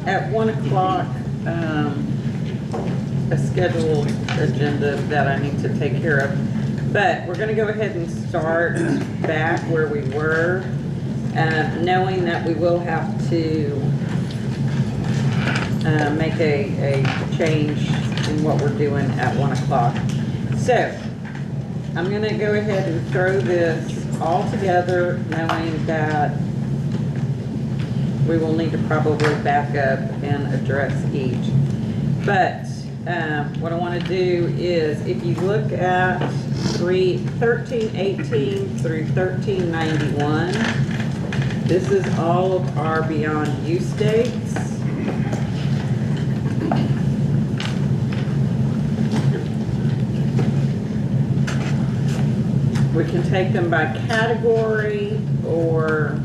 At 1 o'clock, a scheduled agenda that I need to take care of. But we're gonna go ahead and start back where we were, knowing that we will have to make a change in what we're doing at 1 o'clock. So, I'm gonna go ahead and throw this all together, knowing that we will need to probably back up and address each. But what I want to do is, if you look at 1318 through 1391, this is all of our beyond use dates. We can take them by category or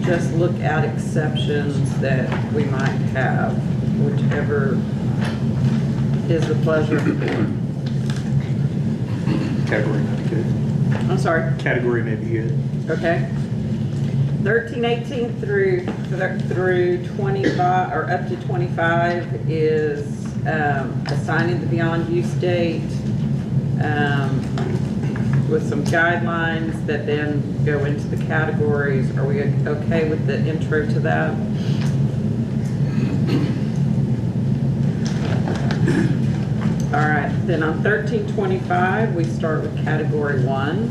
just look at exceptions that we might have, whichever is the pleasure of the board. Category may be good. I'm sorry? Category may be good. Okay. 1318 through 25, or up to 25 is assigning the beyond use date with some guidelines that then go into the categories. Are we okay with the intro to that? All right, then on 1325, we start with category 1.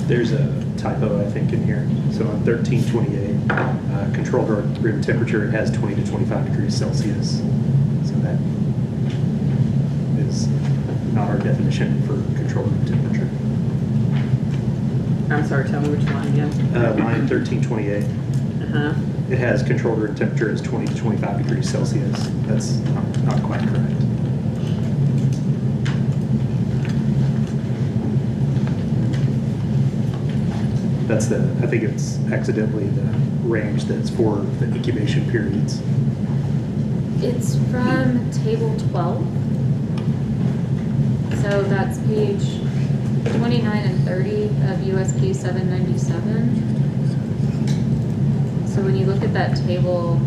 There's a typo, I think, in here. So on 1328, controlled room temperature, it has 20 to 25 degrees Celsius. So that is not our definition for controlled room temperature. I'm sorry, tell me which one again. Line 1328. It has controlled room temperature as 20 to 25 degrees Celsius. That's not quite correct. That's I think it's accidentally the range that's for the incubation periods. It's from table 12. So that's page 29 and 30 of USP 797. So when you look at that table,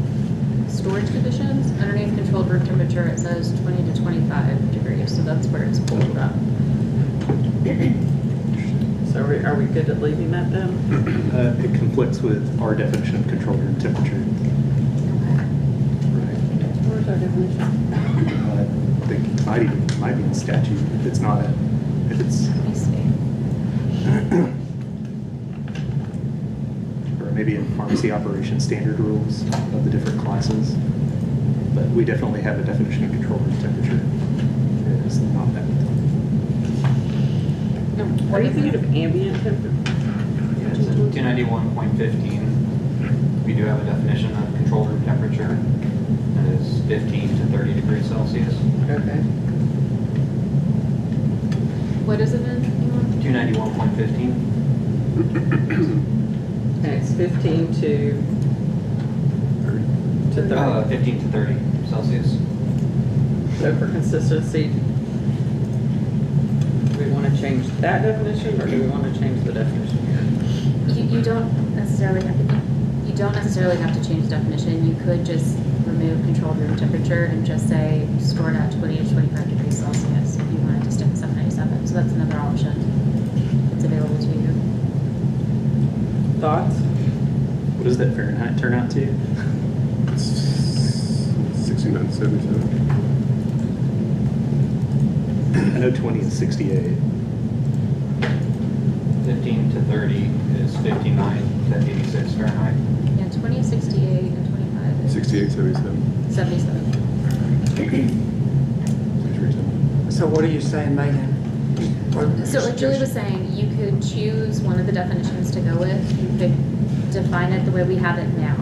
storage conditions, underneath controlled room temperature, it says 20 to 25 degrees. So that's where it's pulled up. So are we good at leaving that then? It conflicts with our definition of controlled room temperature. Right. Where's our definition? I think it might be in statute. If it's not if it's. Let me see. Or maybe in pharmacy operation standard rules of the different classes. But we definitely have a definition of controlled room temperature. It is not that. Are you thinking of ambient temperature? Yeah, it's 291.15. We do have a definition of control room temperature. That is 15 to 30 degrees Celsius. Okay. What is it then? 291.15. And it's 15 to 30. 15 to 30 Celsius. So for consistency, do we want to change that definition, or do we want to change the definition here? You don't necessarily have to change the definition. You could just remove controlled room temperature and just say stored at 20 to 25 degrees Celsius if you wanted to stick with 797. So that's another option that's available to you. Thoughts? What does that Fahrenheit turn out to? 6977. I know 20 is 68. 15 to 30 is 59 to 86 Fahrenheit. Yeah, 20, 68, and 25 is 6877. 77. So what are you saying, Megan? So like Julie was saying, you could choose one of the definitions to go with. You could define it the way we have it now.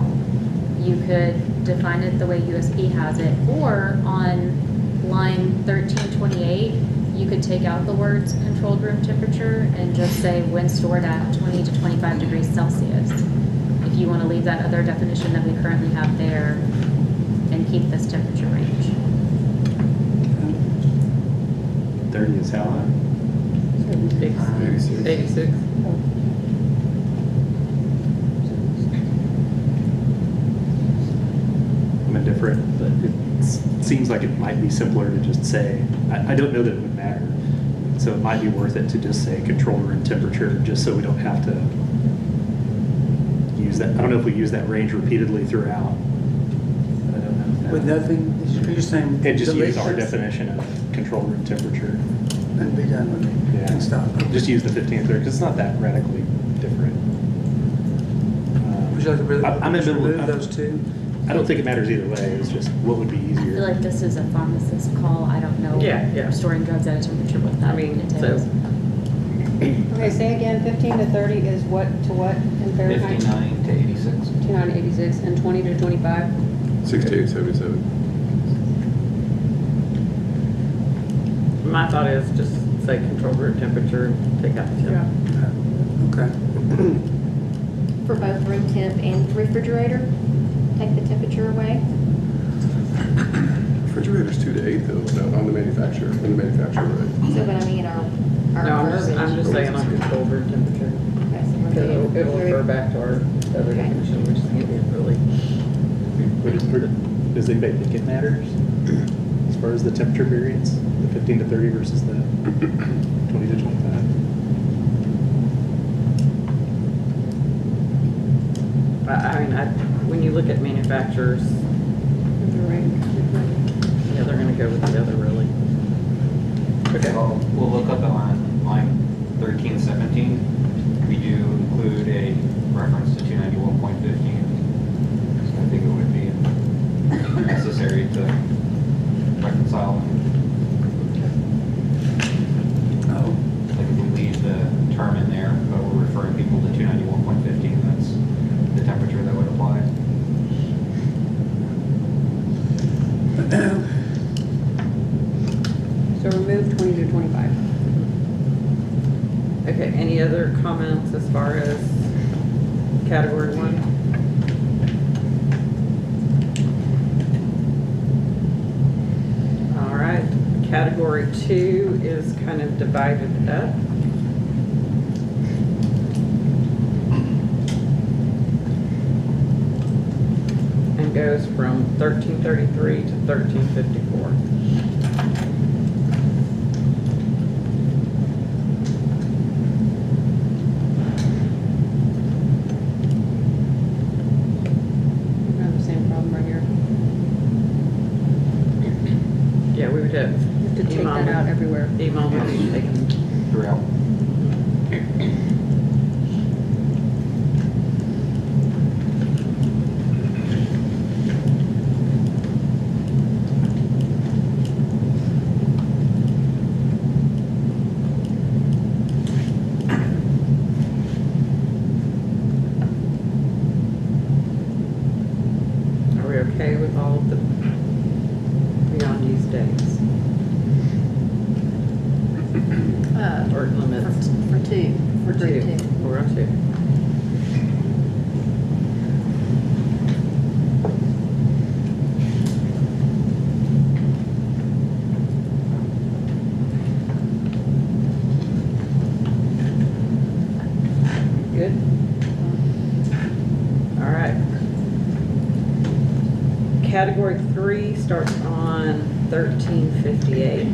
You could define it the way USP has it, or on line 1328, you could take out the words controlled room temperature and just say when stored at 20 to 25 degrees Celsius. If you want to leave that other definition that we currently have there and keep this temperature range. 30 is how high? 86. seems like it might be simpler to just say, I don't know that it would matter. So it might be worth it to just say control room temperature, just so we don't have to use that. I don't know if we use that range repeatedly throughout. I don't know. With nothing, you're saying. And just delete use our this definition of control room temperature. And be done with it. Yeah. And stop. Just use the 15 and 30, because it's not that radically different. Would you like to really, I'm in the middle remove of- those two? I don't think it matters either way. It's just what would be I feel easier. like this is a pharmacist call. I don't know. Yeah. Storing drugs at a temperature, what that I mean, entails. so- Okay, say again, 15 to 30 is what to what in Fahrenheit? 59 to 86. 59 to 86, and 20 to 25? 68, 77. My thought is just say control room temperature and take out the temp. Okay. For both room temp and refrigerator? Take the temperature away? Refrigerator's 2 to 8 though, no, on the manufacturer, in the manufacturer, right? So, but I mean, our No, I'm verbiage. just saying on control room temperature. Okay, so we're Because being it'll refer very- back to our other Okay. definition, which is really. Does anybody think it matters as far as the temperature variance, the 15 to 30 versus the 20 to 25? I mean, when you look at manufacturers, yeah, they're gonna go with the other really. Okay. Well, we'll look up on line 1317. We do include a reference to 291.15. So I think it would be necessary to reconcile. Oh, Like if we leave the term in there, but we're referring people to 291.15, that's the temperature that would apply. So remove 20 to 25. Okay, any other comments as far as category 1? All right, category 2 is kind of divided up. And goes from 1333 to 1354. We have the same problem right here. Yeah, we would have. You have to take that out everywhere. Email would be taken. Throughout. Are we okay with all of the beyond use dates? Or limits? For two. For Two. group two. We're on 2. Good? All right. Category 3 starts on 1358.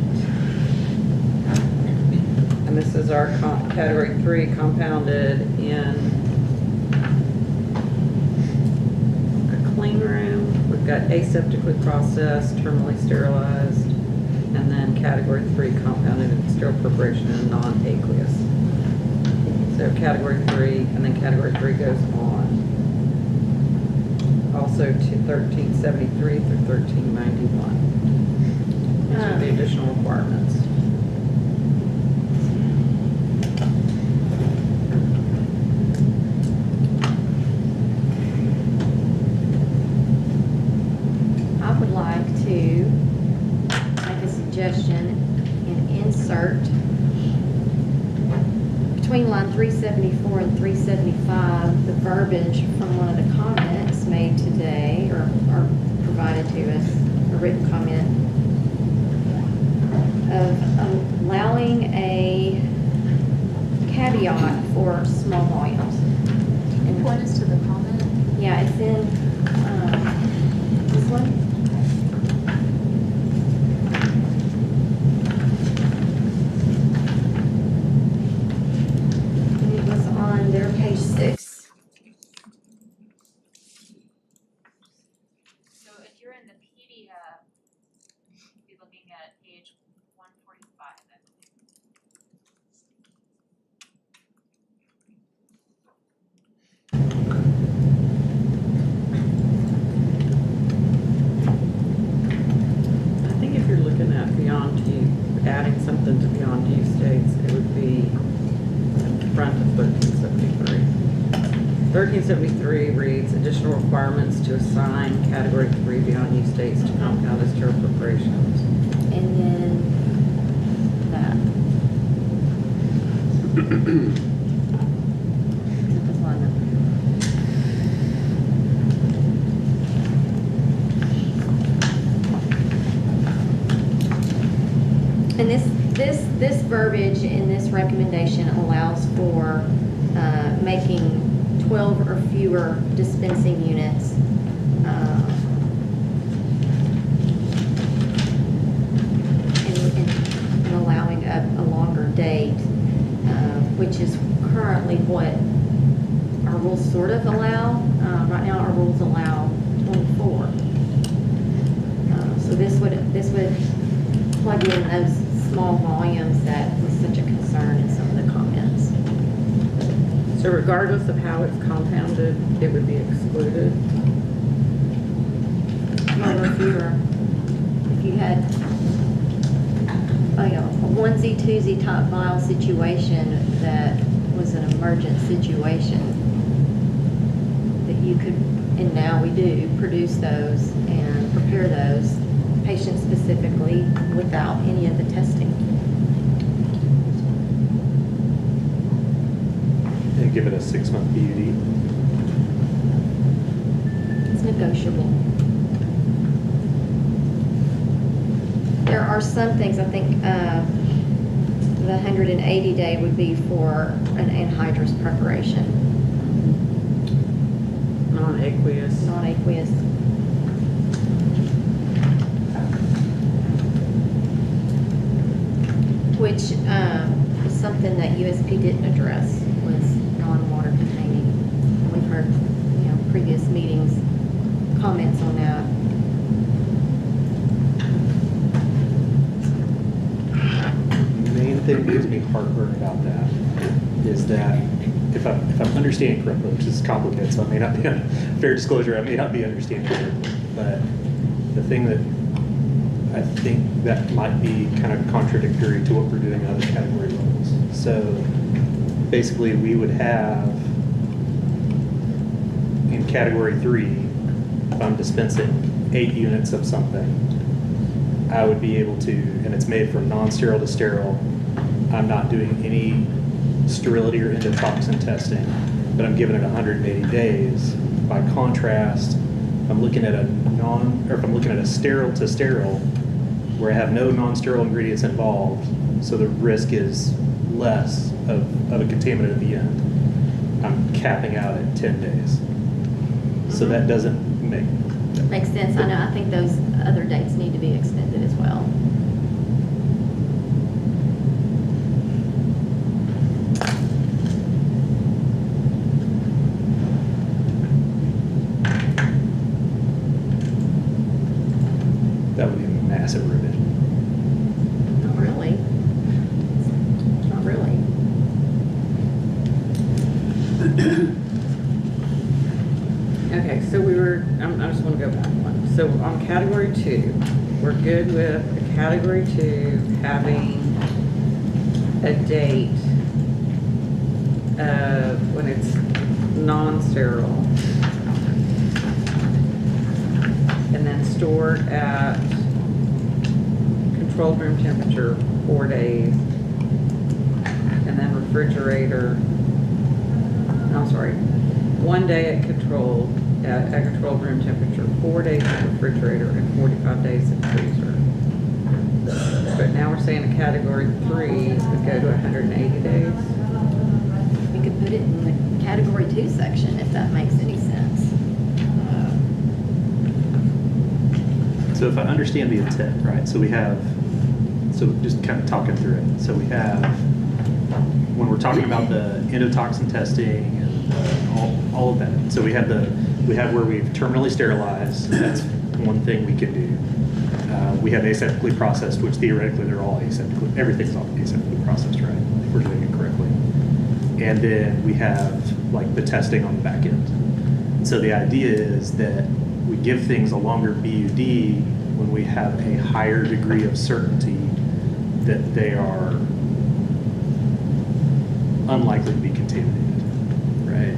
And this is our category 3 compounded in a clean room. We've got aseptically processed, terminally sterilized, and then category 3 compounded in sterile preparation and non-aqueous. So category 3, and then category 3 goes on. Also to 1373 through 1391. These are the additional requirements. I would like to make a suggestion and insert between line 374 and 375, the verbiage from one of the comments made today or provided to us, a written comment of allowing a caveat for small volumes. Can you point us to the comment? Yeah, it's in this one. looking at page 145, I believe. I think if you're looking at beyond use, adding something to beyond use states, it would be at the front of 1373. 1373 reads additional requirements to assign category 3 beyond use states to compounded sterile preparations. And then that. The one. And this verbiage in this recommendation allows for making 12 or fewer dispensing units. And allowing a longer date, which is currently what our rules sort of allow. Right now, our rules allow 24. So this would plug in those small volumes that was such a concern in some of the comments. So regardless of how it's compounded, it would be excluded. 12 or fewer. If you had a onesie, twosie type vial situation that was an emergent situation, that you could, and now we do, produce those and prepare those patient specifically without any of the testing. And give it a 6-month PUD. It's negotiable. There are some things, I think, the 180-day would be for an anhydrous preparation. Non-aqueous. Non-aqueous. Which is something that USP didn't address, was non-water containing. We've heard, previous meetings, comments on that. The main thing that gives me heartburn about that is that if I'm understanding correctly, which is complicated, so I may not be, fair disclosure, I may not be understanding correctly, but the thing that I think that might be kind of contradictory to what we're doing in other category levels. So basically we would have in category 3, if I'm dispensing 8 units of something, I would be able to, and it's made from non-sterile to sterile, I'm not doing any sterility or endotoxin testing, but I'm giving it 180 days. By contrast, I'm looking at if I'm looking at a sterile to sterile, where I have no non-sterile ingredients involved, so the risk is less of a contaminant at the end. I'm capping out at 10 days. So that doesn't make... Makes sense. I know. I think those other dates need to be extended as well. That would be a massive revision. Not really. Not really. Okay, so I just want to go back one. So on category 2, we're good with a category 2 having a date of when it's non-sterile and then stored at controlled room temperature 4 days and then refrigerator, I'm sorry, 1 day at controlled room temperature, 4 days in refrigerator, and 45 days in freezer. But now we're saying a category 3 would go to 180 days. We could put it in the category 2 section if that makes any sense. So if I understand the intent, right, so just kind of talking through it. So we have, when we're talking about the endotoxin testing and all of that, so we have where we've terminally sterilized, that's one thing we can do. We have aseptically processed, which theoretically they're all aseptically, everything's all aseptically processed, right? If we're doing it correctly. And then we have like the testing on the back end. So the idea is that we give things a longer BUD when we have a higher degree of certainty that they are unlikely to be contaminated, right?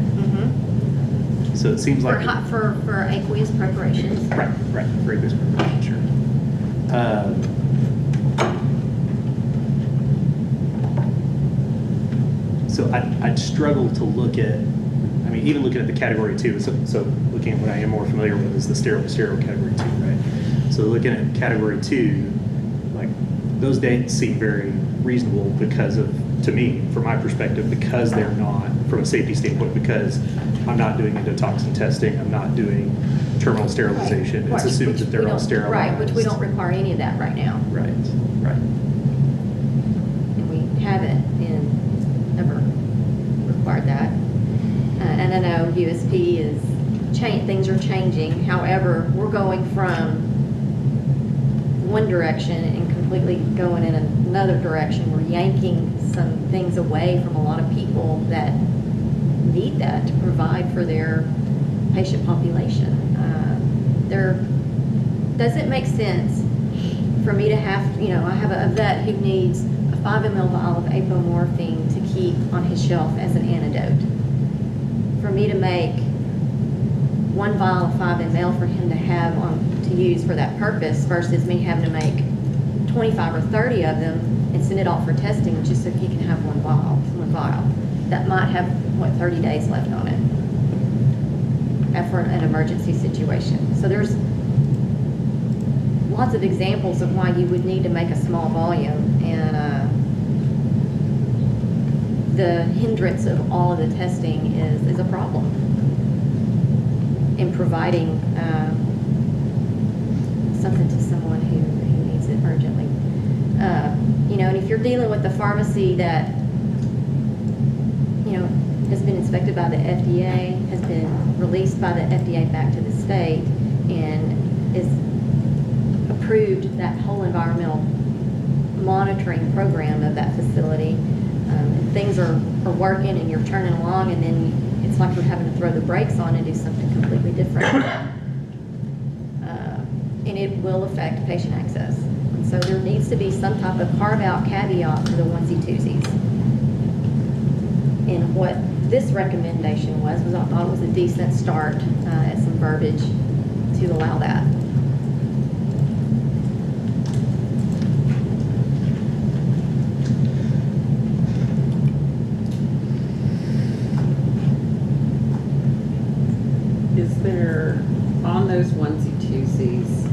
So it seems like For aqueous preparations. right, for aqueous preparation, sure. So I'd struggle to look at, I mean, even looking at the category 2, so looking at what I am more familiar with is the sterile to sterile category 2, right? So looking at category 2, like those dates seem very reasonable because of, to me, from my perspective, because they're not, from a safety standpoint, because I'm not doing endotoxin testing, I'm not doing terminal sterilization. It's assumed that they're all sterilized. Right, which we don't require any of that right now. Right. And we haven't ever required that. And I know USP is, things are changing. However, we're going from one direction and completely going in another direction. We're yanking some things away from a lot of people that need that to provide for their patient population. Does it make sense for me to have, I have a vet who needs a 5 ml vial of apomorphine to keep on his shelf as an antidote. For me to make 1 vial of 5 ml for him to have to use for that purpose versus me having to make 25 or 30 of them and send it off for testing just so he can have one vial that might have 30 days left on it for an emergency situation. So there's lots of examples of why you would need to make a small volume, and the hindrance of all of the testing is a problem in providing something to someone who needs it urgently. And if you're dealing with a pharmacy that has been inspected by the FDA, has been released by the FDA back to the state, and is approved that whole environmental monitoring program of that facility, and things are working and you're turning along, and then it's like you're having to throw the brakes on and do something completely different. And it will affect patient access. And so there needs to be some type of carve-out caveat for the onesie-twosies. And what this recommendation was I thought it was a decent start at some verbiage to allow that. Is there, on those onesie-twosies,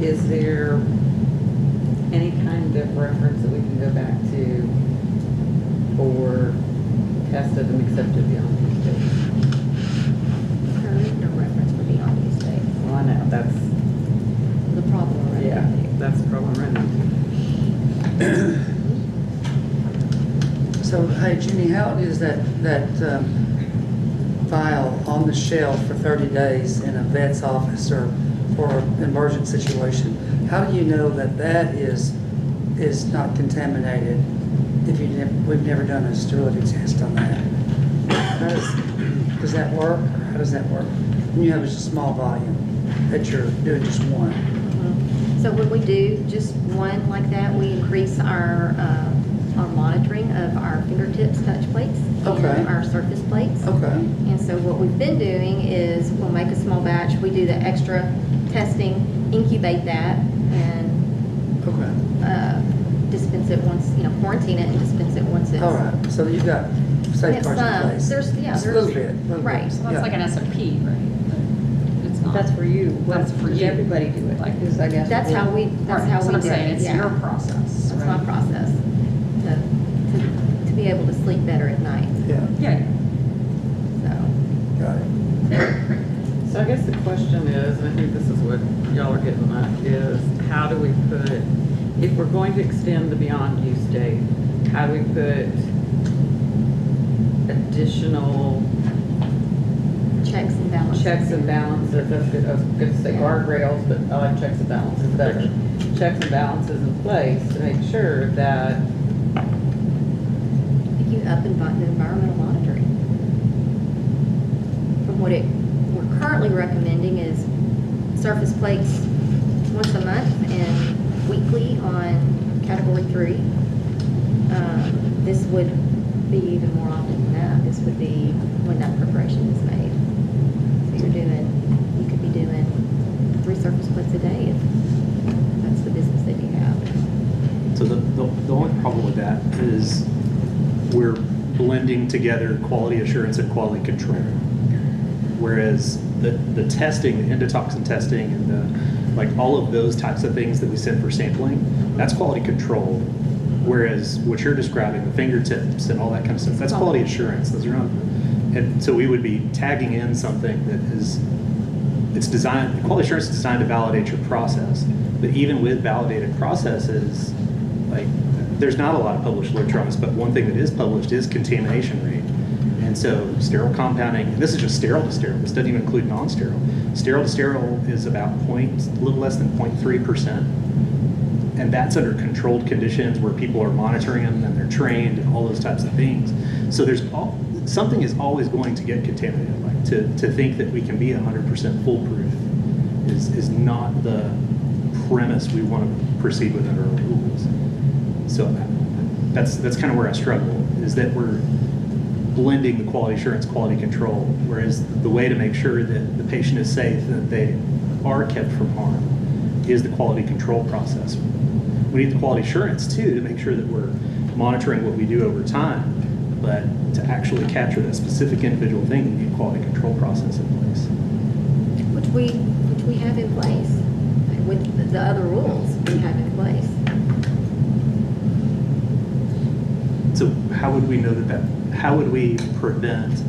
is there any kind of reference that we can go back to or tested and accepted beyond these dates? There's no reference for beyond these days. Well, I know, that's, The problem right yeah, there. that's the problem right now. So, hey, Jenny, how is that vial on the shelf for 30 days in a vet's office or for an emergent situation? How do you know that is not contaminated if we've never done a sterility test on that? Does that work? Or how does that work? When you have just a small volume that you're doing just one. So when we do just one like that, we increase our monitoring of our fingertips touch plates Okay. and our surface plates. Okay. And so what we've been doing is we'll make a small batch, we do the extra testing, incubate that, and Okay. dispense it once, quarantine it and dispense it once it's. All right. So you've got We have safeguards in some, place. there's, yeah, Just a there's. little bit. Right. So that's Yeah. like an SOP, right? But it's not. That's for you. That's for Does you. everybody do it? Like- Is, I guess. That's how we, that's Right, how that's we what I'm do saying, it, it's yeah. your process, That's right? my process, to be able to sleep better at night, Yeah. Yeah, so. Got it. So I guess the question is, and I think this is what y'all are getting at, is how do we put, if we're going to extend the beyond use date, how do we put additional checks and balances. checks and balances, that's good, I was gonna say guardrails, but I like checks and balances better. Checks and balances in place to make sure that, You up the environmental monitoring. From what we're currently recommending is surface plates once a month and weekly on category 3. This would be even more often than that. This would be when that preparation is made. So you could be doing 3 surface plates a day if that's the business that you have. So the only problem with that is we're blending together quality assurance and quality control. Whereas the testing, the endotoxin testing, and all of those types of things that we send for sampling, that's quality control. Whereas what you're describing, the fingertips and all that kind of stuff, that's quality assurance. Those are not, and so we would be tagging in something that is, it's designed, quality assurance is designed to validate your process. But even with validated processes, there's not a lot of published literature on this, but one thing that is published is contamination rate. And so sterile compounding, and this is just sterile to sterile, this doesn't even include non-sterile. Sterile to sterile is about a little less than 0.3%. And that's under controlled conditions where people are monitoring them and they're trained and all those types of things. So something is always going to get contaminated. To think that we can be 100% foolproof is not the premise we want to proceed with under our rules. So that's kind of where I struggle, is that we're blending the quality assurance, quality control, whereas the way to make sure that the patient is safe and that they are kept from harm is the quality control process. We need the quality assurance too to make sure that we're monitoring what we do over time, but to actually capture that specific individual thing, we need a quality control process in place. Which we have in place. With the other rules we have in place. So how would we know how would we prevent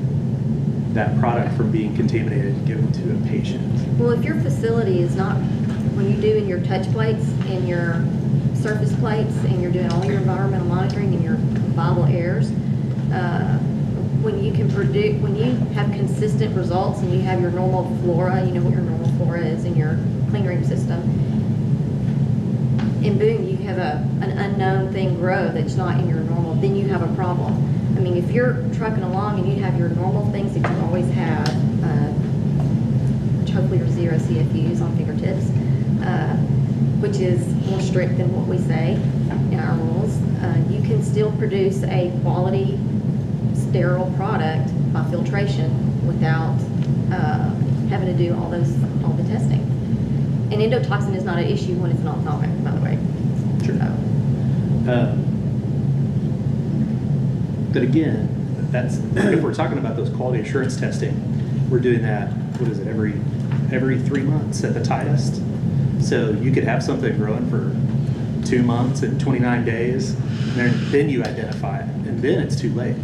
that product from being contaminated and given to a patient? Well, if your facility is not, when you do in your touch plates and your surface plates and you're doing all your environmental monitoring and your viable errors, when you have consistent results and you have your normal flora, you know what your normal flora is in your clean room system, and boom, you have an unknown thing grow that's not in your normal, then you have a problem. I mean, if you're trucking along and you have your normal things that you always have, which hopefully are 0 CFUs on fingertips, which is more strict than what we say in our rules, you can still produce a quality sterile product by filtration without having to do all the testing. And endotoxin is not an issue when it's an ophthalmic, by the way. Sure. But again, that's if we're talking about those quality assurance testing, we're doing that. What is it? Every 3 months at the tightest. So you could have something growing for 2 months and 29 days, and then you identify it, and then it's too late.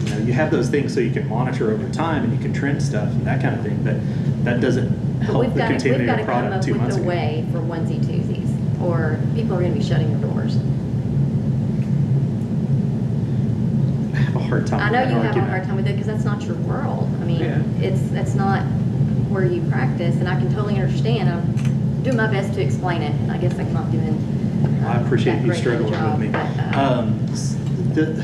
You know, you have those things so you can monitor over time and you can trend stuff and that kind of thing, but that doesn't help the contaminated product 2 months ago. We've got to come up with a way for onesie twosies, or people are going to be shutting their doors. I have a hard time. I know with that you have a argument. hard time with it because that's not your world. I mean, Yeah. that's not where you practice, and I can totally understand. I'm doing my best to explain it, and I guess I'm not doing. I appreciate that you great of a struggling job, with me. but,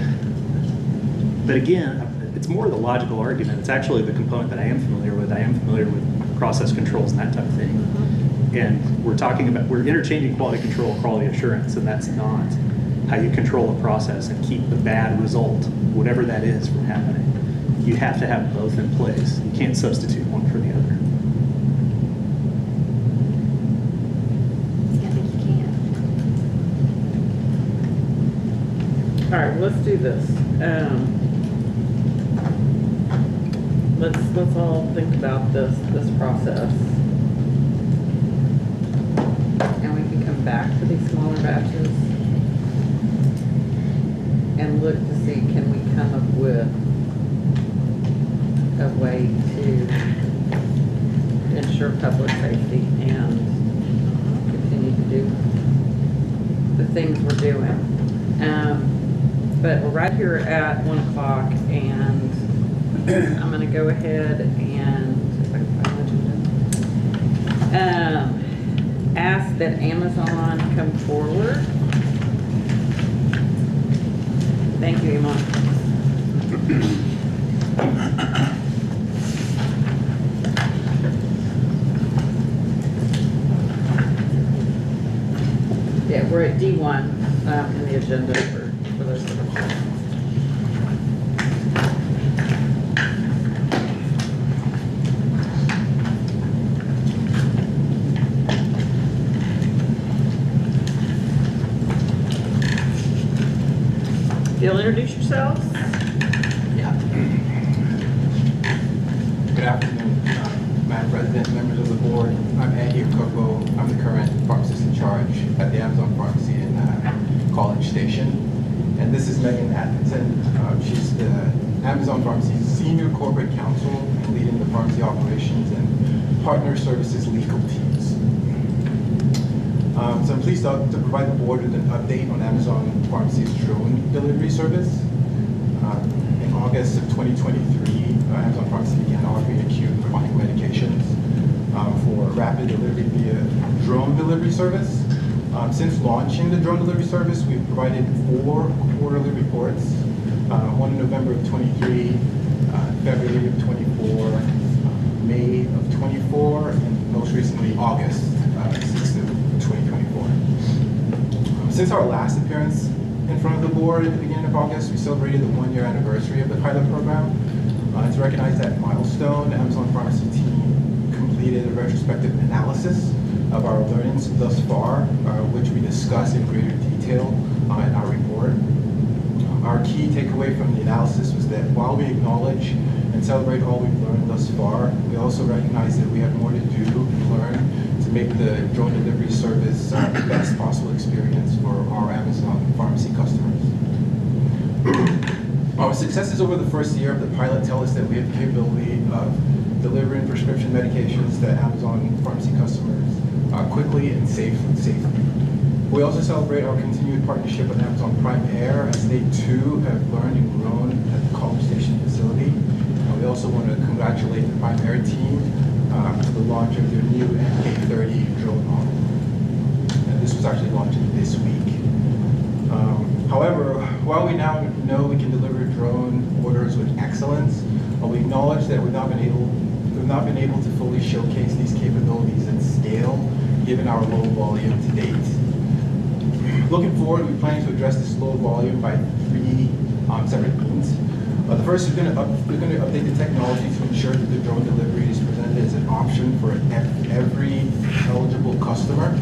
But again, it's more the logical argument. It's actually the component that I am familiar with. I am familiar with process controls and that type of thing. And we're interchanging quality control, quality assurance, and that's not how you control a process and keep the bad result, whatever that is, from happening. You have to have both in place. You can't substitute one for the other. yeah, I think you can. all right, let's do this. Let's all think about this process. And we can come back to these smaller batches and look to see, can we come up with a way to ensure public safety and continue to do the things we're doing. But we're right here at 1 o'clock, and I'm gonna go ahead and, if I can find my agenda, ask that Amazon come forward. Thank you, Iman. Yeah, we're at D1 in the agenda for those that are. You'll introduce yourselves? Yeah. Good afternoon, Madam President, members of the board. I'm Andy Okoko. I'm the current pharmacist in charge at the Amazon Pharmacy in College Station. And this is Megan Atkinson. She's the Amazon Pharmacy's Senior Corporate Counsel, leading the pharmacy operations and partner services legal teams. So I'm pleased to provide the board with an update on Amazon Pharmacy's drone delivery service. In August of 2023, Amazon Pharmacy began offering acute and chronic medications for rapid delivery via drone delivery service. Since launching the drone delivery service, we've provided 4 quarterly reports, one in November of 23, February of 24, May of 24, and most recently August 6th of 2024. Since our last appearance in front of the board at the beginning of August, we celebrated the 1-year anniversary of the pilot program. To recognize that milestone, the Amazon Pharmacy team completed a retrospective analysis of our learnings thus far, which we discuss in greater detail in our report. Our key takeaway from the analysis was that while we acknowledge and celebrate all we've learned thus far, we also recognize that we have more to do and learn to make the drone delivery service the best possible experience for our Amazon Pharmacy customers. Our successes over the first year of the pilot tell us that we have the capability of delivering prescription medications to Amazon Pharmacy customers quickly and safely. We also celebrate our continued partnership with Amazon Prime Air, as they too have learned and grown at the College Station facility. We also want to congratulate the Prime Air team for the launch of their new MK30 drone model. And this was actually launched this week. However, while we now know we can deliver drone orders with excellence, we acknowledge that we've not been able to fully showcase these capabilities at scale, given our low volume to date. Looking forward, we plan to address this low volume by 3 separate means. The first is we're going to update the technology to ensure that the drone delivery is presented as an option for every eligible customer.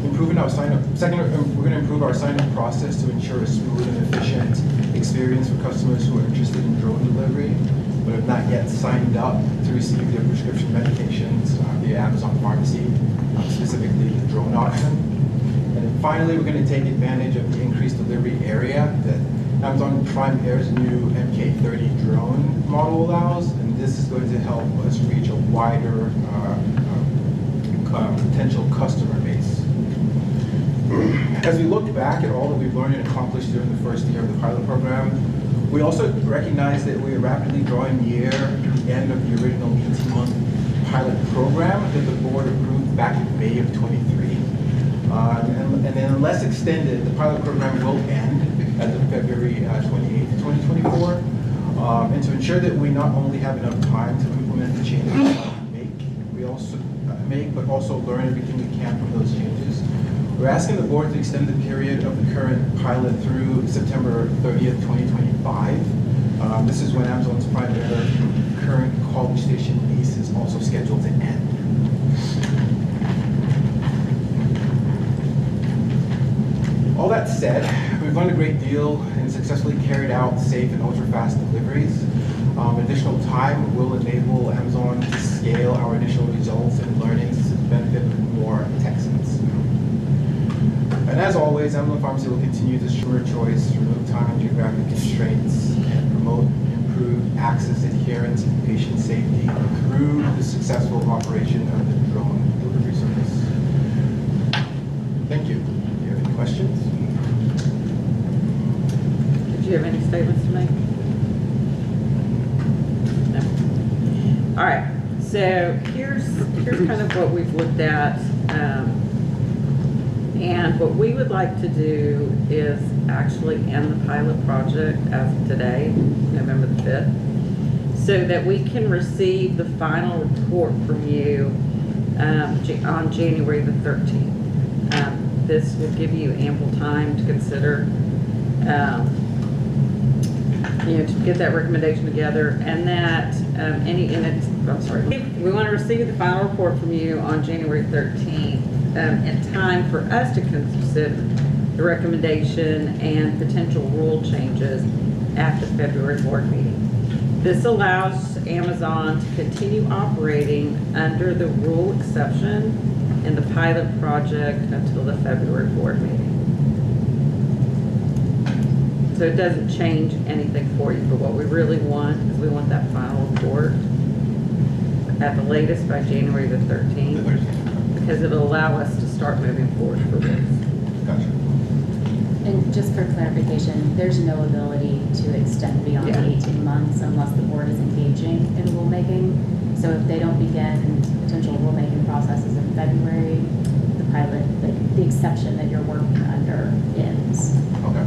Improving our sign-up. Second, we're going to improve our sign-up process to ensure a smooth and efficient experience for customers who are interested in drone delivery, but have not yet signed up to receive their prescription medications via Amazon Pharmacy, specifically the drone option. And then finally, we're going to take advantage of the increased delivery area that Amazon Prime Air's new MK30 drone model allows, and this is going to help us reach a wider potential customer base. As we look back at all that we've learned and accomplished during the first year of the pilot program, we also recognize that we are rapidly drawing near the end of the original 18-month pilot program that the board approved back in May of 23. And then unless extended, the pilot program will end as of February 28th, 2024. And to ensure that we not only have enough time to implement the changes we make, but also learn everything we can from those changes, we're asking the board to extend the period of the current pilot through September 30th, 2025. This is when Amazon's Prime Air current College Station lease is also scheduled to end. All that said, we've learned a great deal and successfully carried out safe and ultra-fast deliveries. Additional time will enable Amazon to scale our initial results and learnings to benefit more Texans. And as always, Amazon Pharmacy will continue to ensure choice, remove time and geographic constraints, and promote improved access, adherence, and patient safety through the successful operation of the drone delivery service. Thank you. Do you have any questions? Did you have any statements to make? So here's kind of what we've looked at. And what we would like to do is actually end the pilot project as of today, November the 5th, so that we can receive the final report from you on January the 13th. This will give you ample time to consider, to get that recommendation together, and that we want to receive the final report from you on January 13th in time for us to consider the recommendation and potential rule changes at the February board meeting. This allows Amazon to continue operating under the rule exception in the pilot project until the February board meeting. So it doesn't change anything for you, but what we really want is we want that final report at the latest by January the 13th, because it'll allow us to start moving forward for this. Gotcha. And just for clarification, there's no ability to extend beyond Yeah. the 18 months unless the board is engaging in rulemaking. So if they don't begin potential rulemaking processes in February, the pilot, the exception that you're working under ends. Okay.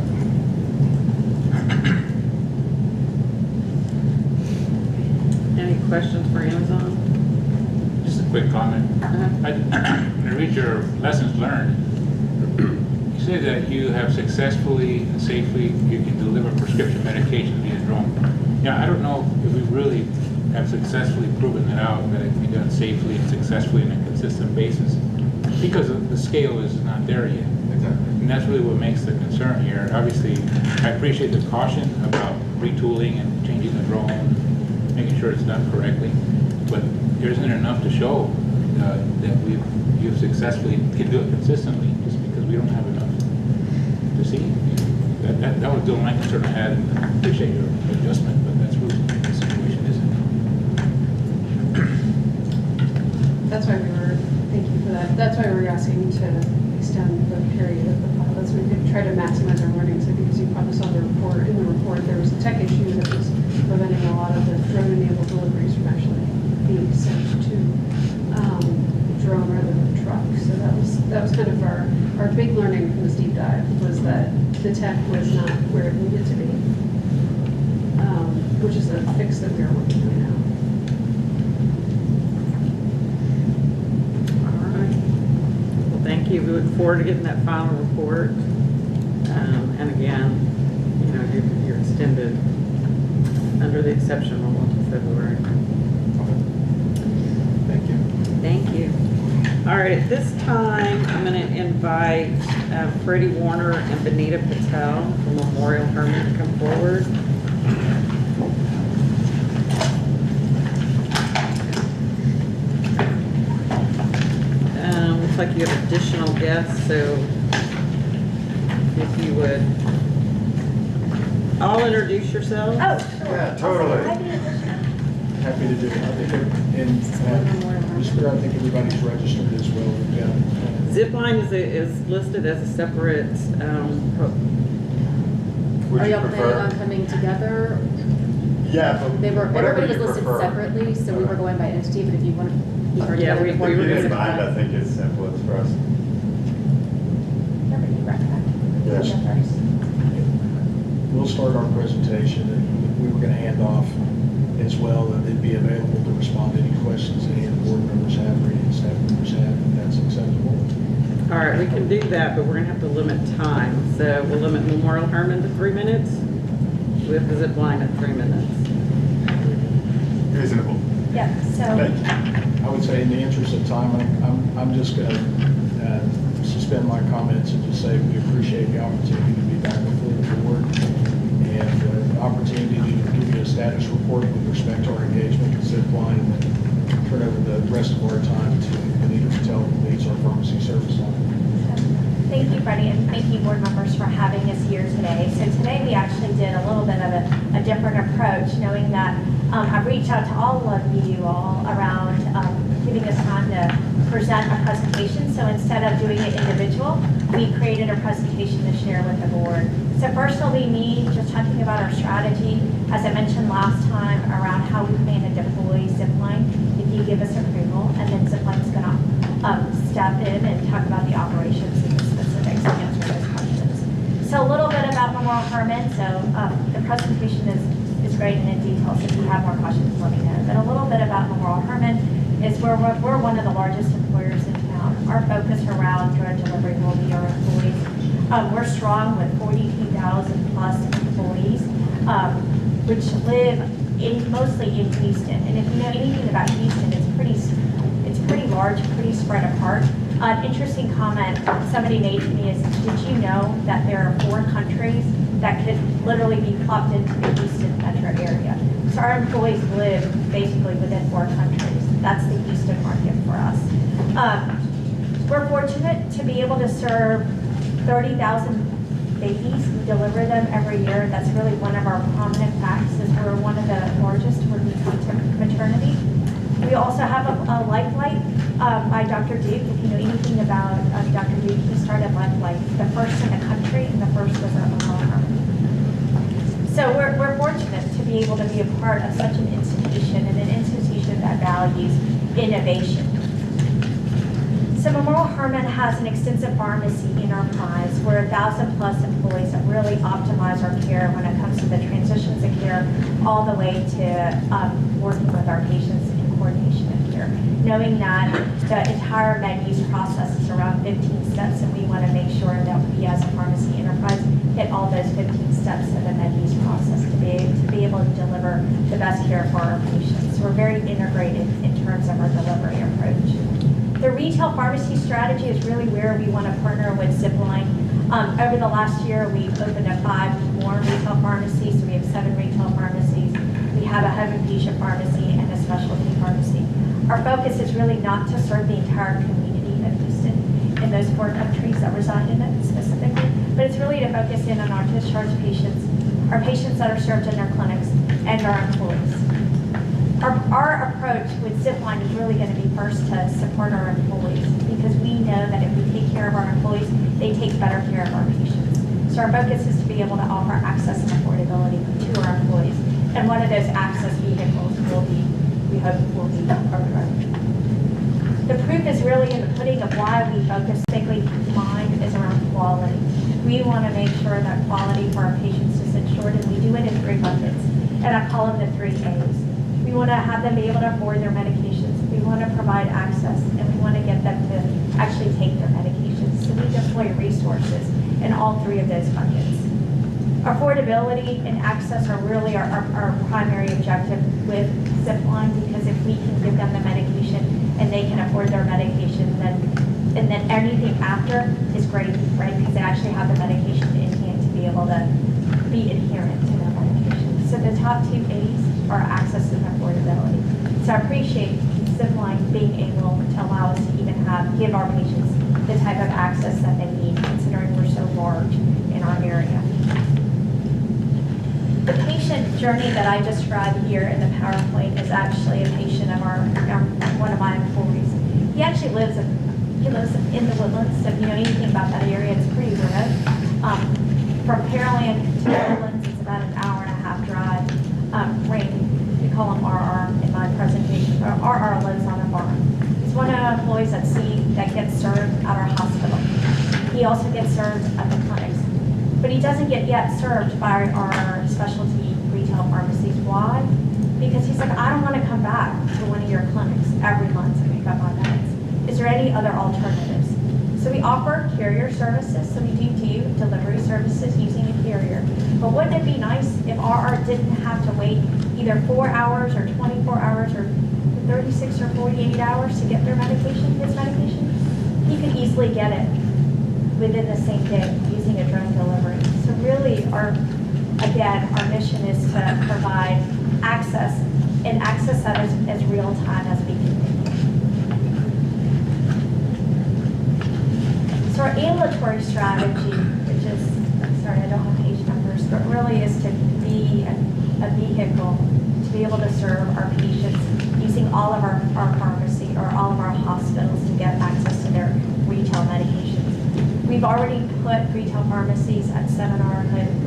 Any questions for Amazon? Just a quick comment. I read your lessons learned. You say that you have successfully and safely, you can deliver prescription medication via drone. Yeah, I don't know if we really have successfully proven that out, that it can be done safely and successfully on a consistent basis, because the scale is not there yet. Exactly. And that's really what makes the concern here. Obviously, I appreciate the caution about retooling and changing the drone, making sure it's done correctly, but there isn't enough to show that you've successfully can do it consistently, just because we don't have enough to see. That was the only concern I had, and I appreciate your adjustment, but that's really what the situation is. That's why thank you for that. That's why we're asking to extend the period of the pilots. We could try to maximize our learnings, because you probably saw the report. In the report, there was a tech issue that was preventing a lot of the drone-enabled deliveries from actually being sent to drone rather than truck. So that was kind of our big learning from this deep dive, was that the tech was not where it needed to be, which is a fix that we are working on now. All right. Well, thank you. We look forward to getting that final report. And again, you're extended under the exception rule until February. Thank you. Thank you. All right, at this time, I'm going to invite Freddie Warner and Benita Patel from Memorial Hermann to come forward. Looks like you have additional guests, so if you would all introduce yourselves. Oh, sure. Yeah, totally. Happy to do it. I think, I think everybody's registered as well. Yeah. Zipline is listed as a separate, Would Are you y'all planning prefer? on coming together? Yeah, but whatever Everybody you was listed prefer. separately, so we were going by entity, but if you want to be heard Yeah, together, we were If you gonna didn't do mind, I that. think it's simplest for us. Yes. We'll start our presentation, and we were going to hand off as well, and they'd be available to respond to any questions that any of the board members have or any staff members have, if that's acceptable. All right, we can do that, but we're gonna have to limit time. So we'll limit Memorial Hermann to 3 minutes with the Zipline at 3 minutes. Reasonable. Yeah, so, Thank you. I would say in the interest of time, I'm just going to suspend my comments and just say we appreciate the opportunity to be back before the board, and the opportunity to give you a status report with respect to our engagement with Zipline, and then turn over the rest of our time to Benita Patel, who leads our pharmacy service line. Thank you, Freddie, and thank you, board members, for having us here today. So today we actually did a little bit of a different approach, knowing that I've reached out to all of you all around giving us time to present a presentation. So instead of doing it individual, we created a presentation to share with the board. So firstly, me just talking about our strategy, as I mentioned last time, around how we plan to deploy Zipline, if you give us approval, and then Zipline's gonna step in and talk about the operations and the specifics and answer those questions. So a little bit about Memorial Hermann. So the presentation is great and in detail, so if you have more questions, let me know. But a little bit about Memorial Hermann is we're one of the largest employers in town. Our focus around drug delivery will be our employees. We're strong with 42,000 plus employees, which live mostly in Houston. And if you know anything about Houston, it's pretty large, pretty spread apart. An interesting comment somebody made to me is, did you know that there are 4 countries that could literally be plopped into the Houston metro area? So our employees live basically within 4 countries. That's the Houston market for us. We're fortunate to be able to serve 30,000 babies. We deliver them every year. That's really one of our prominent facts, is we're one of the largest when we come to maternity. We also have a Lifeline by Dr. Duke. If you know anything about Dr. Duke, he started Lifeline, the first in the country, and the first was at Memorial Hermann. So we're fortunate to be able to be a part of such an institution, and an institution that values innovation. So Memorial Hermann has an extensive pharmacy enterprise. We're 1,000 plus employees that really optimize our care when it comes to the transitions of care, all the way to working with our patients in coordination of care. Knowing that the entire med use process is around 15 steps, and we want to make sure that we as a pharmacy enterprise hit all those 15 steps of the med use process to be able to deliver the best care for our patients. So we're very integrated in terms of our delivery approach. The retail pharmacy strategy is really where we want to partner with Zipline. Over the last year, we've opened up 5 more retail pharmacies. So we have 7 retail pharmacies. We have a home infusion pharmacy and a specialty pharmacy. Our focus is really not to serve the entire community of Houston in those 4 countries that reside in it specifically, but it's really to focus in on our discharged patients, our patients that are served in their clinics, and our employees. Our approach with Zipline is really going to be first to support our employees, because we know that if we take care of our employees, they take better care of our patients. So our focus is to be able to offer access and affordability to our employees. And one of those access vehicles will be, we hope, will be our drug. The proof is really in the pudding of why we focus Sickly Mind is around quality. We want to make sure that quality for our patients is ensured, and we do it in 3 buckets. And I call them the 3 A's. We want to have them be able to afford their medications. We want to provide access, and we want to get them to actually take their medications. So we deploy resources in all 3 of those buckets. Affordability and access are really our primary objective with Zipline, because if we can give them the medication and they can afford their medication, then anything after is great, right? Because they actually have the medication in hand to be able to be adherent to their medication. So the top 2 A's are access and affordability. So I appreciate Zipline being able to allow us to even give our patients the type of access that they need, considering we're so large in our area. The patient journey that I described here in the PowerPoint is actually a patient of one of my employees. He actually lives in the Woodlands, so if you know anything about that area, it's pretty remote. From Pearland to Woodlands, it's about an hour-and-a-half drive. We call him RR in my presentation. RR lives on a farm. He's one of our employees that gets served at our hospital. He also gets served at the clinics. But he doesn't get yet served by our specialty retail pharmacies. Why? Because he's like, I don't want to come back to one of your clinics every month to pick up my meds. Is there any other alternatives? So we offer carrier services. So we do delivery services using a carrier. But wouldn't it be nice if RR didn't have to wait either 4 hours or 24 hours or 36 or 48 hours to get their medication, his medication? He could easily get it within the same day using a drone delivery. So really, our mission is to provide access, and access that is as real time as we can make. So our ambulatory strategy, which is, sorry, I don't have page numbers, but really is to be a vehicle to be able to serve our patients using all of our pharmacy or all of our hospitals together. retail medications. We've already put retail pharmacies at 7 of our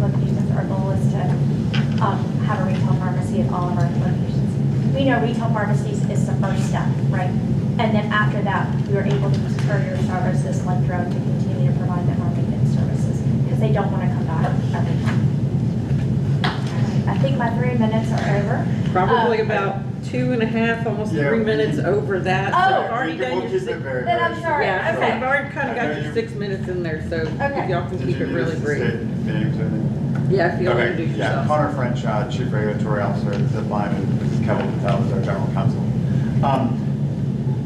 locations. Our goal is to have a retail pharmacy at all of our locations. We know retail pharmacies is the first step, right? And then after that, we are able to use courier services like drug to continue to provide them our maintenance services because they don't want to come back every time. I think my 3 minutes are over. Probably about 2.5, almost Yeah. 3 minutes over that. So Oh. I've already done We'll your keep it six. very, Then I'm very sorry. Yeah, so Okay. I've already kind of got your 6 minutes in there, so if y'all can Did keep you it need really us to brief. state names or anything? Yeah, if you'll Okay, introduce yeah, yourself. Connor French, Chief Regulatory Officer at Zipline, and this is Kevin Patel, who's our General Counsel.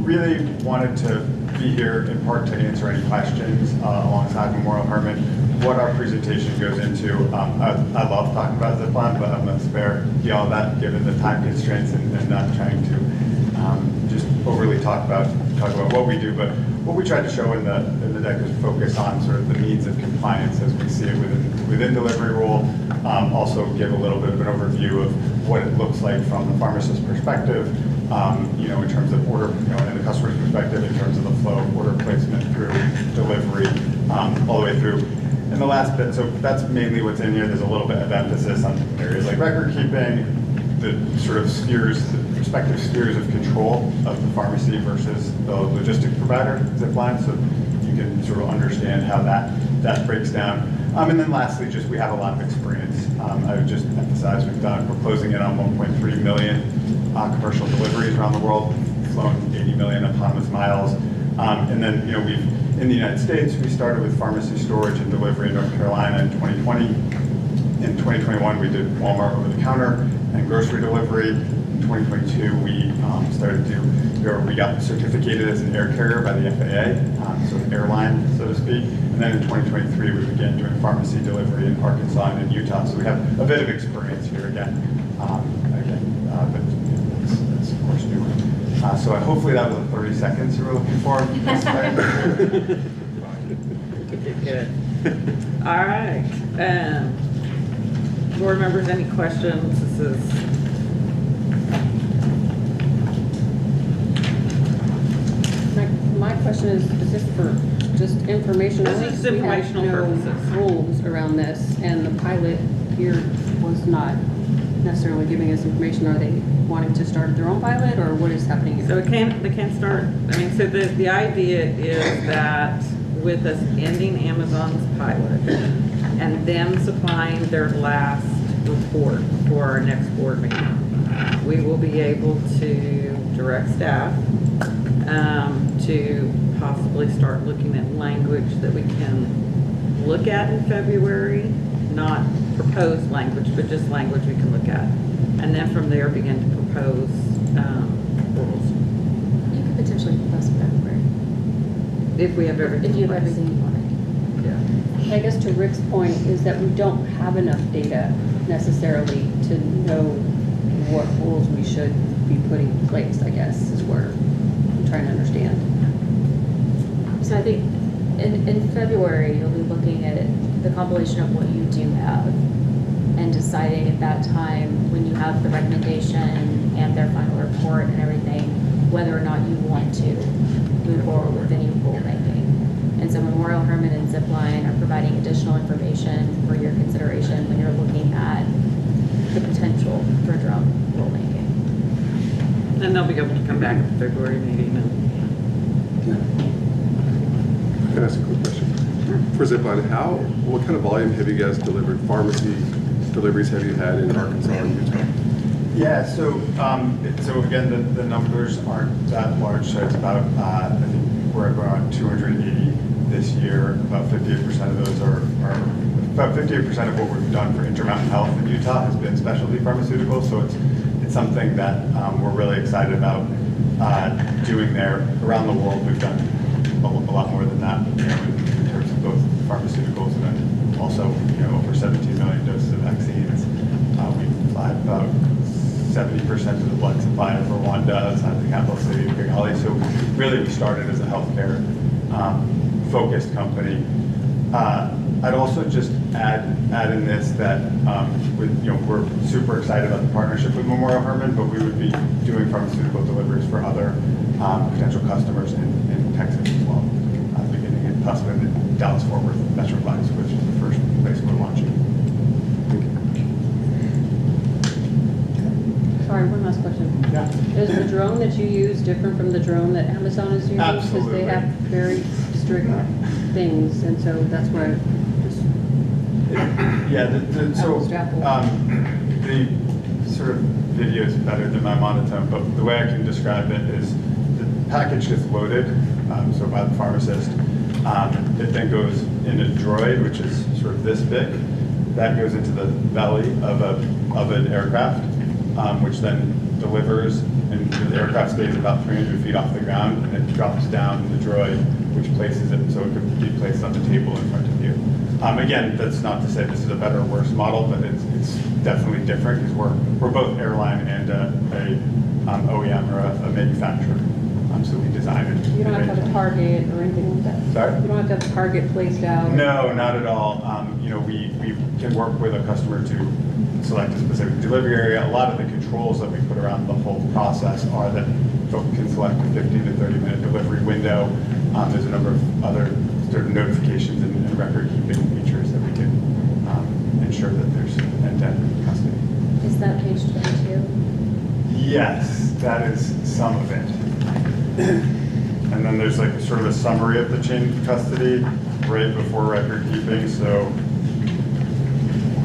Really wanted to be here in part to answer any questions alongside Memorial Hermann. What our presentation goes into, I love talking about Zipline, but I'm going to spare you all that given the time constraints and not trying to just overly talk about what we do. But what we tried to show in the deck is focus on sort of the needs of compliance as we see it within delivery rule. Also give a little bit of an overview of what it looks like from the pharmacist perspective, in terms of order, and the customer's perspective in terms of the flow of order placement through delivery, all the way through. And the last bit, so that's mainly what's in here. There's a little bit of emphasis on areas like record keeping, the sort of spheres, the respective spheres of control of the pharmacy versus the logistics provider, Zipline, so you can sort of understand how that breaks down. And then lastly, just we have a lot of experience. I would just emphasize we're closing in on 1.3 million commercial deliveries around the world, flown 80 million autonomous miles. And then, in the United States, we started with pharmacy storage and delivery in North Carolina in 2020. In 2021, we did Walmart over-the-counter and grocery delivery. In 2022, we we got certificated as an air carrier by the FAA, so an airline, so to speak. And then in 2023, we began doing pharmacy delivery in Arkansas and in Utah. So we have a bit of experience here again. But it's of course new. So hopefully that was the 30 seconds you were looking for. Good. All right. Board members, any questions? This is. My question is this for just informational? This is informational We have no purposes. rules around this, and the pilot here was not necessarily giving us information. Are they wanting to start their own pilot, or what is happening here? So they can't start, so the idea is that with us ending Amazon's pilot and them supplying their last report for our next board meeting, we will be able to direct staff to possibly start looking at language that we can look at in February, not proposed language, but just language we can look at. And then from there begin to propose rules. You could potentially propose in February. If we have everything. If you in have place. everything you want. Yeah. I guess to Rick's point is that we don't have enough data necessarily to know what rules we should be putting in place, I guess, is where I'm trying to understand. So I think in February, you'll be looking at the compilation of what you do have and deciding at that time, when you have the recommendation and their final report and everything, whether or not you want to move forward with any rulemaking. And so Memorial Hermann and Zipline are providing additional information for your consideration when you're looking at the potential for drug rulemaking. And they'll be able to come back at the February meeting and. Can I ask a quick question? For Zipline, what kind of volume have you guys delivered? Pharmacy deliveries have you had in Arkansas and Utah? Yeah, so again, the numbers aren't that large. So it's about, I think we're around 280 this year. About 58% of those are about 58% of what we've done for Intermountain Health in Utah has been specialty pharmaceuticals. So it's something that we're really excited about doing there. Around the world, we've done a lot more than that, in terms of both pharmaceuticals and then also, over 17 million doses of vaccines. We supplied about 70% of the blood supply of Rwanda outside the capital city of Kigali. So really, we started as a healthcare focused company. I'd also just add in this that we're super excited about the partnership with Memorial Hermann, but we would be doing pharmaceutical deliveries for other potential customers in Texas as well, beginning cusp of the Dallas-Fort Worth Metroplex, which is the first place we're launching. Sorry, one last question. Yeah. Is the drone that you use different from the drone that Amazon is using? Because Absolutely. they have very strict things, and so that's why I just. Yeah, so Apples to apples. the sort of video is better than my monotone, but the way I can describe it is the package gets loaded, so by the pharmacist. It then goes in a droid, which is sort of this big. That goes into the belly of an aircraft, which then delivers, and the aircraft stays about 300 feet off the ground, and it drops down the droid, which places it so it could be placed on the table in front of you. Again, that's not to say this is a better or worse model, but it's definitely different because we're both airline and a OEM or a manufacturer. So we design it. You don't have to have a target or anything like that? Sorry? You don't have to have a target placed out? No, not at all. We can work with a customer to select a specific delivery area. A lot of the controls that we put around the whole process are that folks can select a 15 to 30 minute delivery window. There's a number of other sort of notifications and record keeping features that we can ensure that there's end-to-end custody. Is that page 22? Yes, that is some of it. And then there's like sort of a summary of the chain of custody right before record keeping. So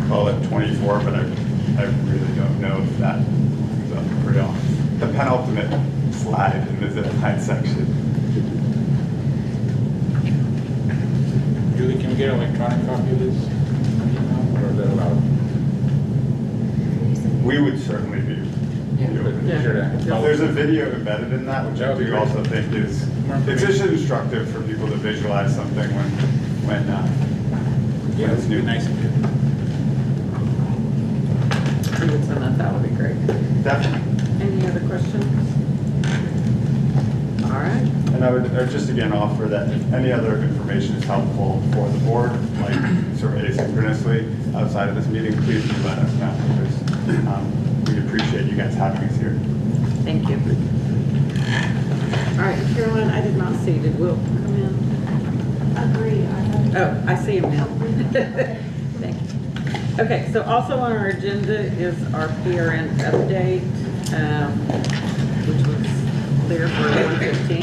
call it 24, but I really don't know if that is up real. The penultimate slide in the zip line section. Julie, can we get an electronic copy of this? Or is that allowed? We would certainly be. There's a video embedded in that, which I do also think is, it's just instructive for people to visualize something when it's new. Nice and good. I would send that would be great. Definitely. Any other questions? All right. And I would just again offer that if any other information is helpful for the board, like sort of asynchronously outside of this meeting, please do let us know, because we appreciate you guys having us here. Thank you. All right, Caroline, I did not see. Did Will come in? Agree. Oh, I see him now. Thank you. Okay, so also on our agenda is our PRN update, which was clear for 115.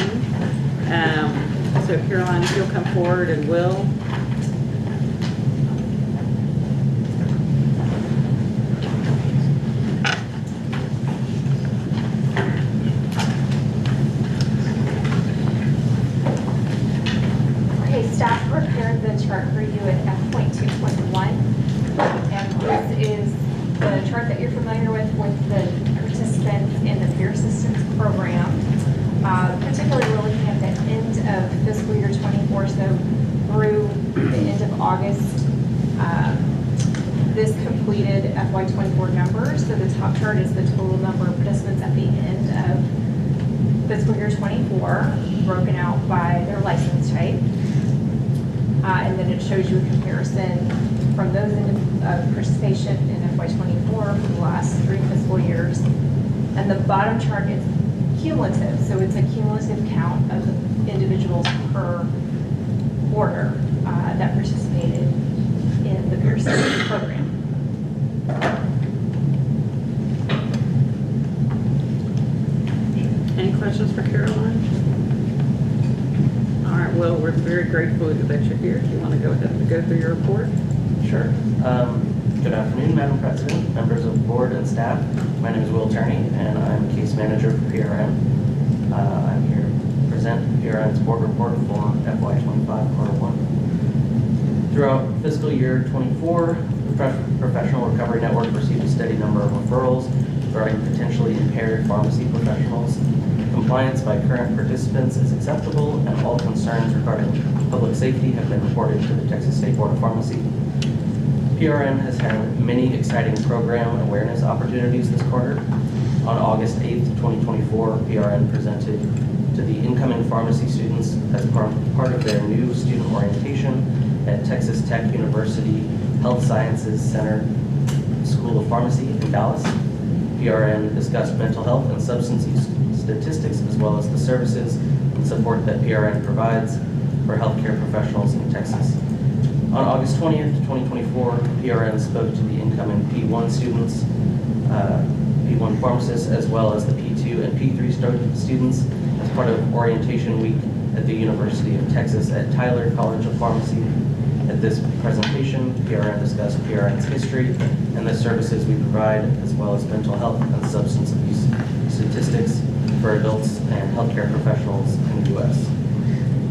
So Caroline, if you'll come forward, and Will. Staff prepared the chart for you at F.2.1. And this is the chart that you're familiar with the participants in the peer assistance program. Particularly, we're looking at the end of fiscal year 24, so through the end of August. This completed FY24 numbers. So the top chart is the total number of participants at the end of fiscal year 24, broken out by their license type. And then it shows you a comparison from those participation in FY24 for the last 3 fiscal years. And the bottom chart is cumulative, so it's a cumulative count of the individuals per order that participated in the peer assistance program. Any questions for Caroline? All right, well, we're very grateful that you're here. Do you want to go ahead and go through your report? Sure. Good afternoon, Madam President, members of the board and staff. My name is Will Turney, and I'm case manager for PRN. I'm here to present PRN's board report for FY25 quarter 1. Throughout fiscal year 24, the Professional Recovery Network received a steady number of referrals regarding potentially impaired pharmacy professionals. Compliance by current participants is acceptable, and all concerns regarding public safety have been reported to the Texas State Board of Pharmacy. PRN has had many exciting program awareness opportunities this quarter. On August 8th, 2024, PRN presented to the incoming pharmacy students as part of their new student orientation at Texas Tech University Health Sciences Center School of Pharmacy in Dallas. PRN discussed mental health and substance use statistics, as well as the services and support that PRN provides. for healthcare professionals in Texas. On August 20th, 2024, PRN spoke to the incoming P1 students, P1 pharmacists, as well as the P2 and P3 students as part of orientation week at the University of Texas at Tyler College of Pharmacy. At this presentation, PRN discussed PRN's history and the services we provide, as well as mental health and substance abuse statistics for adults and healthcare professionals in the U.S.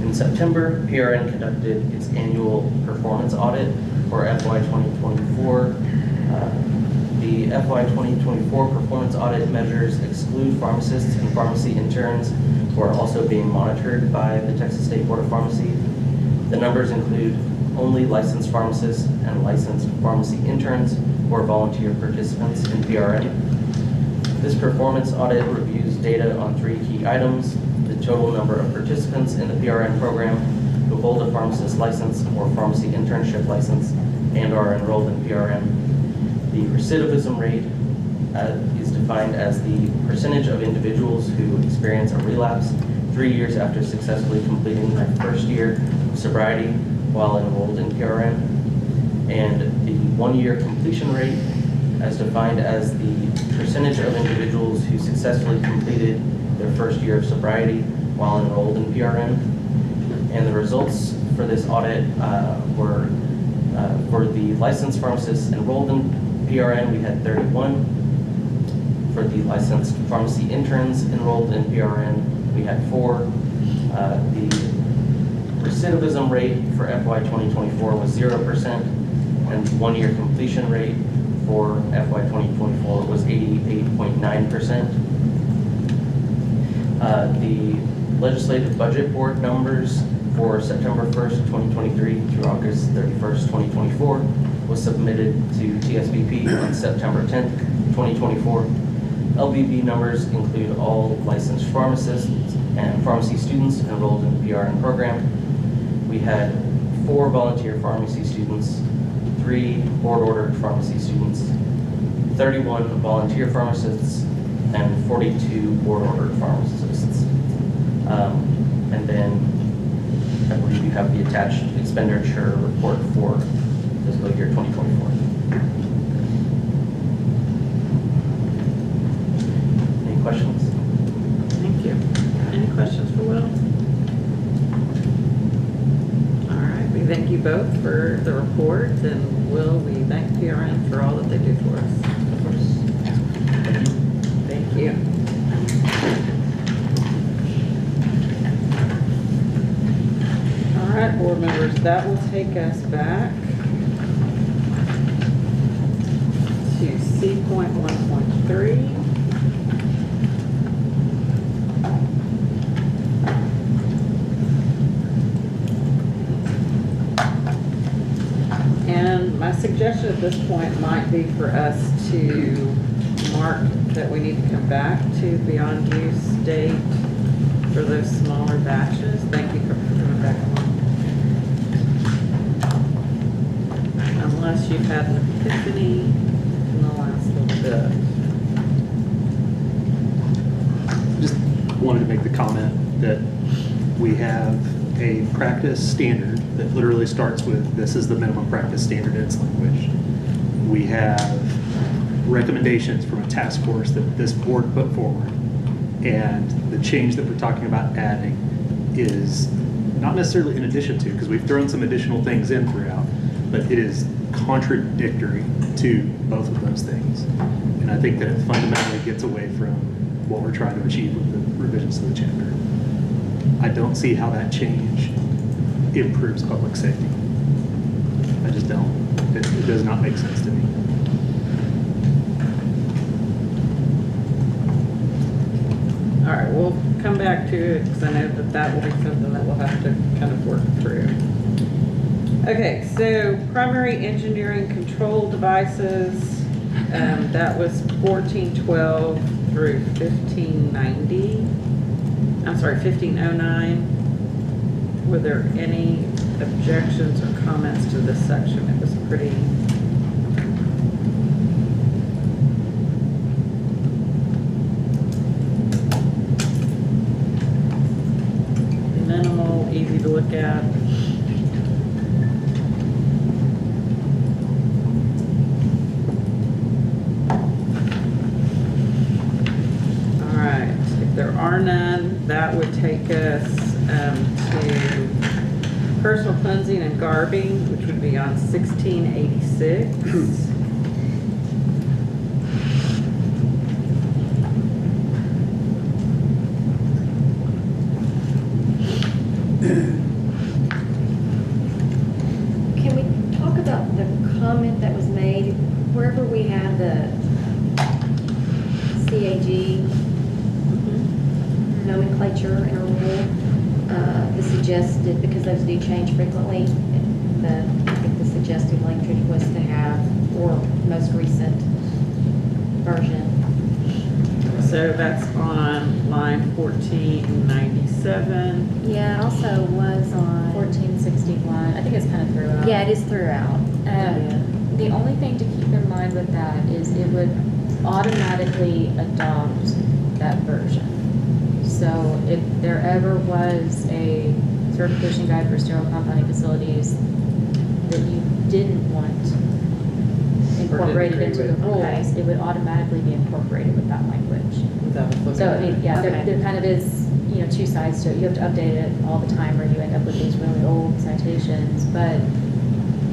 In September, PRN conducted its annual performance audit for FY 2024. The FY 2024 performance audit measures exclude pharmacists and pharmacy interns who are also being monitored by the Texas State Board of Pharmacy. The numbers include only licensed pharmacists and licensed pharmacy interns who are volunteer participants in PRN. This performance audit reviews data on 3 key items: the total number of participants in the PRN program who hold a pharmacist license or pharmacy internship license and are enrolled in PRN. The recidivism rate is defined as the percentage of individuals who experience a relapse 3 years after successfully completing their first year of sobriety while enrolled in PRN. And the 1-year completion rate, as defined as the percentage of individuals who successfully completed their first year of sobriety while enrolled in PRN. And the results for this audit were for the licensed pharmacists enrolled in PRN, we had 31. For the licensed pharmacy interns enrolled in PRN, we had 4. The recidivism rate for FY 2024 was 0%, and the 1-year completion rate for FY 2024 was 88.9%. The Legislative Budget Board numbers for September 1st, 2023 through August 31st, 2024 was submitted to TSBP on September 10th, 2024. LBB numbers include all licensed pharmacists and pharmacy students enrolled in the PRN program. We had 4 volunteer pharmacy students, 3 board-ordered pharmacy students, 31 volunteer pharmacists, and 42 board-ordered pharmacists. And then I believe you have the attached expenditure report for fiscal year 2024. Any questions? Thank you. Any questions for Will? All right, we thank you both for the report, and Will, we thank PRN for all that they do for us. Of course. Thank you. All right, board members, that will take us back to C.1.3. And my suggestion at this point might be for us to mark that we need to come back to beyond use date for those smaller batches. Thank you for coming back along. Unless you've had an epiphany in the last little bit. Just wanted to make the comment that we have a practice standard that literally starts with, this is the minimum practice standard in its language. We have recommendations from a task force that this board put forward. And the change that we're talking about adding is not necessarily in addition to, because we've thrown some additional things in throughout, but it is contradictory to both of those things. And I think that it fundamentally gets away from what we're trying to achieve with the revisions to the chapter. I don't see how that change improves public safety. I just don't. It does not make sense to me. All right, we'll come back to it because I know that that will be something that we'll have to kind of work through. Okay, so primary engineering control devices, that was 1412 through 1590. I'm sorry, 1509. Were there any objections or comments to this section? It was pretty minimal, easy to look at. personal cleansing and garbing, which would be on 1686. Can we talk about the comment that was made, wherever we have the CAG nomenclature in our rule, the suggested, because those do change frequently, I think the suggested language was to have, or most recent version. So that's on line 1497. Yeah, it also was on. 1461, I think it's kind of throughout. Yeah, it is throughout. The only thing to keep in mind with that is it would automatically adopt that version. So if there ever was a certification guide for sterile compounding facilities that you didn't want incorporated into the rules, it would automatically be incorporated with that language. So, I mean, yeah, there kind of is, you know, two sides to it. You have to update it all the time or you end up with these really old citations. But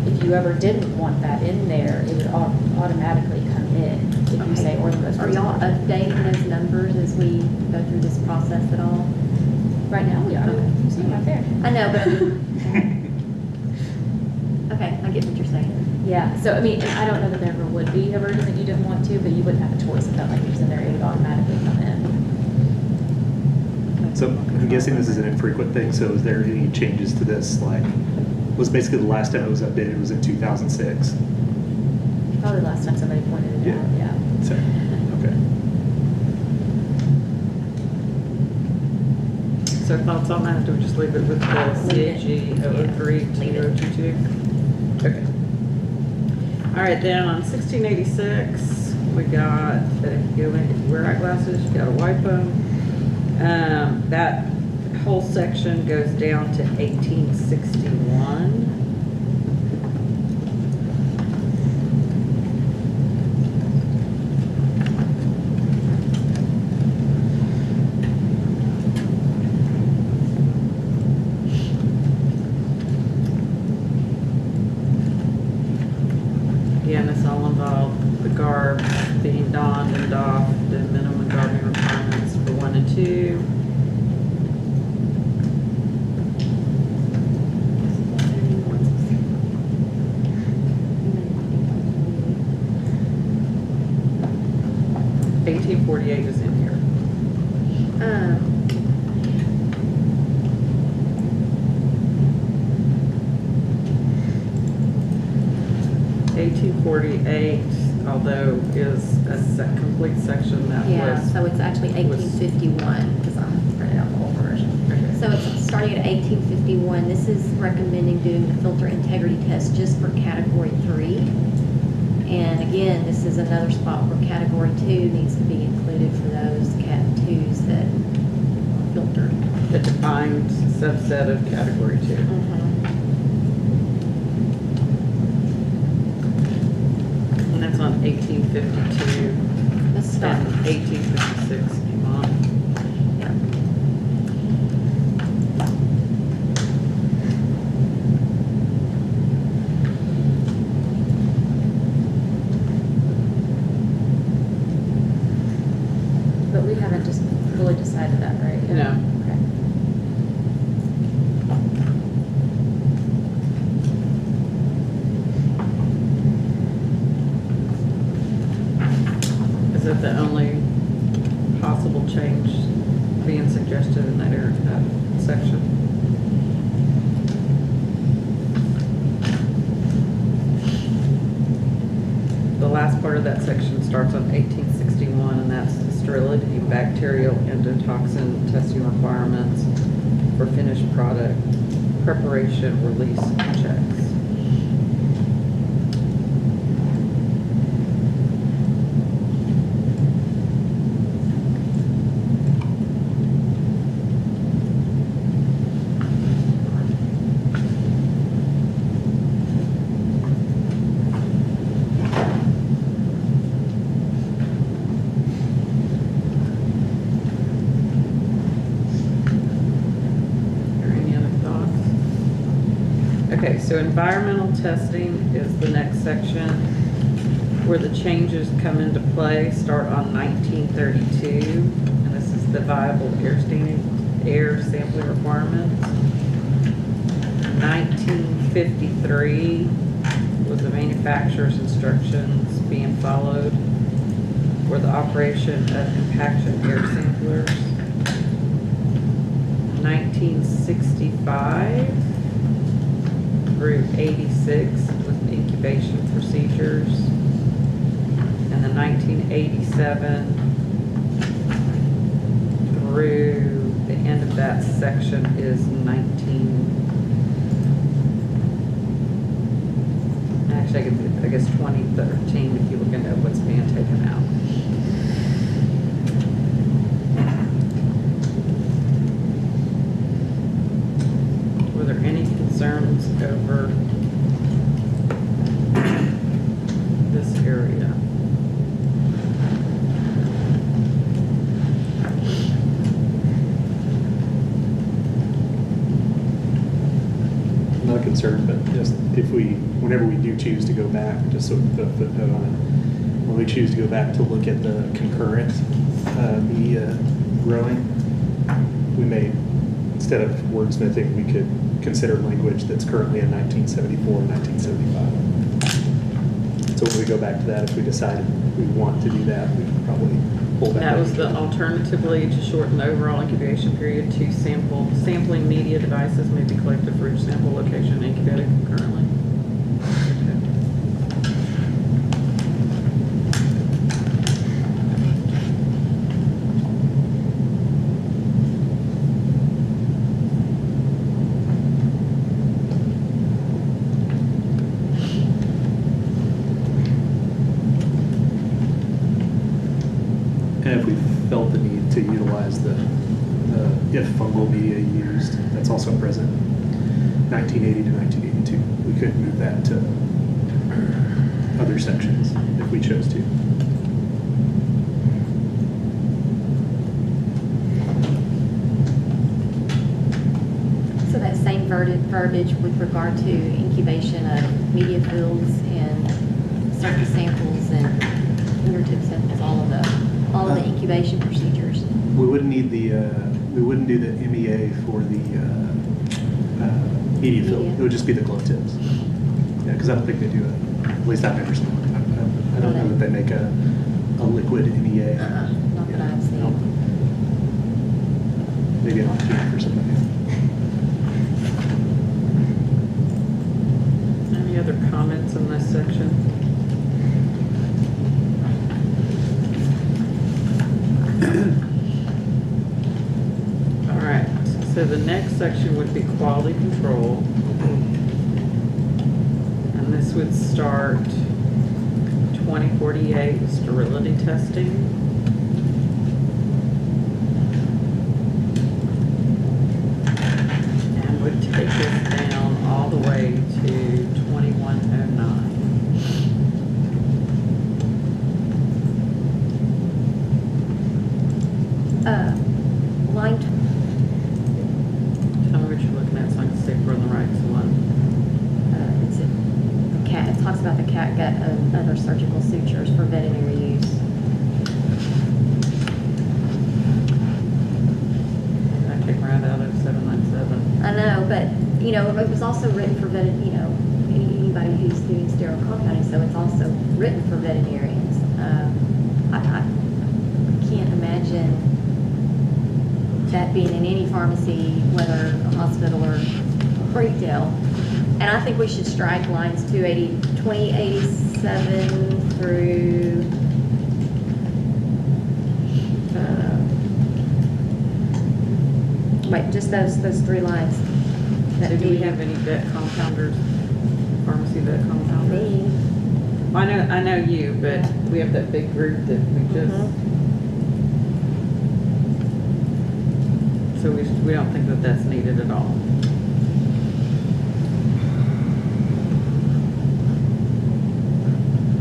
if you ever didn't want that in there, it would automatically come in if you say, or the most. Are y'all updating those numbers as we go through this process at all? Right now, we are. You see right there. I know, but. Okay, I get what you're saying. Yeah, so I mean, and I don't know that there ever would be a version that you didn't want to, but you wouldn't have a choice if that language was in there, it would automatically come in. So I'm guessing this is an infrequent thing, so is there any changes to this? Like, was basically the last time it was updated was in 2006? Probably the last time somebody pointed it out, yeah. So, okay. So thoughts on that? Do we just leave it with the CAG 003-2022? Okay. All right, then on 1686, we got, you wear eyeglasses, you gotta wipe them. That whole section goes down to 1861. Again, this all involved the garb being donned and doffed, the minimum garbing requirements for 1 and 2. $1848 is in here. 1848, although is a complete section that Yeah, was. so it's actually 1851, because I'm printing out the whole version. So it's starting at 1851. This is recommending doing the filter integrity test just for category 3. And again, this is another spot where category 2 needs to be included for those cat 2s that are filtered. The defined subset of category 2. And that's on 1852. Let's start. And 1856, come on. But we haven't just fully decided that, right? No. Okay. Is that the only possible change being suggested in that area, that section? The last part of that section starts on 1861, and that's the sterility, bacterial, endotoxin testing requirements for finished product preparation, release, and checks. Or any other thoughts? Okay, so environmental testing is the next section where the changes come into play, start on 1932, and this is the viable air sampling requirements. 1953 was the manufacturer's instructions being followed for the operation of impaction air samplers. 1965 through 86 was incubation procedures. And the 1987 through the end of that section is 2013 if you look into what's being taken out. Were there any concerns over this area? I'm not concerned, but just whenever we do choose to go back, just so we put a footnote on it, when we choose to go back to look at the concurrent media growing, we may, instead of wordsmithing, we could consider language that's currently in 1974 and 1975. So when we go back to that, if we decided we want to do that, we could probably pull that. That was the alternatively to shorten the overall incubation period to sampling media devices may be collected for each sample location and incubated concurrently. And if we felt the need to utilize the if fungal media used, that's also present, 1980 to 1982, we could move that to other sections if we chose to. So that same verbiage with regard to incubation of media fields and surface samples and fingertip samples, all of the incubation procedures. We wouldn't need we wouldn't do the MEA for the media field. It would just be the glove tips. Yeah, because I don't think they do it. At least I've never seen it. I don't know that they make a liquid MEA. Not that I've seen. No. Maybe an opportunity for somebody. Any other comments in this section? All right, so the next section would be quality control. And this would start 2048 with sterility testing. And would take us down all the way to 2109. Line Tell me what you're looking at so I can see if we're on the right one. it's a cat. It talks about the catgut and other surgical sutures for veterinary use. I came right out of 797. I know, but it was also written for anybody who's doing sterile compounding, so it's also written for veterinarians. I can't imagine that being in any pharmacy, whether a hospital or retail. And I think we should strike lines 2087 through just those three lines. So do we have any vet compounders, pharmacy vet compounders? Me. I know you, but we have that big group that we just, so we don't think that that's needed at all.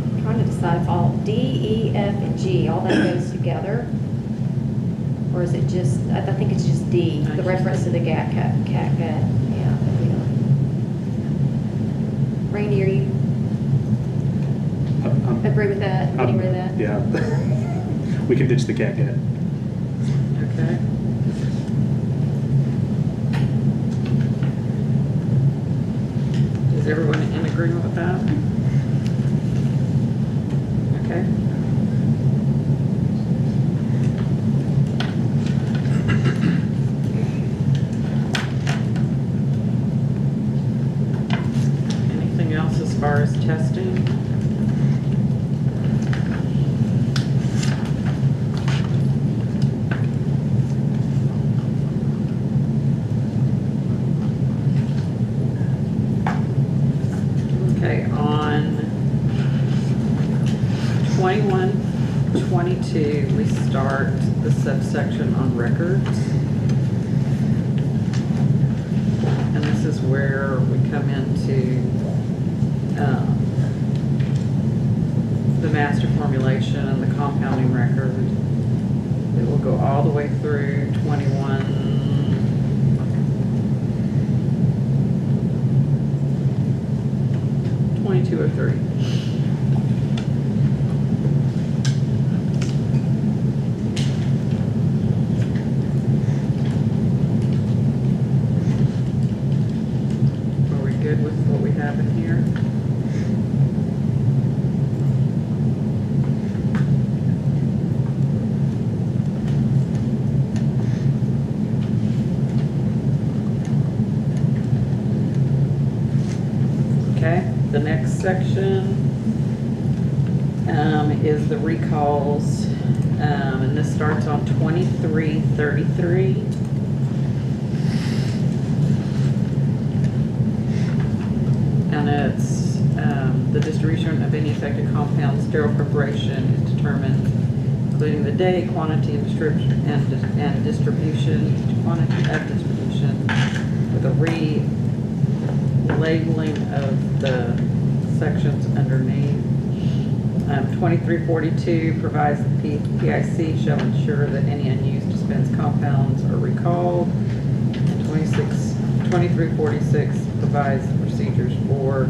I'm trying to decide if all D, E, F, and G, all that goes together. Or is it just, I think it's just D, the reference to the catgut, yeah. Randy, are you agree with that, getting rid of that? Yeah. We can ditch the cat cat. Okay. Is everyone in agreement with that? Okay. Anything else as far as testing? Okay, on 2122, we start the subsection on records. And this is where we come into the master formulation and the compounding record. It will go all the way through 2203. Are we good with what we have in here? Okay, the next section is the recalls, and this starts on 2333. And it's the distribution of any affected compound sterile preparation is determined, including the day, quantity, and distribution, quantity of distribution, with a labeling of the sections underneath. 2342 provides the PIC shall ensure that any unused dispensed compounds are recalled. And 2346 provides the procedures for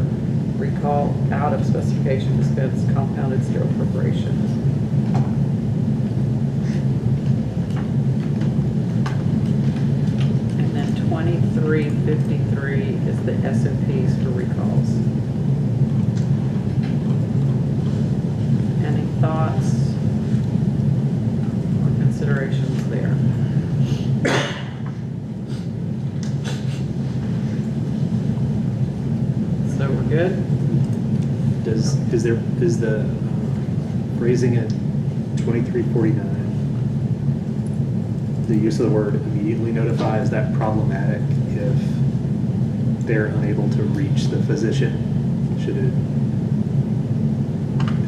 recall out of specification dispensed compounded sterile preparations. And then 2353 is the SOPs for recalls. Any thoughts or considerations there? So we're good? Is the phrasing in 2349, the use of the word immediately notify, is that problematic if they're unable to reach the physician?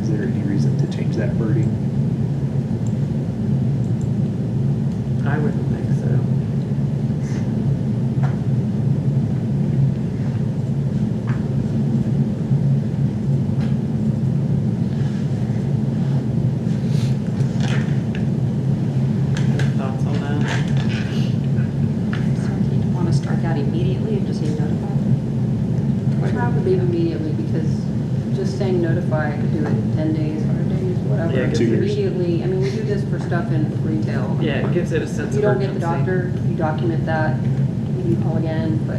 Is there any reason to change that wording? I wouldn't think so. Any thoughts on that? So you want to strike out immediately and just say notify? Probably leave immediately, because just saying notify, I could do it in 10 days, 100 days, whatever. Yeah, Just 2 years. immediately, I mean, we do this for stuff in retail. Yeah, it gives it a sense If you of don't get the urgency. doctor, you document that, you call again, but, I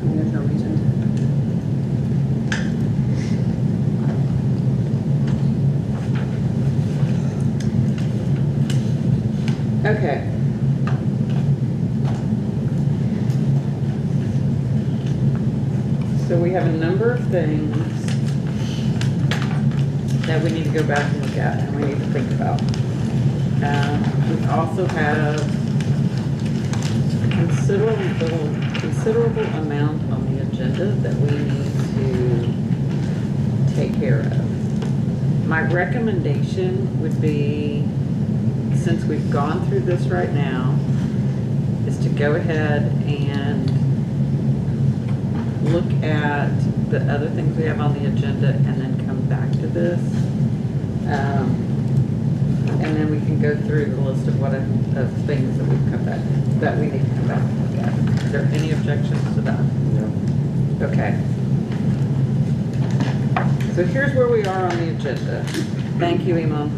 mean, there's no reason Okay. So we have a number of things that we need to go back and look at and we need to think about. We also have considerable amount on the agenda that we need to take care of. My recommendation would be, since we've gone through this right now, is to go ahead and look at the other things we have on the agenda and then come back to this. And then we can go through the list of things that we've come back, that we need to come back and look at. Is there any objections to that? No. Okay. So here's where we are on the agenda. Thank you, Imam.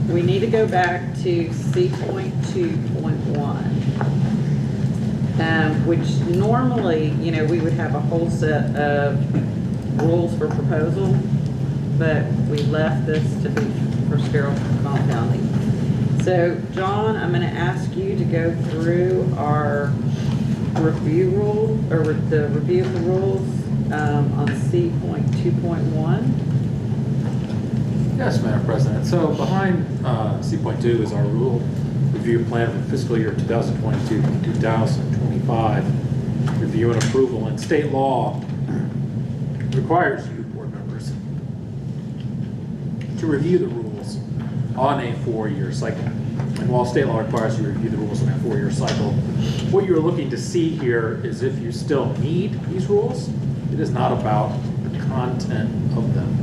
We need to go back to C.2.1, which normally, we would have a whole set of rules for proposal, but we left this to be for sterile compounding. So, John, I'm going to ask you to go through our review rule, or the review of the rules on C.2.1. Yes, Madam President. So behind C.2 is our rule review plan for fiscal year 2022-2025 review and approval. And state law requires you, board members, to review the rules on a 4-year cycle. And while state law requires you to review the rules on a 4-year cycle, what you're looking to see here is if you still need these rules. It is not about the content of them.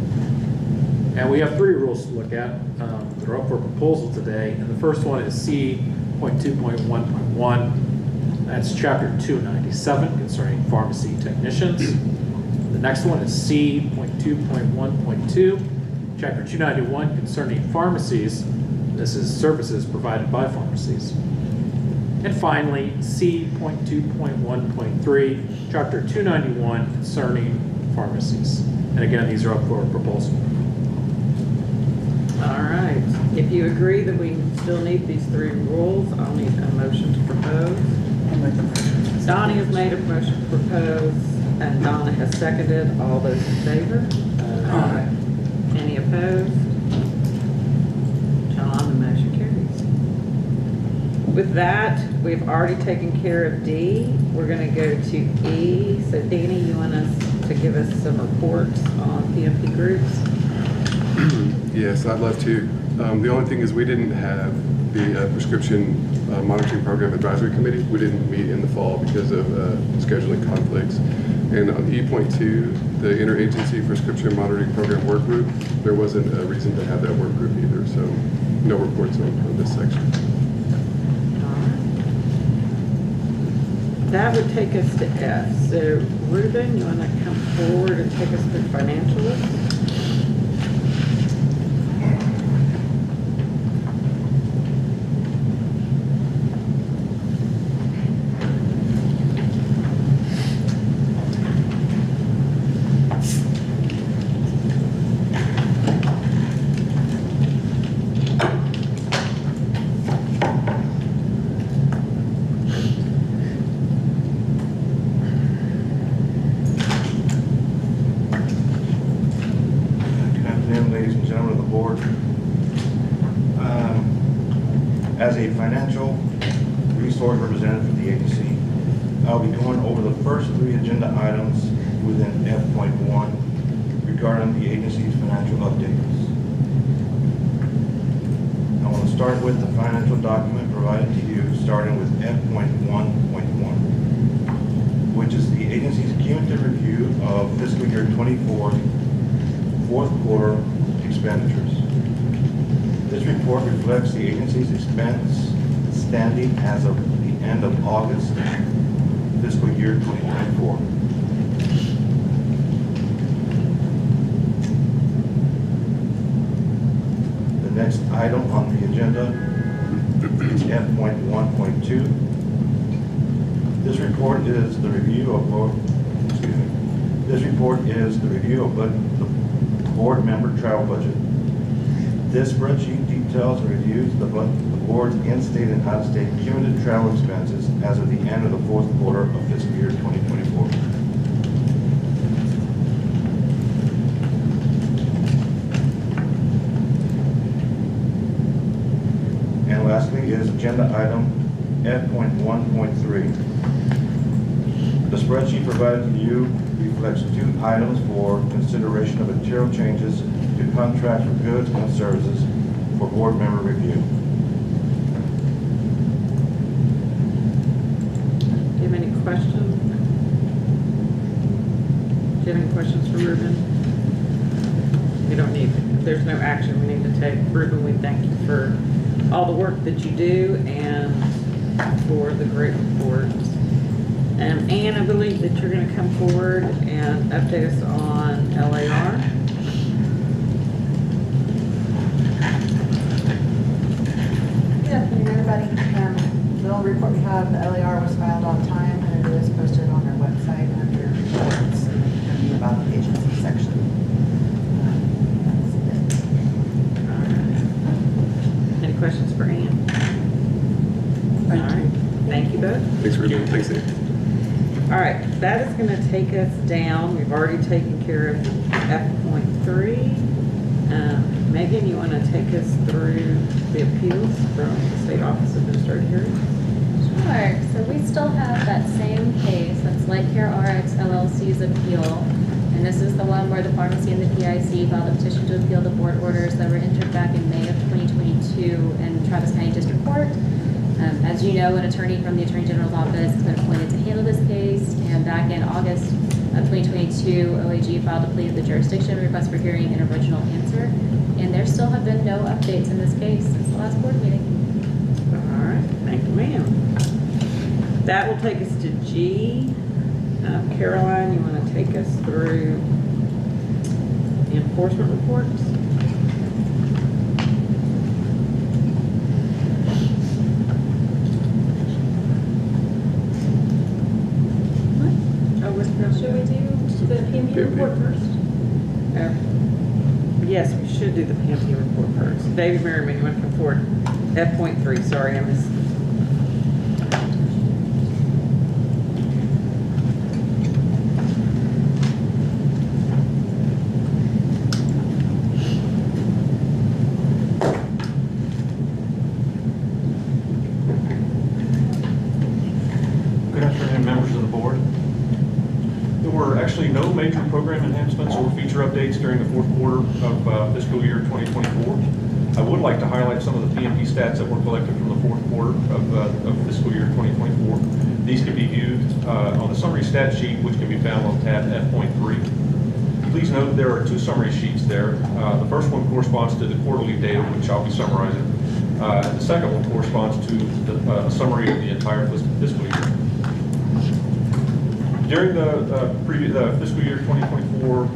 And we have 3 rules to look at that are up for proposal today. And the first one is C.2.1.1. That's Chapter 297 concerning pharmacy technicians. The next one is C.2.1.2, Chapter 291 concerning pharmacies. This is services provided by pharmacies. And finally, C.2.1.3, Chapter 291 concerning pharmacies. And again, these are up for proposal. All right. If you agree that we still need these 3 rules, I'll need a motion to propose. I'll make the motion. Donnie has made a motion to propose, and Donna has seconded. All those in favor? Aye. Any opposed? John, the motion carries. With that, we've already taken care of D. We're going to go to E. So, Danny, you want us to give us some reports on PMP groups? Yes, I'd love to. The only thing is we didn't have the prescription monitoring program advisory committee. We didn't meet in the fall because of scheduling conflicts. And on E.2, the interagency prescription monitoring program work group, there wasn't a reason to have that work group either. So no reports on this section. That would take us to F. So, Ruben, you want to come forward and take us through financials? As a financial resource representative for the agency, I'll be going over the first 3 agenda items within F.1 regarding the agency's financial updates. I want to start with the financial document provided to you, starting with F.1.1, which is the agency's cumulative review of fiscal year 24 fourth quarter expenditures. This report reflects the agency's expense standing as of the end of August, fiscal year 2024. The next item on the agenda is F.1.2. This report is the review of the board member travel budget. This spreadsheet details and reviews the board's in-state and out-of-state cumulative travel expenses as of the end of the fourth quarter of fiscal year 2024. And lastly is agenda item F.1.3. The spreadsheet provided to you reflects 2 items for consideration of material changes to contracts for goods and services for board member review. Do you have any questions? Do you have any questions for Ruben? We don't need, there's no action we need to take. Ruben, we thank you for all the work that you do and for the great reports. Ann, I believe that you're gonna come forward and update us on LAR. Good afternoon, everybody. The only report we have, the LAR was filed on time, and it is posted on our website under reports and about the agency section. That's it. Any questions for Ann? Thank All right. you. Thank you both. Thanks, Ruben. Thanks, Dave. All right, that is gonna take us down. We've already taken care of F.3. Megan, you wanna take us through the appeals from the State Office of Administrative Hearings? Sure, so we still have that same case, that's Lightcare RX LLC's appeal. And this is the one where the pharmacy and the PIC filed a petition to appeal the board orders that were entered back in May of 2022 in Travis County District Court. As you know, an attorney from the Attorney General's office has been appointed to handle this case, and back in August of 2022, OAG filed a plea of the jurisdiction, request for hearing, and original answer. And there still have been no updates in this case since the last board meeting. All right, thank you, ma'am. That will take us to G. Caroline, you wanna take us through the enforcement reports? Should we do the PMP report first? Yes, we should do the PMP report first. David Merriman, you want to come forward? F.3, sorry, I missed. Good afternoon, members of the board. There were actually no major program enhancements or feature updates during the fourth quarter of fiscal year 2024. I would like to highlight some of the PMP stats that were collected from the fourth quarter of fiscal year 2024. These can be viewed on the summary stat sheet, which can be found on tab F.3. Please note there are two summary sheets there. The first one corresponds to the quarterly data, which I'll be summarizing. The second one corresponds to a summary of the entire fiscal year. During the fiscal year 2024,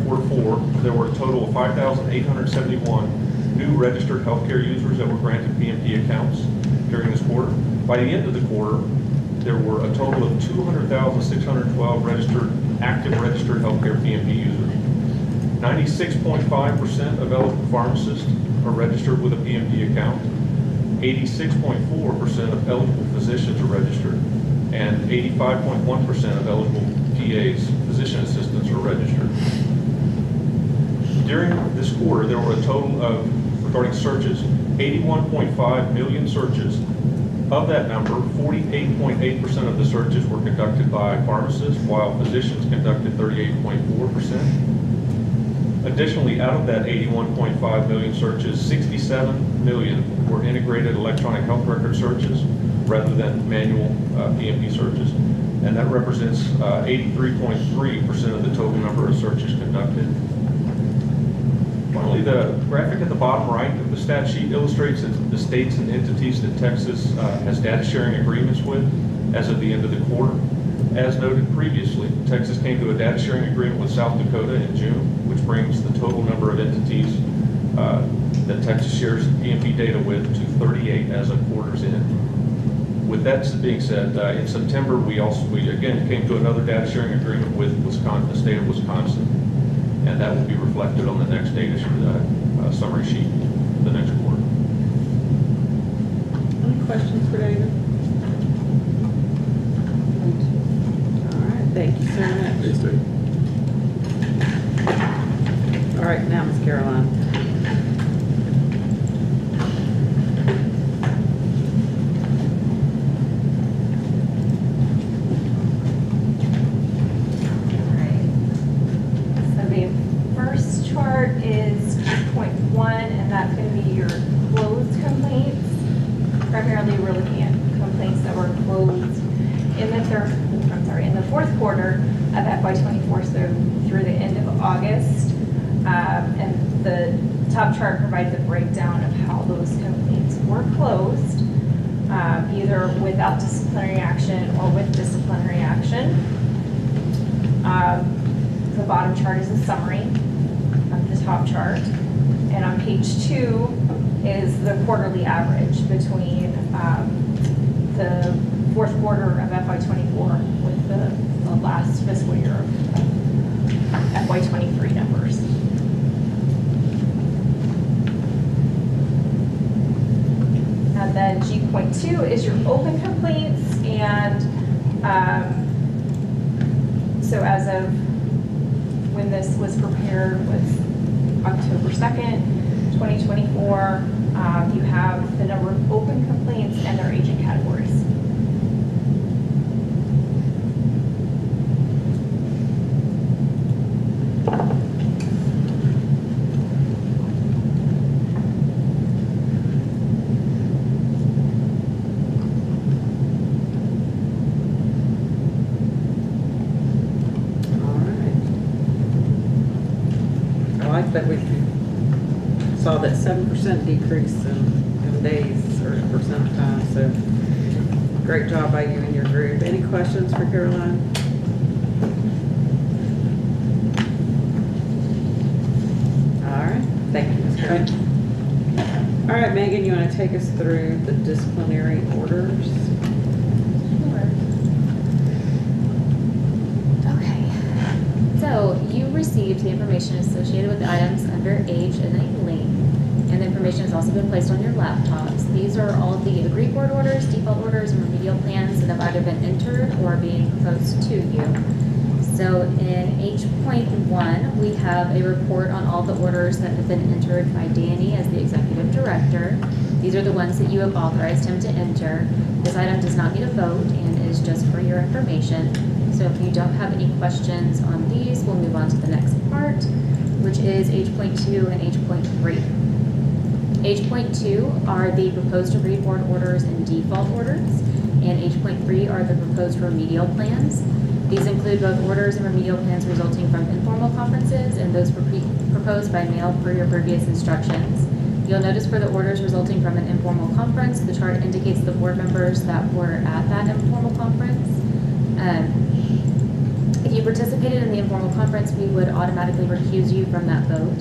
quarter four, there were a total of 5,871 new registered healthcare users that were granted PMP accounts during this quarter. By the end of the quarter, there were a total of 200,612 active registered healthcare PMP users. 96.5% of eligible pharmacists are registered with a PMP account. 86.4% of eligible physicians are registered, and 85.1% of eligible PAs, physician assistants, are registered. During this quarter, there were a total of, regarding searches, 81.5 million searches. Of that number, 48.8% of the searches were conducted by pharmacists, while physicians conducted 38.4%. Additionally, out of that 81.5 million searches, 67 million were integrated electronic health record searches rather than manual PMP searches. And that represents 83.3% of the total number of searches conducted. Finally, the graphic at the bottom right of the stat sheet illustrates that the states and entities that Texas has data sharing agreements with as of the end of the quarter. As noted previously, Texas came to a data sharing agreement with South Dakota in June, which brings the total number of entities that Texas shares PMP data with to 38 as of quarter's end. With that being said, in September, we again came to another data sharing agreement with Wisconsin, the state of Wisconsin, and that will be reflected on the next data summary sheet the next quarter. Any questions for David? All right, thank you so much. Thanks, Dave. All right, now Ms. Caroline. Is 2.1, and that's going to be your closed complaints. Primarily, we're looking at complaints that were closed in the fourth quarter of FY24, so through the end of August. And the top chart provides a breakdown of how those complaints were closed. either without disciplinary action or with disciplinary action. The bottom chart is a summary of the top chart. And on page 2 is the quarterly average between the fourth quarter of FY24 with the last fiscal year of FY23 numbers. And then G.2 is your open complaints, and so as of when this was prepared was October 2nd, 2024, you have the number of open complaints and their agent categories. That we saw that 7% decrease in days or percent of time, so great job by you and your group. Any questions for Caroline? All right, thank you, Ms. Gray. All right, Megan, you want to take us through the disciplinary orders? So you received the information associated with the items under age in a link, and the information has also been placed on your laptops. These are all the agreed board orders, default orders, and remedial plans that have either been entered or being proposed to you. So in H.1, we have a report on all the orders that have been entered by Danny as the executive director. These are the ones that you have authorized him to enter. This item does not need a vote and is just for your information. So if you don't have any questions on these, we'll move on to the next part, which is H.2 and H.3. H.2 are the proposed agreed board orders and default orders, and H.3 are the proposed remedial plans. These include both orders and remedial plans resulting from informal conferences and those proposed by mail per your previous instructions. You'll notice for the orders resulting from an informal conference, the chart indicates the board members that were at that informal conference. If you participated in the informal conference, we would automatically recuse you from that vote.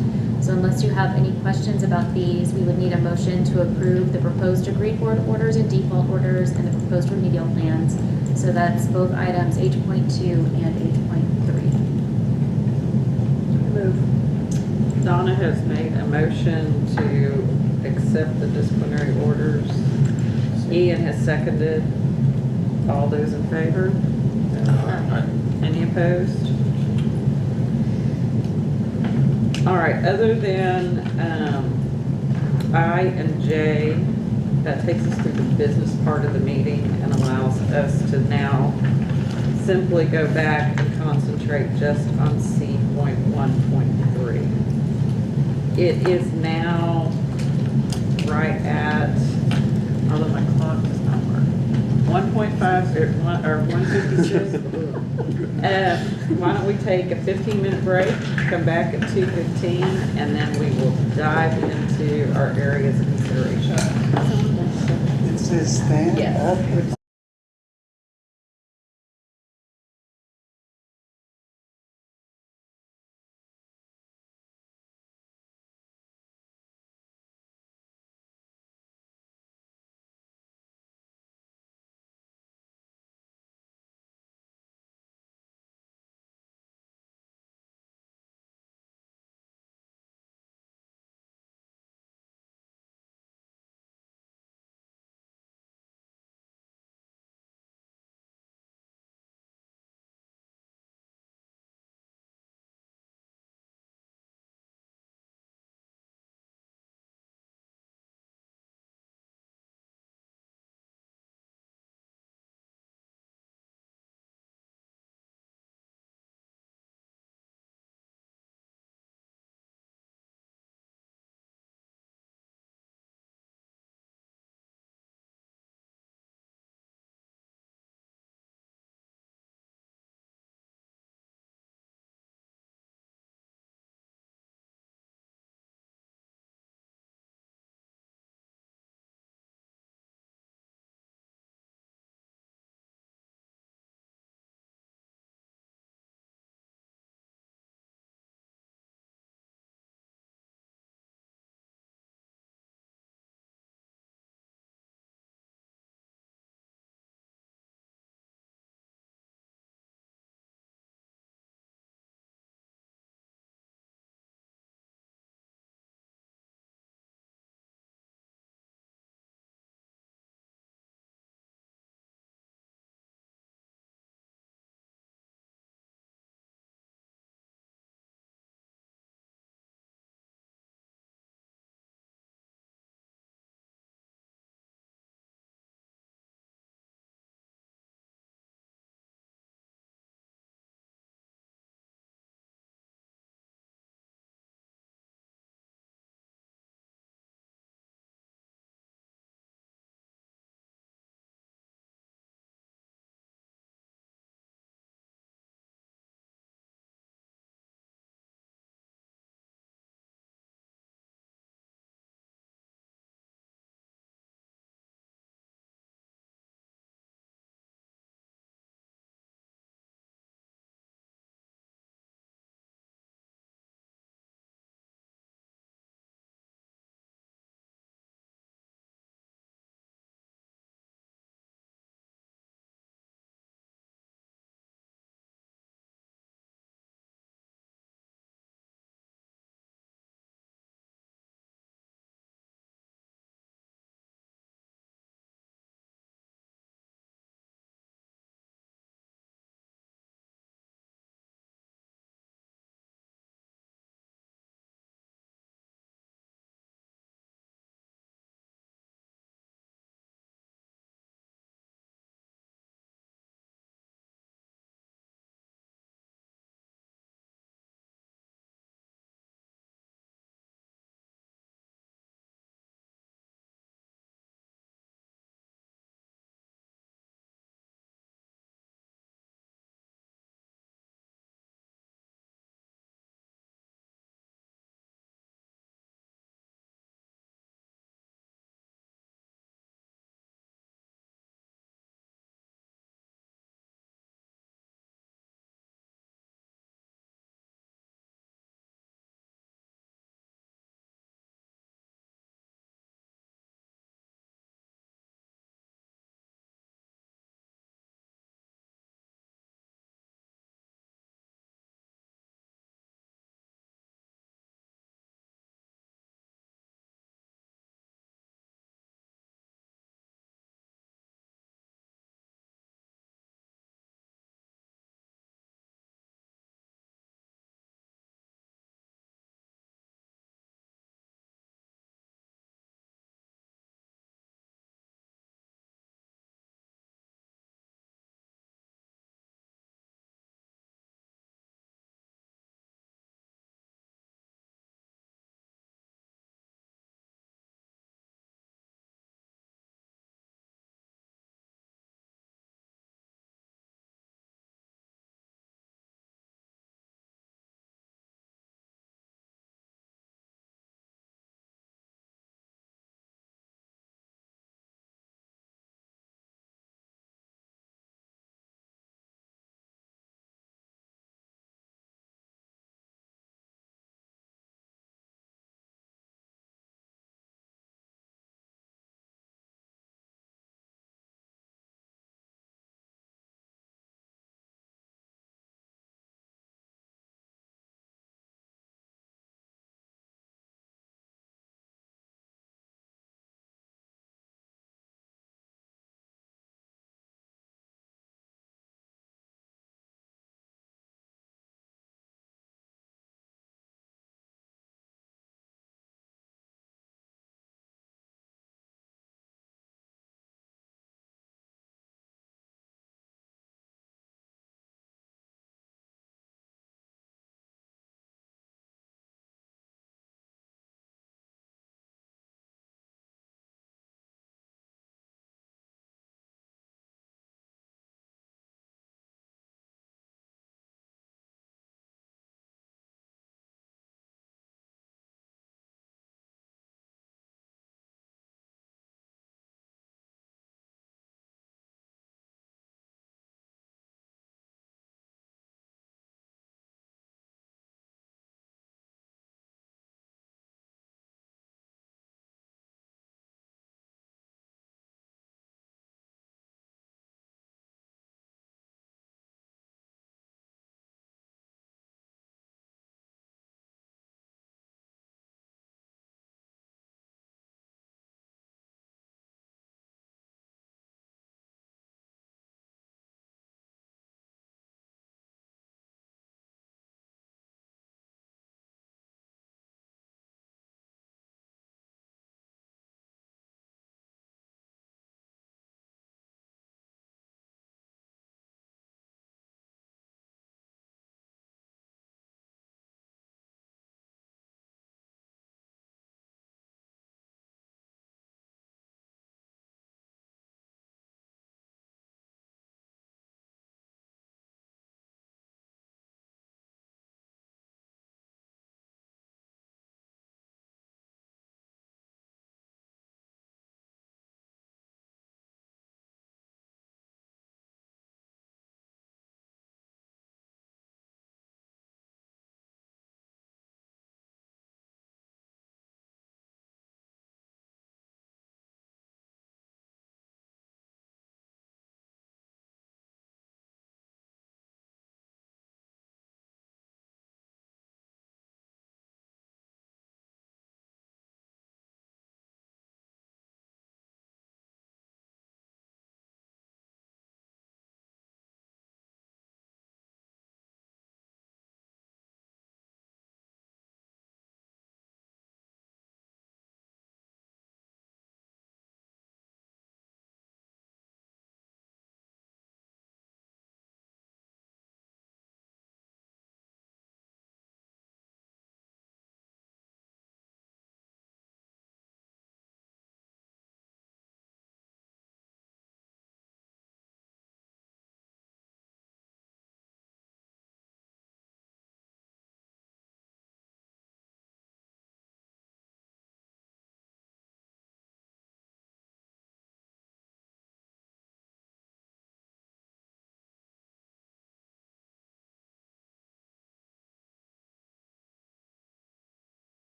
So unless you have any questions about these, we would need a motion to approve the proposed agreed board orders and default orders and the proposed remedial plans. So that's both items H.2 and H.3. Move. Donna has made a motion to accept the disciplinary orders. Ian has seconded. All those in favor? Any opposed? All right, other than I and J, that takes us through the business part of the meeting and allows us to now simply go back and concentrate just on C.1.3. It is now right at, although my clock does not work, 1.5 or 1:56. Why don't we take a 15-minute break, come back at 2:15, and then we will dive into our areas of consideration. It says stand up.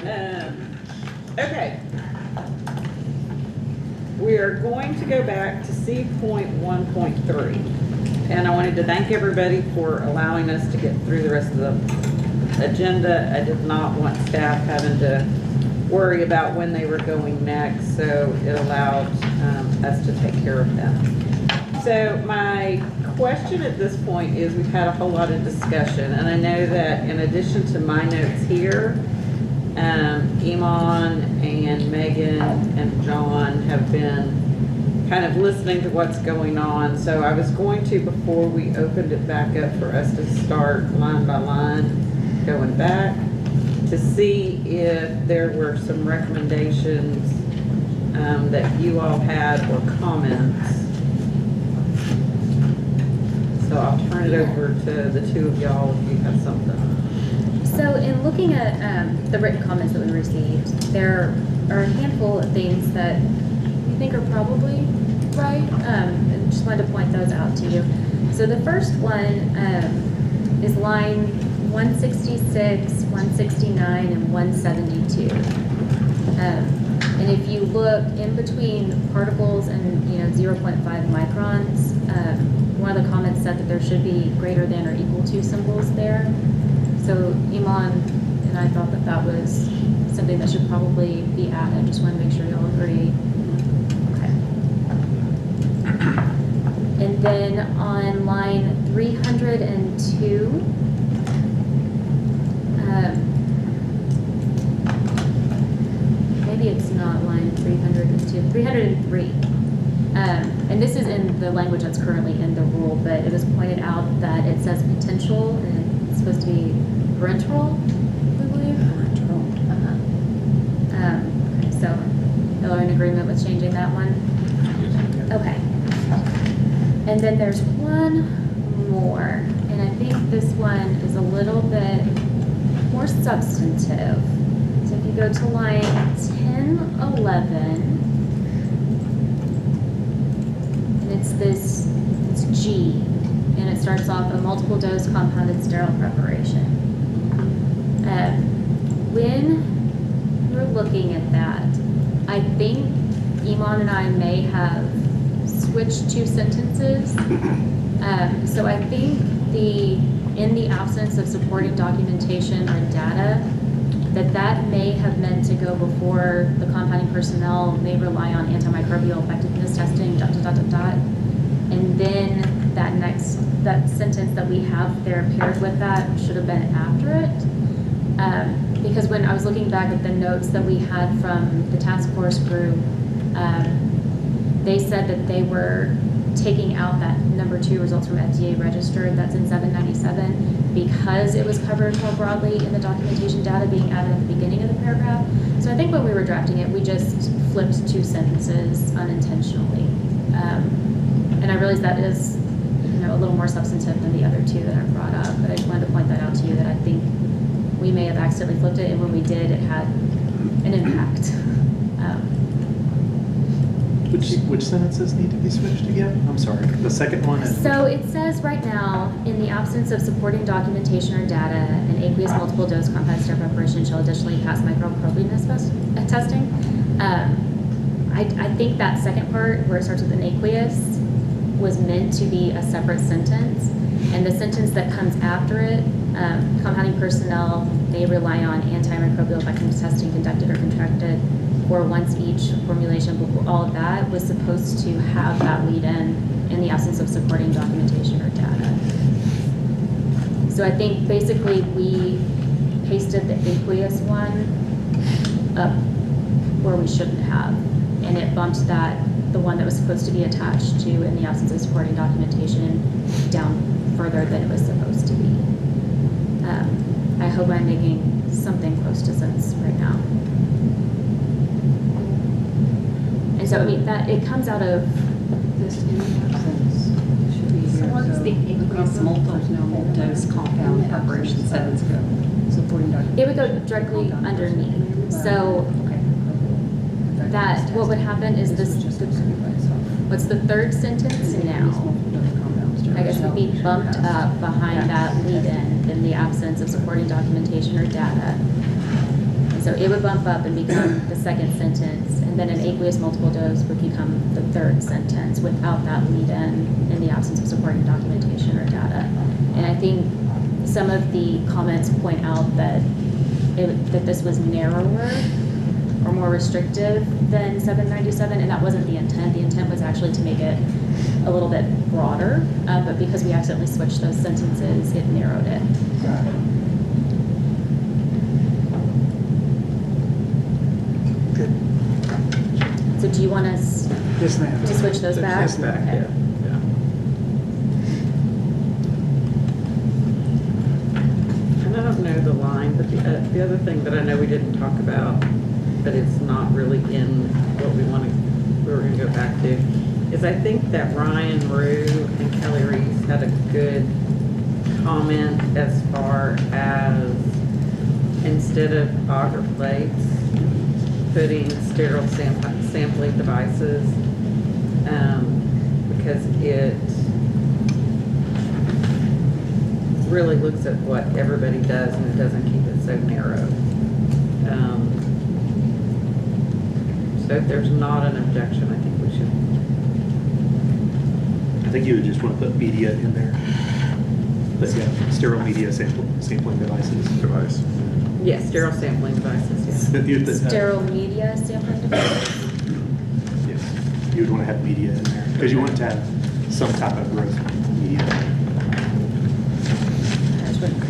Okay. We are going to go back to C.1.3. And I wanted to thank everybody for allowing us to get through the rest of the agenda. I did not want staff having to worry about when they were going next, so it allowed us to take care of them. So my question at this point is, we've had a whole lot of discussion, and I know that in addition to my notes here, Iman and Megan and John have been kind of listening to what's going on. So I was going to, before we opened it back up for us to start line by line, going back, to see if there were some recommendations that you all had or comments. So I'll turn it over to the two of y'all if you have something. So in looking at the written comments that we received, there are a handful of things that we think are probably right. And just wanted to point those out to you. So the first one is line 166, 169, and 172. And if you look in between particles and 0.5 microns, one of the comments said that there should be greater than or equal to symbols there. So Iman and I thought that that was something that should probably be added. Just want to make sure y'all agree. Okay. And then on line 302, maybe it's not line 302, 303. And this is in the language that's currently in the rule, but it was pointed out that it says potential and it's supposed to be parental, I believe. Parental. Okay, so y'all are in agreement with changing that one? Okay. And then there's one more, and I think this one is a little bit more substantive. So if you go to line 1011, it's G, and it starts off a multiple dose compounded sterile preparation. When we're looking at that, I think Iman and I may have switched two sentences. So I think in the absence of supporting documentation or data, that may have meant to go before the compounding personnel may rely on antimicrobial effectiveness testing, ... And then that sentence that we have there paired with that should have been after it. Because when I was looking back at the notes that we had from the task force group, they said that they were taking out that number 2 results from FDA registered, that's in 797, because it was covered more broadly in the documentation data being added at the beginning of the paragraph. So I think when we were drafting it, we just flipped 2 sentences unintentionally. And I realize that is, a little more substantive than the other 2 that I brought up, but I just wanted to point that out to you, that I think we may have accidentally flipped it, and when we did, it had an impact. Which sentences need to be switched again? I'm sorry. The second one is... So it says right now, in the absence of supporting documentation or data, an aqueous multiple dose compound sterile preparation shall additionally pass microbial testing. I think that second part, where it starts with an aqueous, was meant to be a separate sentence. And the sentence that comes after it, compounding personnel may rely on antimicrobial effectiveness testing conducted or contracted for once each formulation, all of that was supposed to have that lead in the absence of supporting documentation or data. So I think basically we pasted the aqueous one up where we shouldn't have, and it bumped the one that was supposed to be attached to in the absence of supporting documentation down further than it was supposed to be. I hope I'm making something close to sense right now. And so, I mean, that it comes out of This in absence should be here. What's So the aqueous multiple dose compound preparation sentence go? Supporting documentation. it would go directly underneath. So that what would happen is this. What's the third sentence now? I guess would be bumped up behind that lead in the absence of supporting documentation or data. And So it would bump up and become the second sentence, and then an aqueous multiple dose would become the third sentence without that lead-in the absence of supporting documentation or data. And I think some of the comments point out that that this was narrower or more restrictive than 797, and that wasn't the intent. The intent was actually to make it a little bit broader, but because we accidentally switched those sentences, it narrowed it. So do you want us Yes, ma'am. to switch those back? Yes, ma'am. Okay. And I don't know the line, but the other thing that I know we didn't talk about, but it's not really in what we were gonna go back to, is I think that Ryan Rue and Kelly Reese had a good comment as far as instead of auger plates, putting sterile sampling devices, because it really looks at what everybody does and it doesn't keep it so narrow. So if there's not an objection, I think we should. I think you would just want to put media in there. But yeah, sterile media sampling devices. Yes, sterile sampling devices, yes. Sterile media sampling devices? Yes, you would want to have media in there, because you want to have some type of growth media.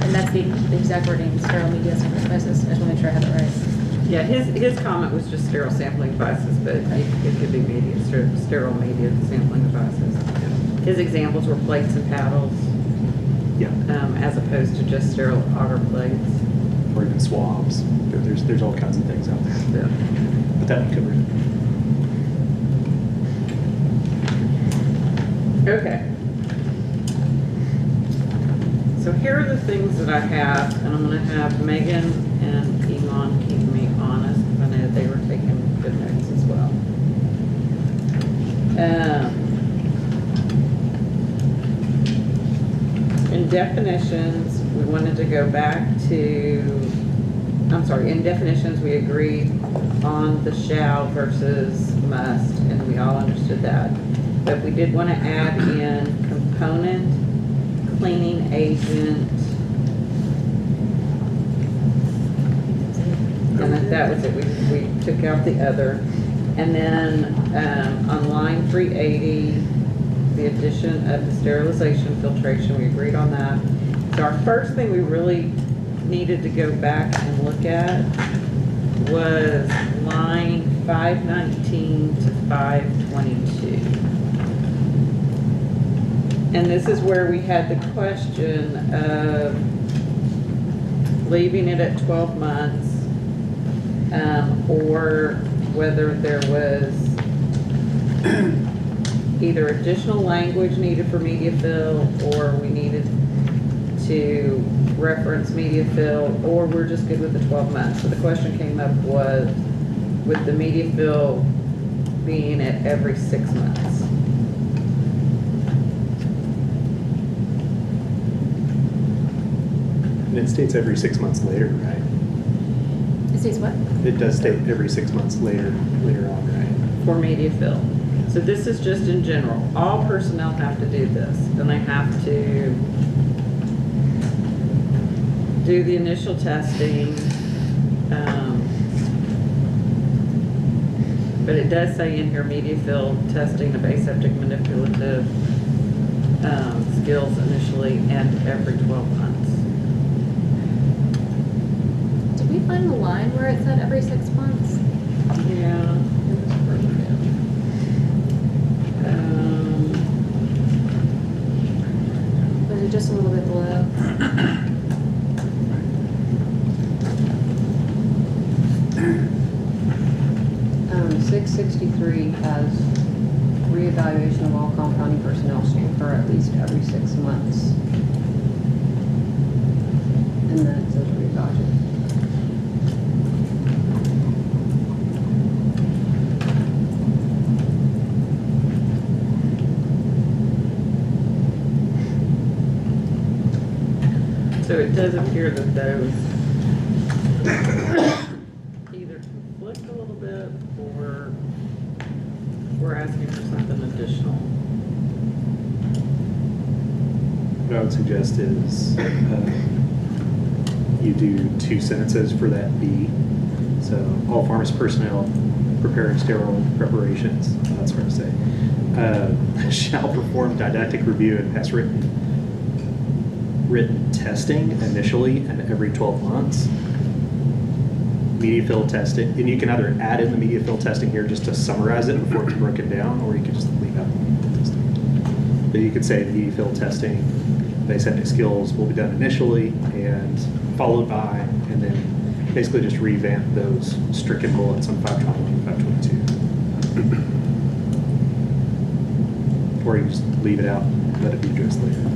And that's the exact wording, sterile media sampling devices. I just want to make sure I have it right. Yeah, his comment was just sterile sampling devices, but it could be media, sterile media sampling devices. His examples were plates and paddles. Yeah. As opposed to just sterile auger plates. Or even swabs. There's all kinds of things out there. Yeah. But that one covered it. Okay. So here are the things that I have, and I'm going to have Megan and Elon keep me honest, because I know they were taking good notes as well. In definitions, we wanted to go back to, in definitions, we agreed on the shall versus must, and we all understood that. But we did want to add in component, cleaning agent, and that was it. We took out the other. And then on line 380, the addition of the sterilization filtration, we agreed on that. So our first thing we really needed to go back and look at was line 519 to 522. And this is where we had the question of leaving it at 12 months, or whether there was either additional language needed for media fill, or we needed to reference media fill, or we're just good with the 12 months. So the question came up was with the media fill being at every 6 months. And it states every 6 months later, right? It states what? It does state every 6 months later on, right? For media fill. So this is just in general. All personnel have to do this, and they have to do the initial testing. But it does say in here media fill testing of aseptic manipulative skills initially and every 12 months. Did we find the line where it said every 6 months? Yeah. It was further down. Was it just a little bit below? 663 has reevaluation of all compounding personnel should occur at least every 6 months. And then it says rebudget. So it does appear that those we're asking for something additional. What I would suggest is you do 2 sentences for that B. So all pharmacy personnel preparing sterile preparations, that's what I'm saying, shall perform didactic review and pass written testing initially and every 12 months. Media fill testing, and you can either add in the media fill testing here just to summarize it before it's broken down, or you could just leave out the media fill testing. But you could say the media fill testing, aseptic skills will be done initially and followed by, and then basically just revamp those stricken bullets on 521 and 522. Or you just leave it out, let it be addressed later.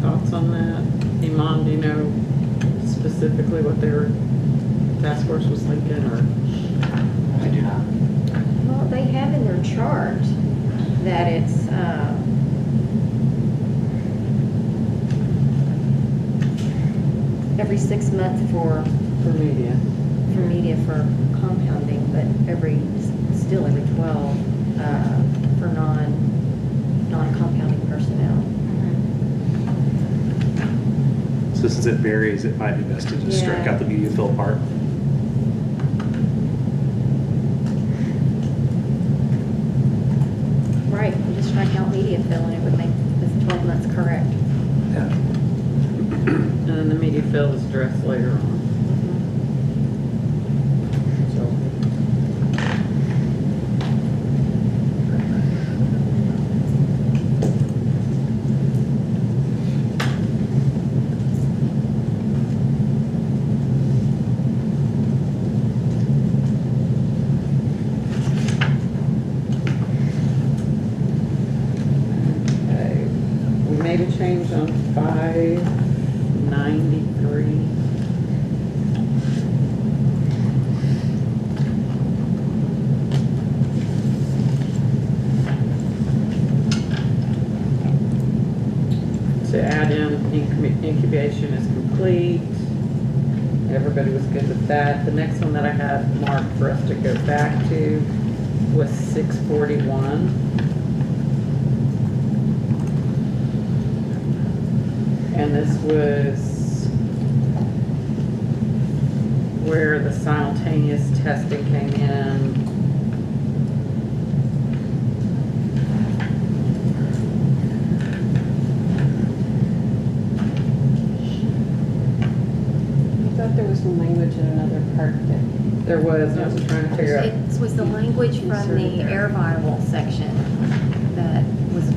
Thoughts on that? Iman, do you know specifically what their task force was thinking, or? I do not. Well, they have in their chart that it's, every 6 months for media. For media for compounding, but still every 12, for non-compounding personnel. So since it varies, it might be best to just strike out the media fill part. Right, you just strike out media fill and it would make this 12 months correct. Yeah. And then the media fill is addressed later on. Change on 593. To add in incubation is complete. Everybody was good with that. The next one that I had marked for us to go back to was 641. And this was where the simultaneous testing came in. I thought there was some language in another part that. There was, I was trying to figure out. It was the language from the air viable section that was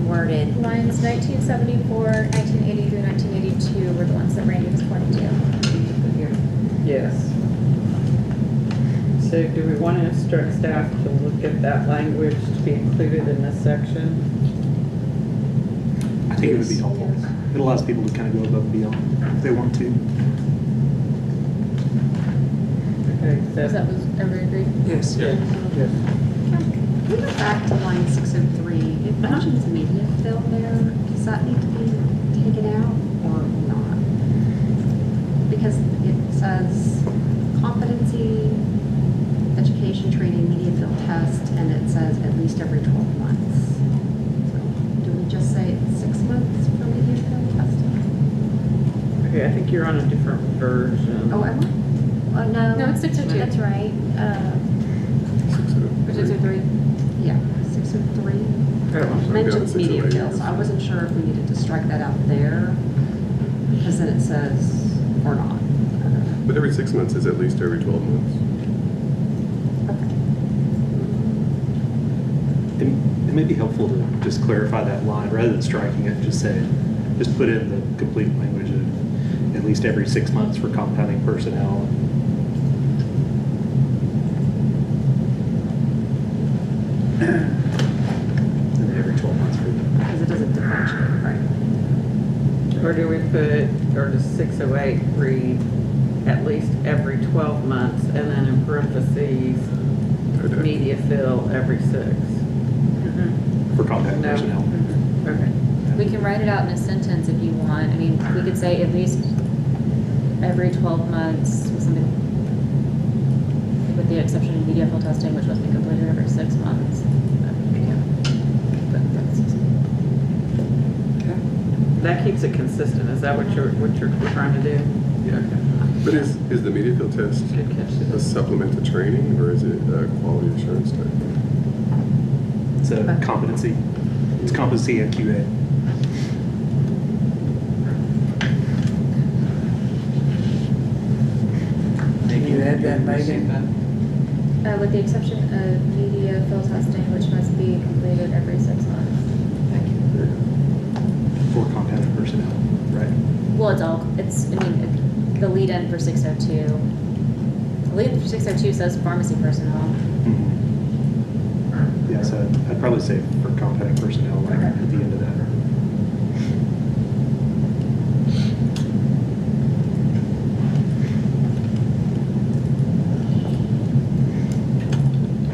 worded. Lines 1974, 1980 through 1982 were the ones that Randy was pointing to. Yes. So do we want to instruct staff to look at that language to be included in this section? I think it would be helpful. It allows people to kind of go above and beyond if they want to. Okay, That was, everybody agreed? Yes. Yes. Can we go back to line 603? It mentions media fill there. Does that need to be taken out or not? Because it says competency, education, training, media fill test, and it says at least every 12 months. So do we just say 6 months for media fill testing? Okay, I think you're on a different version. Oh, am I? Oh, no. No, it's 602. That's right. 603. Yeah, 603. Mentions media fill, so I wasn't sure if we needed to strike that out there, because then it says, or not. But every 6 months is at least every 12 months. It may be helpful to just clarify that line rather than striking it. Just put in the complete language of at least every 6 months for compounding personnel. And every 12 months for Because it doesn't differentiate, right? Or do we put, or does 608 read at least every 12 months and then in parentheses, media fill every 6? for compounding No. personnel. Okay. We We can write it out in a sentence if you want. I mean, we could say at least every 12 months, or something, with the exception of media fill testing, which must be completed every 6 months. That keeps it consistent. Is that what you're trying to do? Yeah. But is the media field test a supplement to training, or is it a quality assurance type? It's a competency. It's competency and QA. Can you add that, Megan? With the exception of media fill testing, which must be completed every 6 months. Thank you. For compounded personnel, right? Well, the lead-in for 602. The lead-in for 602 says pharmacy personnel. Yeah, so I'd probably say for compounding personnel, like at the end of that.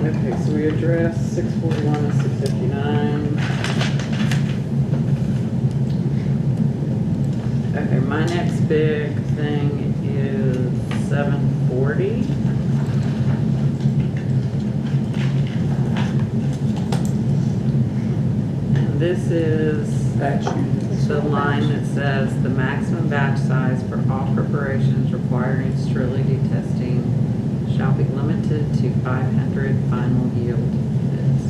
Okay, so we addressed 641 and 659. Okay, my next big thing is 740. And this is the line that says the maximum batch size for all preparations requiring sterility testing shall be limited to 500 final yield bits.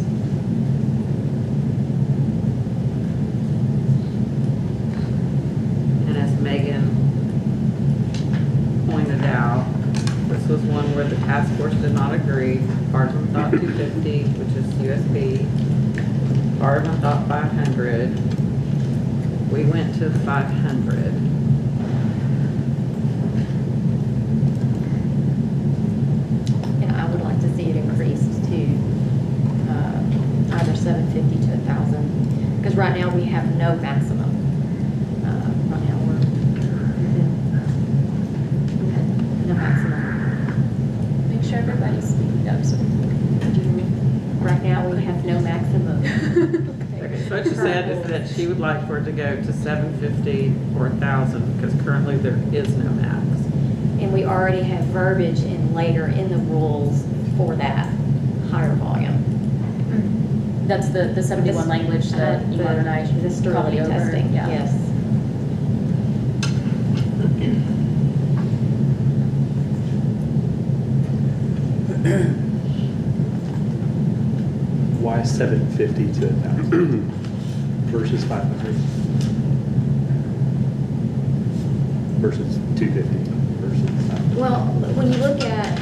And as Megan pointed out, this was one where the task force did not agree. Part of them thought 250, which is USB. Part of them thought 500. We went to 500. I would like to see it increased to either 750 to 1,000, because right now we have no maximum. Right now we're no maximum. Make sure everybody's speaking up. So right now we have no maximum. Okay, so what she said is that she would like for it to go to 750 or 1,000, because currently there is no max. And we already have verbiage in later in the rules for that higher volume. That's the 71 language that you and I should the sterility copy over. testing, Yeah. yes. Why 750 to 1,000 versus 500 versus 250 versus 500? Well, when you look at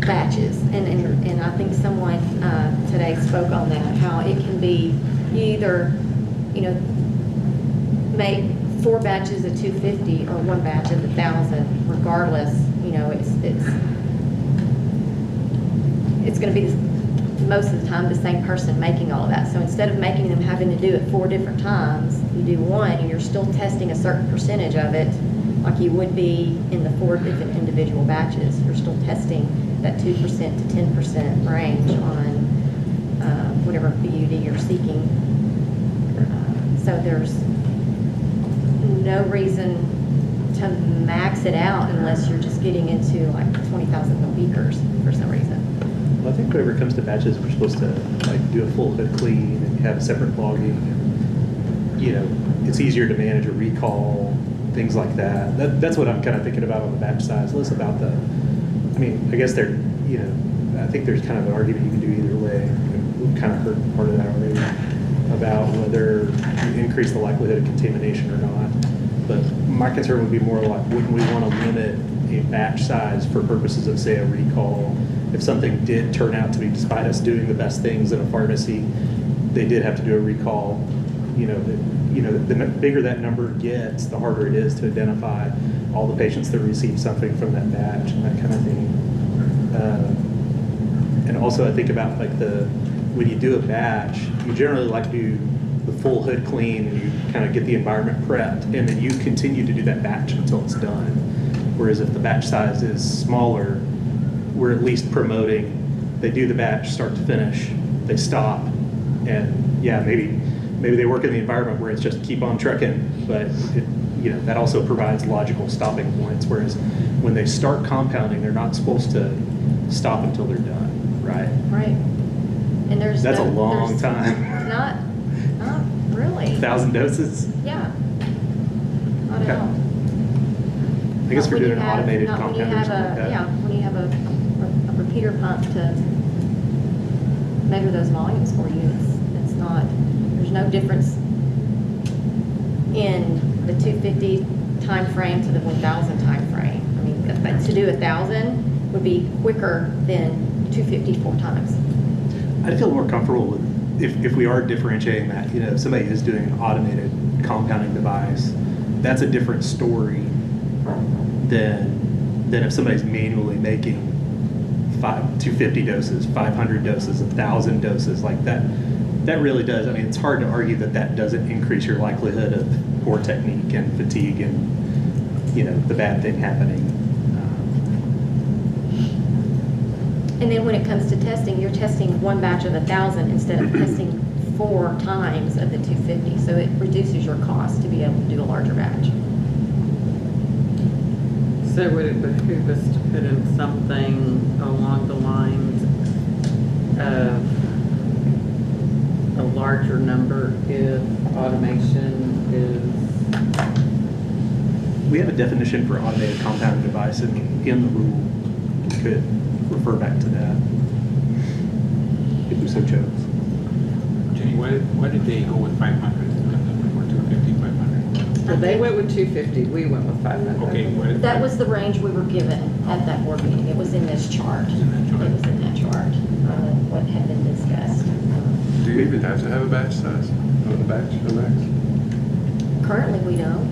batches, and I think someone today spoke on that, how it can be, you either, make 4 batches at 250 or 1 batch at 1,000, regardless, it's going to be most of the time the same person making all of that. So instead of making them having to do it 4 different times, you do one and you're still testing a certain percentage of it, like you would be in the 4 different individual batches. You're still testing that 2% to 10% range on whatever BUD you're seeking. So there's no reason to max it out unless you're just getting into like 20,000 beakers for some reason. Well, I think whenever it comes to batches, we're supposed to do a full hood clean and have a separate logging. And, it's easier to manage a recall, things like that. That's what I'm kind of thinking about on the batch size. Less about I guess I think there's kind of an argument you can do either way. We've kind of heard part of that already about whether you increase the likelihood of contamination or not. But my concern would be more like, wouldn't we want to limit a batch size for purposes of, say, a recall? If something did turn out to be, despite us doing the best things in a pharmacy, they did have to do a recall. The bigger that number gets, the harder it is to identify all the patients that receive something from that batch and that kind of thing. And also, I think about when you do a batch, you generally like to do the full hood clean and you kind of get the environment prepped, and then you continue to do that batch until it's done. Whereas if the batch size is smaller, we're at least promoting, they do the batch start to finish, they stop, and yeah, maybe they work in the environment where it's just keep on trucking, but that also provides logical stopping points. Whereas when they start compounding, they're not supposed to stop until they're done, right? Right. And That's a long time. Not really. 1,000 doses? Yeah. Not Okay. at all. I guess Not we're when doing you an have- automated not when you compound or have something like that. Yeah, when you have a repeater pump to measure those volumes for you, it's not, there's no difference in the 250 time frame to the 1,000 time frame. I mean, but to do 1,000 would be quicker than 250 4 times. I'd feel more comfortable with if we are differentiating that. If somebody is doing an automated compounding device, that's a different story than if somebody's manually making 250 doses, 500 doses, 1,000 doses like that. That really does. I mean, it's hard to argue that doesn't increase your likelihood of poor technique and fatigue and the bad thing happening. And then when it comes to testing, you're testing one batch of 1,000 instead of testing 4 times of the 250. So it reduces your cost to be able to do a larger batch. So would it behoove us to put in something along the lines of a larger number if automation is? We have a definition for automated compounding device in the rule. We could refer back to that if we so chose. Jenny, why did they go with 500 or 250, 500? So they went with 250, we went with 500. Okay, That was the range we were given at that board meeting. It was in this chart. It was in that chart, what had been discussed. Do you even have to have a batch size on the batch, a max? Currently, we don't.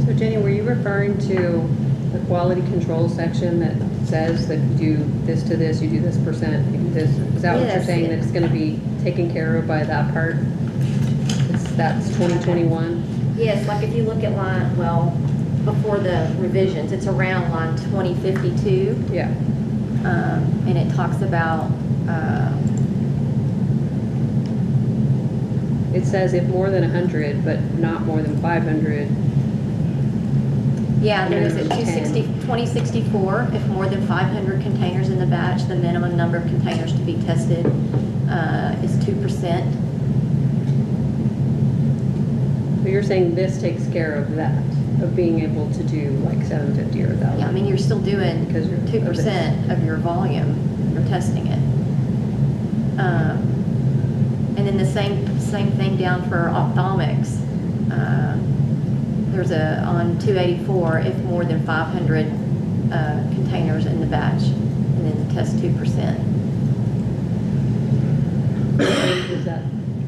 So Jenny, were you referring to the quality control section that says that you do this to this, you do this percent, you do this? Is that what you're Yes. saying, that it's going to be taken care of by that part? That's 2021? Yes, like if you look at line, well, before the revisions, it's around line 2052. Yeah. And it talks about, It says if more than 100, but not more than 500. yeah, there is a Minimum 2064, if more than 500 containers in the batch, the minimum number of containers to be tested is 2%. So you're saying this takes care of that, of being able to do like 750 or 1,000? Yeah, I mean, you're still doing Because you're 2% of your volume, you're testing it. And then the same thing down for ophthalmics. There's on 284, if more than 500 containers in the batch, and then test 2%.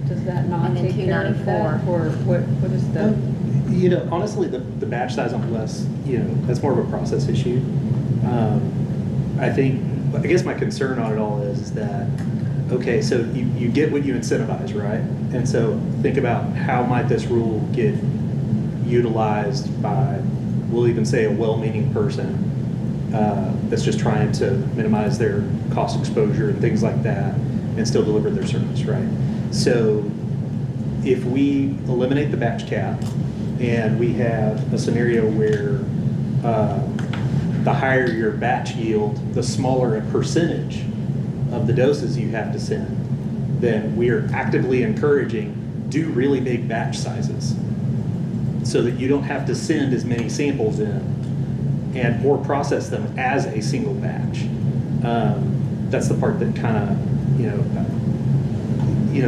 Does that not And then take care of that? 294. Or what is the? Honestly, the batch size on the list, that's more of a process issue. I guess my concern on it all is that, okay, so you get what you incentivize, right? And so think about how might this rule get utilized by, we'll even say, a well-meaning person that's just trying to minimize their cost exposure and things like that and still deliver their service, right? So if we eliminate the batch cap and we have a scenario where the higher your batch yield, the smaller a percentage of the doses you have to send, then we are actively encouraging do really big batch sizes so that you don't have to send as many samples in or process them as a single batch. That's the part that kind of,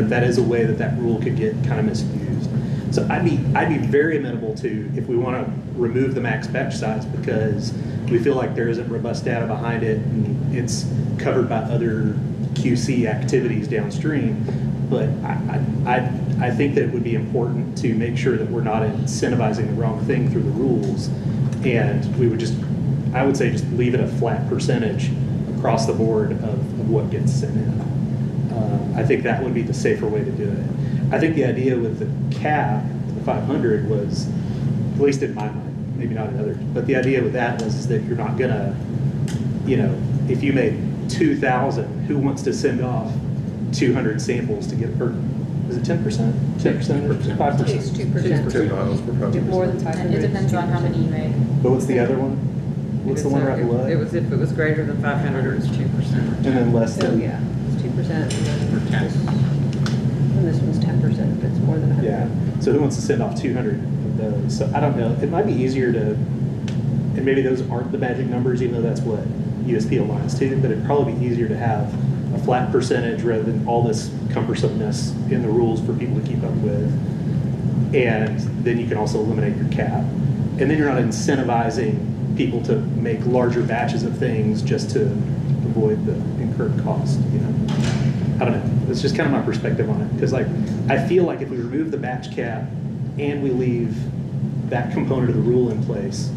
that is a way that rule could get kind of misused. So I'd be very amenable to, if we want to remove the max batch size because we feel like there isn't robust data behind it and it's covered by other QC activities downstream. But I think that it would be important to make sure that we're not incentivizing the wrong thing through the rules. And we would I would say just leave it a flat percentage across the board of what gets sent in. I think that would be the safer way to do it. I think the idea with the cap, the 500, was, at least in my mind, maybe not in others, but the idea with that was that you're not gonna, if you made 2,000, who wants to send off 200 samples to get, or is it 10%? 10%? 5%? It's 2%. 10 vials for 5%. More than 500. It depends on how many you make. But what's the other one? What's the one right below? It was if it was greater than 500, it's 2%. And then less Oh, than? yeah, it's 2% and then, and this one's 10% if it's more than 100. Yeah, so who wants to send off 200 of those? So I don't know, it might be easier to, and maybe those aren't the magic numbers, even though that's what USP aligns to, but it'd probably be easier to have a flat percentage rather than all this cumbersomeness in the rules for people to keep up with. And then you can also eliminate your cap. And then you're not incentivizing people to make larger batches of things just to avoid the incurred cost, you know? I don't know. It's just kind of my perspective on it. Because like, I feel like if we remove the batch cap and we leave that component of the rule in place,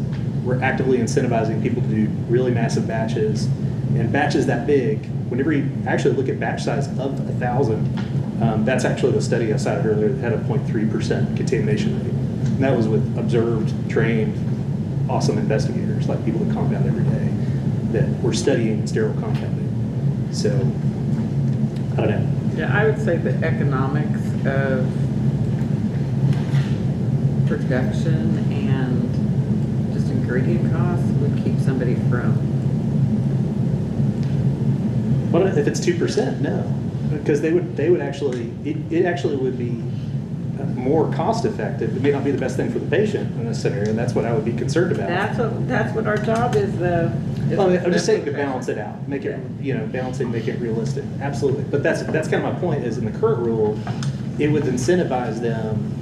we're actively incentivizing people to do really massive batches. And batches that big, whenever you actually look at batch size of 1,000, that's actually the study I cited earlier that had a 0.3% contamination rate. And that was with observed, trained, awesome investigators, like people that compound every day, that were studying sterile compounding. So, I don't know. Yeah, I would say the economics of production and just ingredient costs would keep somebody from. What if it's 2%? No, because they would actually, it actually would be more cost effective. It may not be the best thing for the patient in this scenario, and that's what I would be concerned about. That's what our job is, though. Well, I'm just saying to balance it out, make it, you know, balancing, make it realistic. Absolutely. But that's kind of my point is in the current rule, it would incentivize them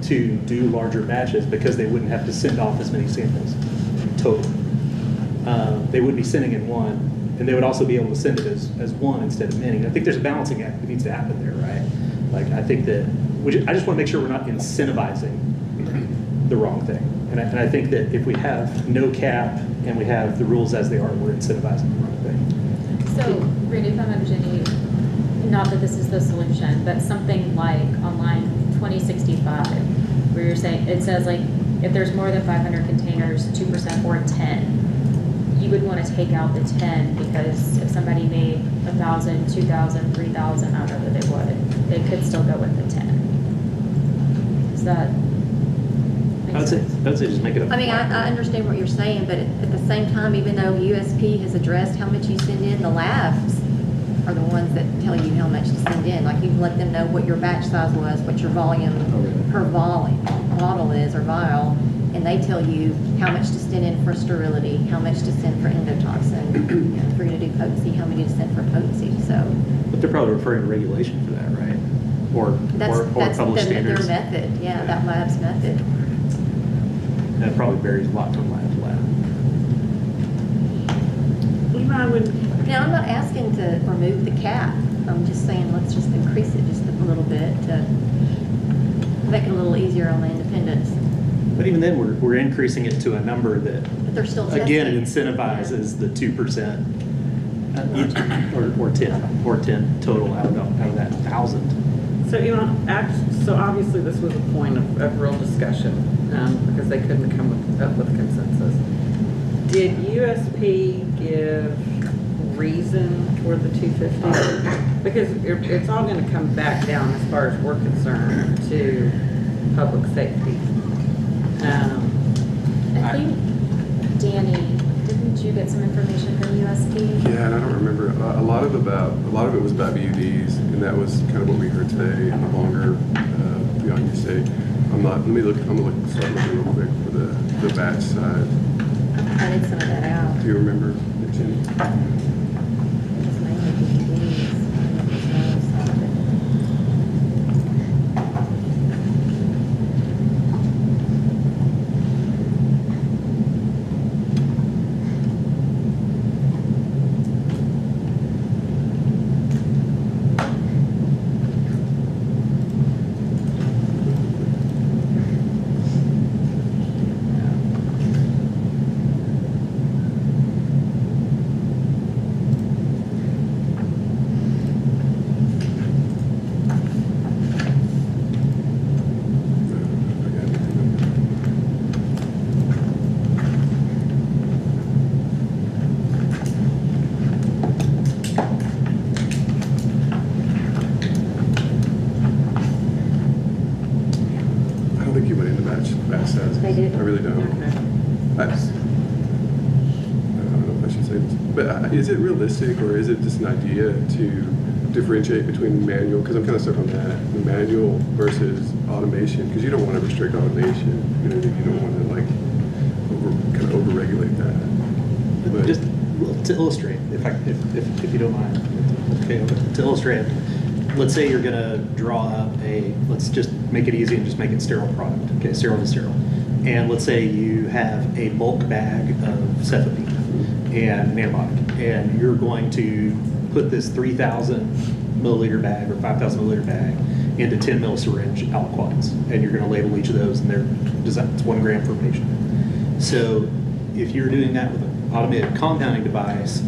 to do larger batches because they wouldn't have to send off as many samples total. They would be sending in one, and they would also be able to send it as one instead of many. I think there's a balancing act that needs to happen there, right? Like, I think that, I just want to make sure we're not incentivizing the wrong thing. And I think that if we have no cap and we have the rules as they are, we're incentivizing the wrong thing. So, Randy, if I'm understanding you, not that this is the solution, but something like on line 2065, where you're saying, it says like, if there's more than 500 containers, 2% or 10, you would want to take out the 10 because if somebody made 1,000, 2,000, 3,000, I don't know that they would, they could still go with the 10. Is that? I would say just make it up. I mean, I understand what you're saying, but at the same time, even though USP has addressed how much you send in, the labs are the ones that tell you how much to send in. Like, you can let them know what your batch size was, what your volume per bottle is or vial, and they tell you how much to send in for sterility, how much to send for endotoxin, if you're going to do potency, how many to send for potency. So, but they're probably referring to regulation for that, right? Or published standards. Their method, yeah, that lab's method. That probably varies a lot from lab to lab. Now, I'm not asking to remove the cap. I'm just saying let's just increase it just a little bit to make it a little easier on the independents. But even then, we're increasing it to a number that, But they're still again, it testing. incentivizes the 2% or 10 total out of that 1,000. So, so obviously this was a point of real discussion because they couldn't come up with a consensus. Did USP give reason for the 250? Because it's all going to come back down, as far as we're concerned, to public safety. I think, Danny, didn't you get some information from USP? Yeah, and I don't remember. A lot of it was about BUDs, and that was kind of what we heard today. No longer beyond you say. I'm gonna start looking real quick for the batch side. I need some of that out. Do you remember, Jenny? It's mainly DVDs. But is it realistic, or is it just an idea to differentiate between manual, because I'm kind of stuck on that, the manual versus automation, because you don't want to restrict automation. You know, you don't want to like kind of over-regulate that. But Just to illustrate, if you don't mind, okay, to illustrate, let's say you're gonna draw up let's just make it easy and just make it sterile product, okay, sterile to sterile. And let's say you have a bulk bag of cefepime and an antibiotic, and you're going to put this 3,000 milliliter bag or 5,000 milliliter bag into 10 ml syringe aliquots, and you're gonna label each of those, and it's 1 gram per patient. So if you're doing that with an automated compounding device,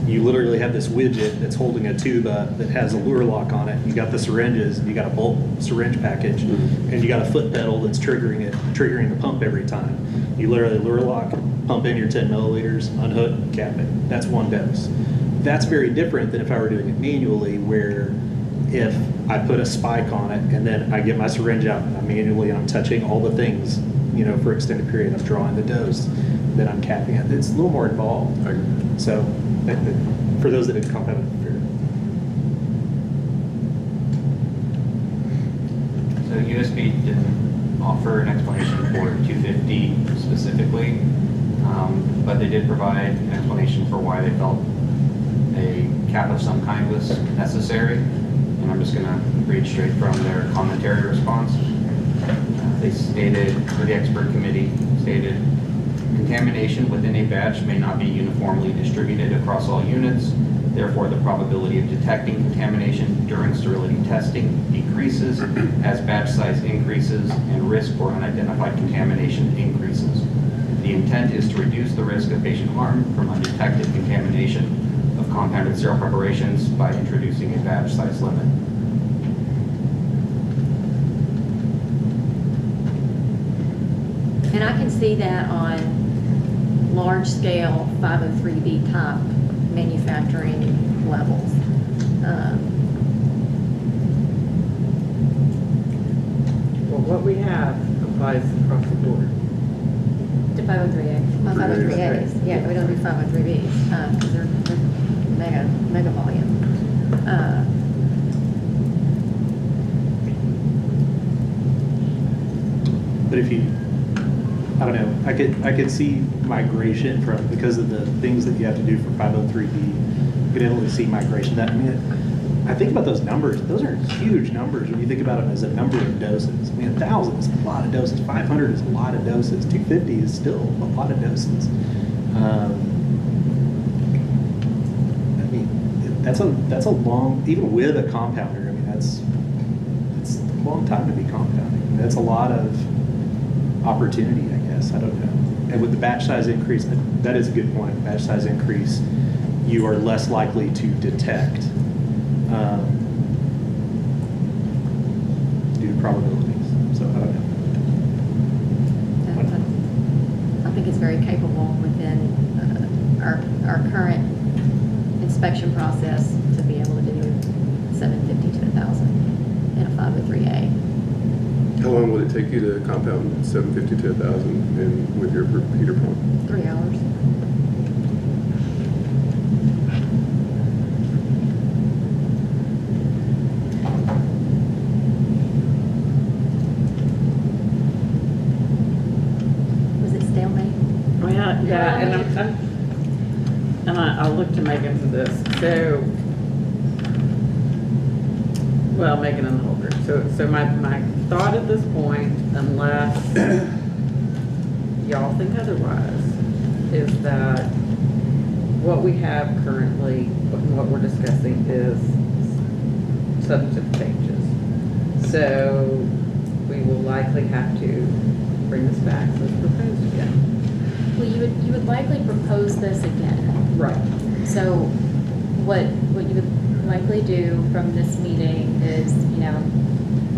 you literally have this widget that's holding a tuba that has a lure lock on it. You got the syringes, and you got a bulk syringe package, and you got a foot pedal that's triggering the pump every time. You literally lure lock, pump in your 10 milliliters, unhook, cap it. That's 1 dose. That's very different than if I were doing it manually, where if I put a spike on it and then I get my syringe out and I'm touching all the things, you know, for extended period, I'm drawing the dose, then I'm capping it. It's a little more involved. So for those that have compounded period. So USB didn't offer an explanation for 250 specifically, but they did provide an explanation for why they felt a cap of some kind was necessary. And I'm just going to read straight from their commentary response. They stated, or the expert committee stated, contamination within a batch may not be uniformly distributed across all units. Therefore, the probability of detecting contamination during sterility testing decreases as batch size increases and risk for unidentified contamination increases. The intent is to reduce the risk of patient harm from undetected contamination of compounded sterile preparations by introducing a batch size limit. And I can see that on large-scale 503B type manufacturing levels. Well, what we have applies across the board. To 503A. 503As, yeah, we don't do 503Bs, because they're mega volume. But if you, I don't know, I could see migration from, because of the things that you have to do for 503B, you could able to see migration. That, I mean, I think about those numbers. Those are huge numbers when you think about them as a number of doses. I mean, 1,000 is a lot of doses. 500 is a lot of doses. 250 is still a lot of doses. I mean, that's a long, even with a compounder. I mean, it's a long time to be compounding. I mean, that's a lot of opportunity, I guess. I don't know. And with the batch size increase, that is a good point. Batch size increase, you are less likely to detect due to probabilities. So I don't know. I think it's very capable within our current inspection process to be able to do 750 to 1,000 in a 503A. how long would it take you to compound 750 to 1,000 and with your repeater pump? 3 hours. Was it stalemate? Yeah, and I'll look to Megan for this. So, well, Megan and the whole group. So my thought at this point, unless y'all think otherwise, is that what we have currently, what we're discussing is substantive changes. So we will likely have to bring this back as proposed again. Well, you would likely propose this again. Right. So what you would likely do from this meeting is, you know,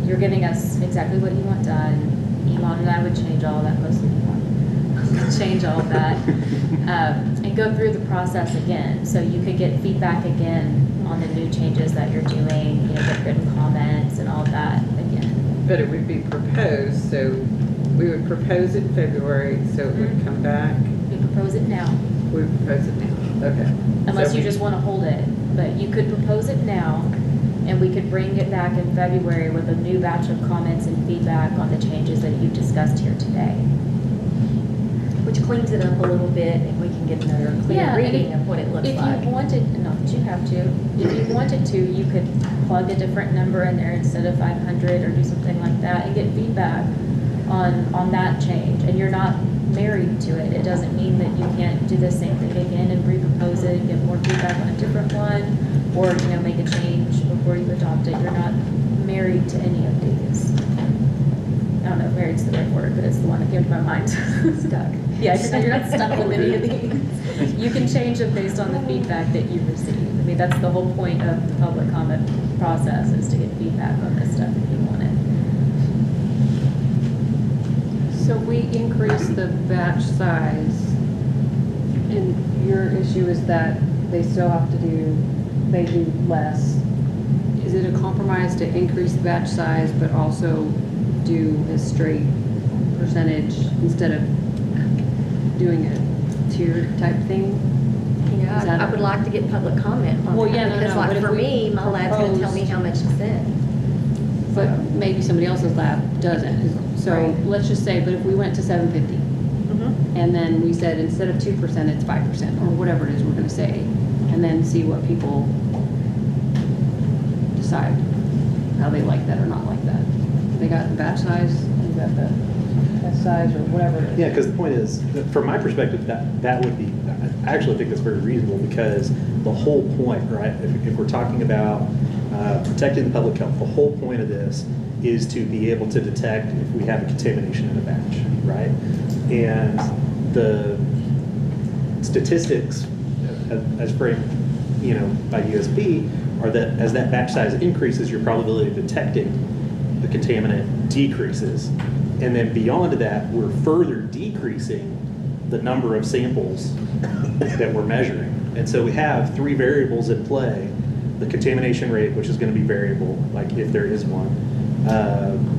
you're giving us exactly what you want done. Iman and I would change all of that, mostly Iman, change all of that, and go through the process again. So you could get feedback again on the new changes that you're doing, you know, get written comments and all of that again. But it would be proposed, so we would propose it in February, so it would come back. We propose it now. We propose it now. Okay. Unless So you we- just want to hold it, but you could propose it now, and we could bring it back in February with a new batch of comments and feedback on the changes that you discussed here today. Which cleans it up a little bit, and we can get another clear Yeah, and reading of what it looks like. If you wanted, not that you have to, if you wanted to, you could plug a different number in there instead of 500 or do something like that and get feedback on that change. And you're not married to it. It doesn't mean that you can't do the same thing again and re-propose it and get more feedback on a different one, or, you know, make a change before you adopt it. You're not married to any of these. I don't know if married's the right word, but it's the one that came to my mind. Stuck. Yeah, you're not stuck with any of these. You can change them based on the feedback that you receive. I mean, that's the whole point of the public comment process, is to get feedback on this stuff if you want it. So we increase the batch size, and your issue is that they still have to do, they do less. Is it a compromise to increase the batch size, but also do a straight percentage instead of doing a tiered type thing? Yeah, Is that I a- would like to get public comment on Well, that, yeah, no, because no, but like if for we me, my lab's gonna tell me proposed- how much to send. But maybe somebody else's lab doesn't. So Right. let's just say, but if we went to 750, Mm-hmm. and then we said instead of 2%, it's 5%, or whatever it is we're gonna say, and then see what people decide, how they like that or not like that. They got the batch size, they got the test size, or whatever it is. Yeah, because the point is, that from my perspective, that would be, I actually think that's very reasonable, because the whole point, right, if we're talking about protecting the public health, the whole point of this is to be able to detect if we have a contamination in a batch, right? And the statistics, as framed, you know, by USP, are that as that batch size increases, your probability of detecting the contaminant decreases. And then beyond that, we're further decreasing the number of samples that we're measuring. And so we have three variables in play: the contamination rate, which is going to be variable, like if there is one,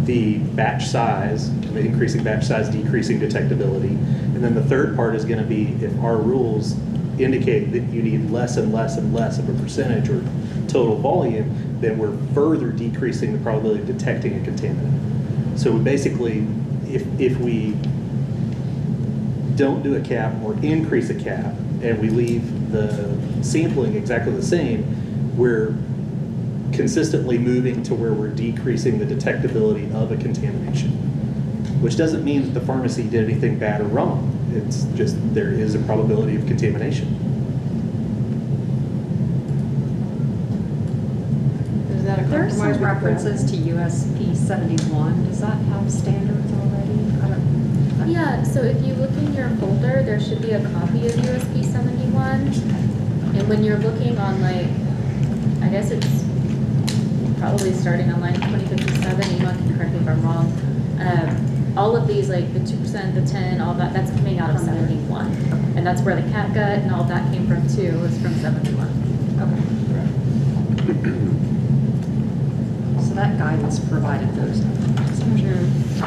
the batch size, the increasing batch size, decreasing detectability, and then the third part is going to be if our rules indicate that you need less and less and less of a percentage or total volume, then we're further decreasing the probability of detecting a contaminant. So we basically, if we don't do a cap or increase a cap and we leave the sampling exactly the same, we're consistently moving to where we're decreasing the detectability of a contamination, which doesn't mean that the pharmacy did anything bad or wrong. It's just there is a probability of contamination. Is that a There are compromise some with references to USP 71. Does that have standards already? Yeah, so if you look in your folder, there should be a copy of USP 71. And when you're looking on, like, I guess it's probably starting on line 2057, you can correct me if I'm wrong. All of these, like the 2%, the 10, all that, that's coming out of 71. And that's where the cat gut and all that came from too, was from 71. So that guidance provided those.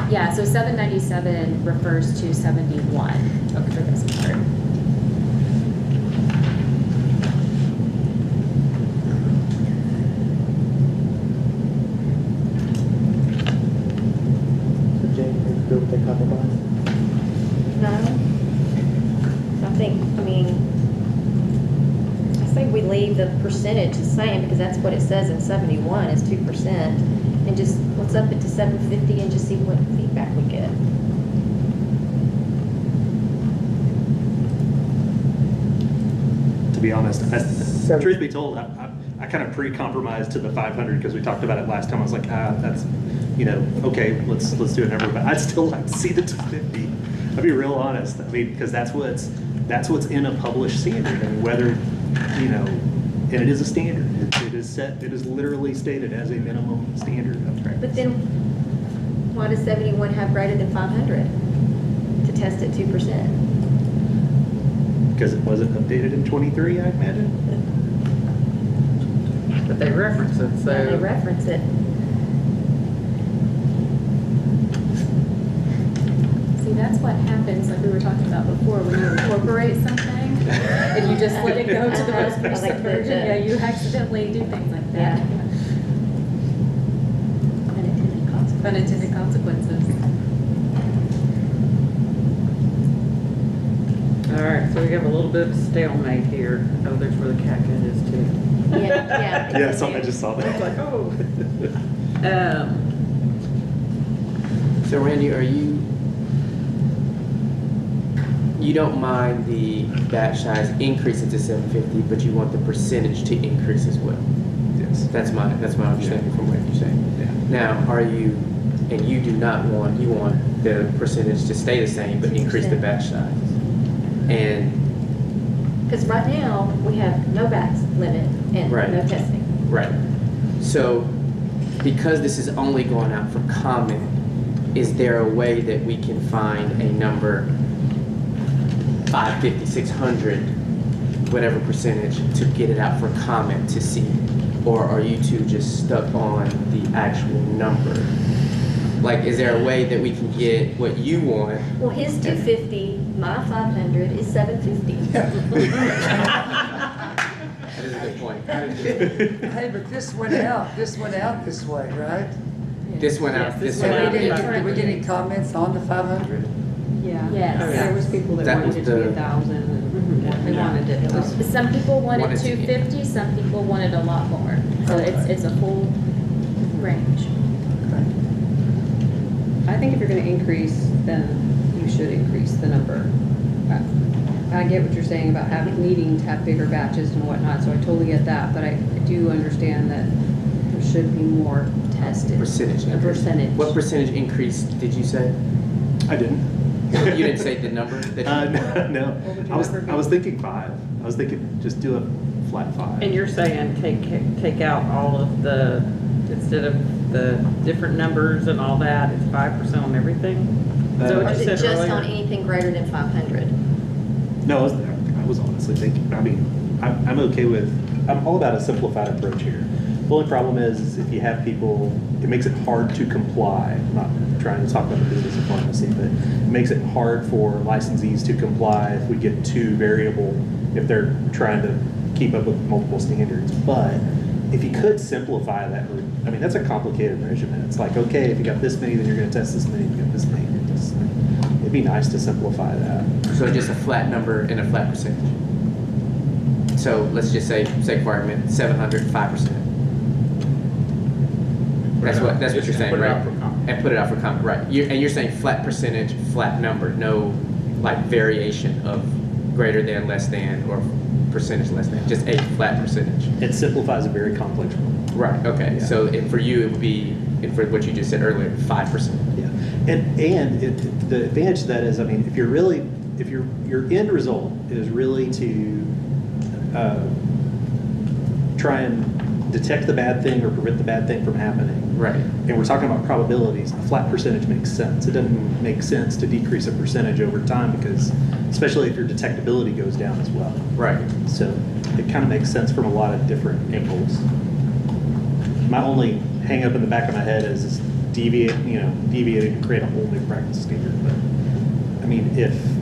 Yeah, so 797 refers to 71 for this part. So Jane, you good with the compromise? No. I think, I mean, I say we leave the percentage the same, because that's what it says in 71 is 2%. And just, let's up it to 750 and just see what feedback we get. To be honest, truth be told, I kind of pre-compromised to the 500 because we talked about it last time. I was like, that's, you know, okay, let's do a number, but I'd still like to see the 250. I'll be real honest. I mean, because that's what's in a published standard, and whether, you know, and it is a standard. It is set. It is literally stated as a minimum standard of practice. But then, why does 71 have greater than 500 to test at 2%? Because it wasn't updated in 23, I imagine. But they reference it, so. Yeah, they reference it. See, that's what happens, like we were talking about before, when you incorporate something, And you just let it go to the most I like recent the- version, yeah, you accidentally do things like that. Yeah. Unintended consequences. Unintended consequences. All right, so we have a little bit of stalemate here. Oh, there's where the cat is too. Yeah. Yeah, something I just saw It's like, that. oh. So Randy, you don't mind the batch size increasing to 750, but you want the percentage to increase as well? Yes. That's my understanding from what you're saying. Yeah. Now, you do not want, you want the percentage to stay the same, but increase the batch size? And Because right now, we have no batch limit and Right. no testing. right. So because this is only going out for comment, is there a way that we can find a number, 550, 600, whatever percentage, to get it out for comment to see? Or are you two just stuck on the actual number? Like, is there a way that we can get what you want? Well, his 250, my 500 is 750. That is a good point. Hey, but this went out this way, right? This went out this Did way. we get any comments on the 500? Yeah. Yes. There was people that That wanted was it to be the- 1,000 and they wanted it. Some people wanted Wanted to- 250, some people wanted a lot more. So it's a full range. I think if you're gonna increase, then you should increase the number. I get what you're saying about needing to have bigger batches and whatnot, so I totally get that, but I do understand that there should be more tested. Percentage. A percentage. What percentage increase did you say? I didn't. You didn't say the number? That you- No. What would your I was number be? I was thinking 5. I was thinking just do a flat 5. And you're saying take out all of the, instead of the different numbers and all that, it's 5% on everything? Is that Or what is you it said just earlier? on anything greater than 500? No, I was honestly thinking, I'm okay with, I'm all about a simplified approach here. The only problem is if you have people, it makes it hard to comply. I'm not trying to talk about the business of pharmacy, but it makes it hard for licensees to comply if we get too variable, if they're trying to keep up with multiple standards. But if you could simplify that, that's a complicated measurement. It's like, okay, if you got this many, then you're gonna test this many, if you got this many, you're gonna test this many. It'd be nice to simplify that. So just a flat number and a flat percentage. So let's just say, sake of argument, 700, 5%. That's what you're saying, Put it right? out for comment. And put it out for comment, right? And you're saying flat percentage, flat number, no like variation of greater than, less than, or percentage less than, just a flat percentage. It simplifies a very complex problem. Right, okay. Yeah. So for you, it would be, for what you just said earlier, 5%. Yeah, and the advantage to that is, if your end result is really to try and detect the bad thing or prevent the bad thing from happening. Right. And we're talking about probabilities. A flat percentage makes sense. It doesn't make sense to decrease a percentage over time because, especially if your detectability goes down as well. Right. So it kind of makes sense from a lot of different angles. My only hang up in the back of my head is deviating to create a whole new practice standard. But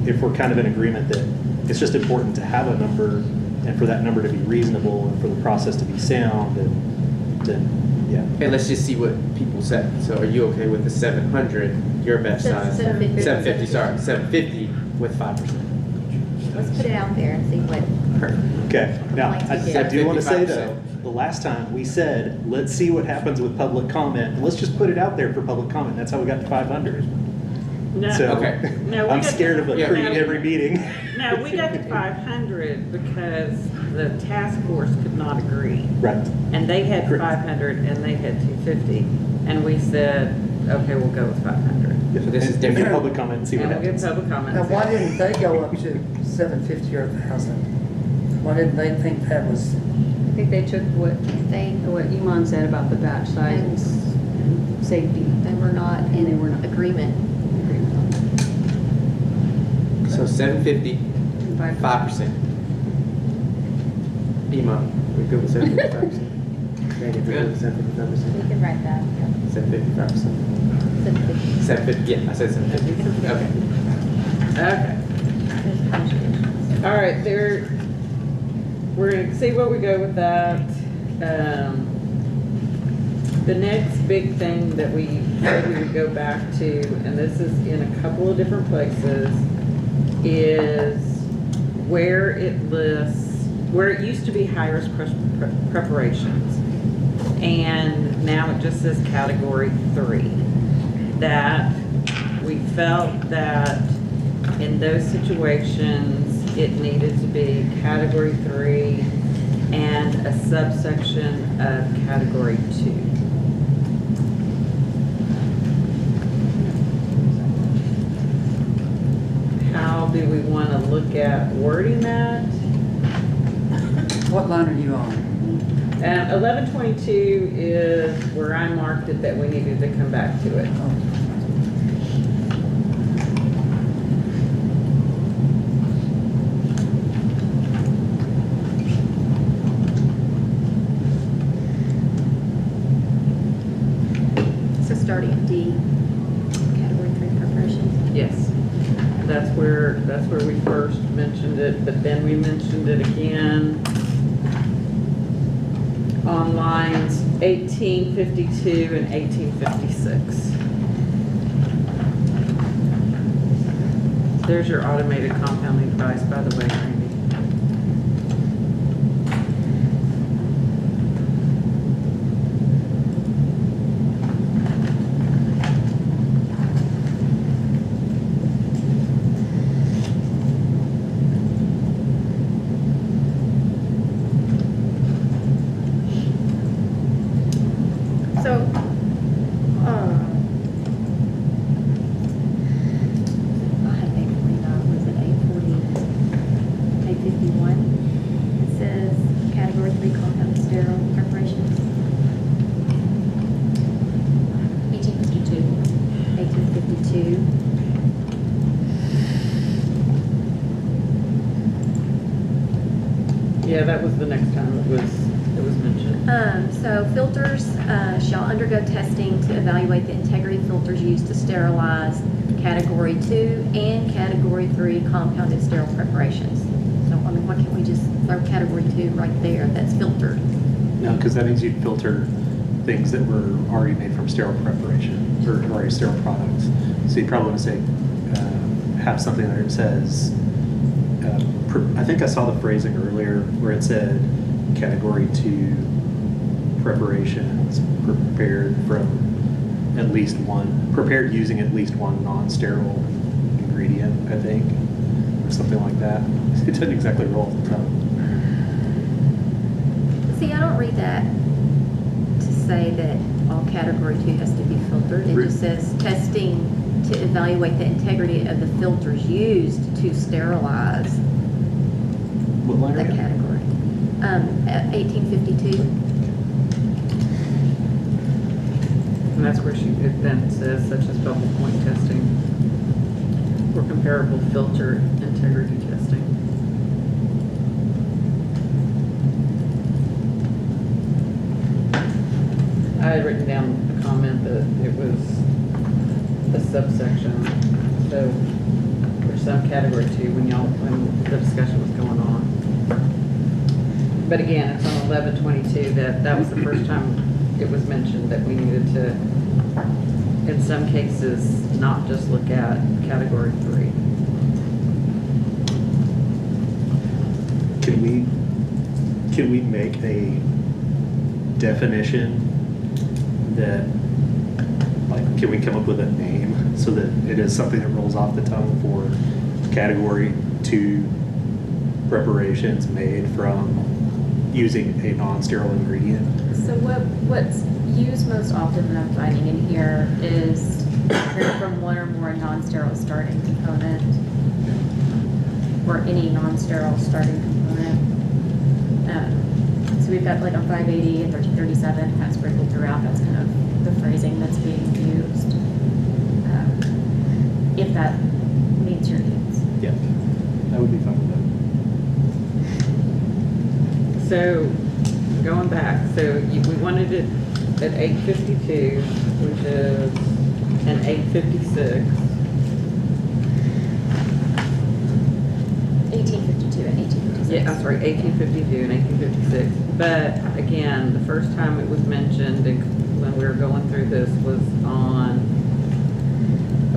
if we're kind of in agreement that it's just important to have a number and for that number to be reasonable and for the process to be sound, then yeah. And let's just see what people say. So are you okay with the 700, your batch size? 750. 750, sorry, 750 with 5%. Let's put it out there and see what. Okay, now, Like to I get. do want to say 55%. though, the last time we said, let's see what happens with public comment, and let's just put it out there for public comment. That's how we got to 500. No. So, Okay. No, we I'm got scared of Yeah. agreeing every meeting. No, we got to 500 because the task force could not agree. Right. And they had Correct. 500 and they had 250. And we said, okay, we'll go with 500. So this is and different. get public comment and see what And we'll get happens. public comments. Now, why didn't they go up to 750 or 1,000? Why didn't they think that was? I think they took what Iman said about the batch size and safety. They were not And they were not. agreement. So 750, 5%. Iman, we good with 755%? Randy, we good with 755%? We can write that. 755%. 750. 750, yeah, I said 750. Okay. Okay. All right, we're gonna see where we go with that. The next big thing that we said we would go back to, and this is in a couple of different places, is where it lists, where it used to be high-risk preparations. And now it just says category 3. That we felt that in those situations, it needed to be category 3 and a subsection of category 2. How do we want to look at wording that? What line are you on? 1122 is where I marked it that we needed to come back to it. So starting at D, category 3 preparations. Yes, that's where we first mentioned it, but then we mentioned it again on lines 1852 and 1856. There's your automated compounding device, by the way, Randy. Yeah, that was the next time it was mentioned. So filters shall undergo testing to evaluate the integrity of filters used to sterilize category 2 and category 3 compounded sterile preparations. So, I mean, why can't we just throw category 2 right there that's filtered? No, because that means you'd filter things that were already made from sterile preparation or already sterile products. So you'd probably want to say, have something there that says, I think I saw the phrasing earlier where it said category 2 preparations prepared using at least one non-sterile ingredient, I think, or something like that. It doesn't exactly roll off the tongue. See, I don't read that to say that all category 2 has to be filtered. It just says testing to evaluate the integrity of the filters used to sterilize What line the are you? category. 1852. And that's where it then says such as double point testing or comparable filter integrity testing. I had written down a comment that it was a subsection. So for some category 2 when the discussion was going on. But again, it's on 1122 that was the first time it was mentioned that we needed to, in some cases, not just look at category 3. Can we make a definition that, like, can we come up with a name so that it is something that rolls off the tongue for category 2 preparations made from using a non-sterile ingredient? So what's used most often that I'm finding in here is prepared from one or more non-sterile starting component or any non-sterile starting component. So we've got like on 580 and 1337 kind of sprinkled throughout. That's kind of the phrasing that's being used. If that meets your needs. Yeah, that would be fine with that. So going back, so we wanted it at 852, which is an 856. 1852 and 1856. Yeah, I'm sorry, 1852 and 1856. But again, the first time it was mentioned when we were going through this was on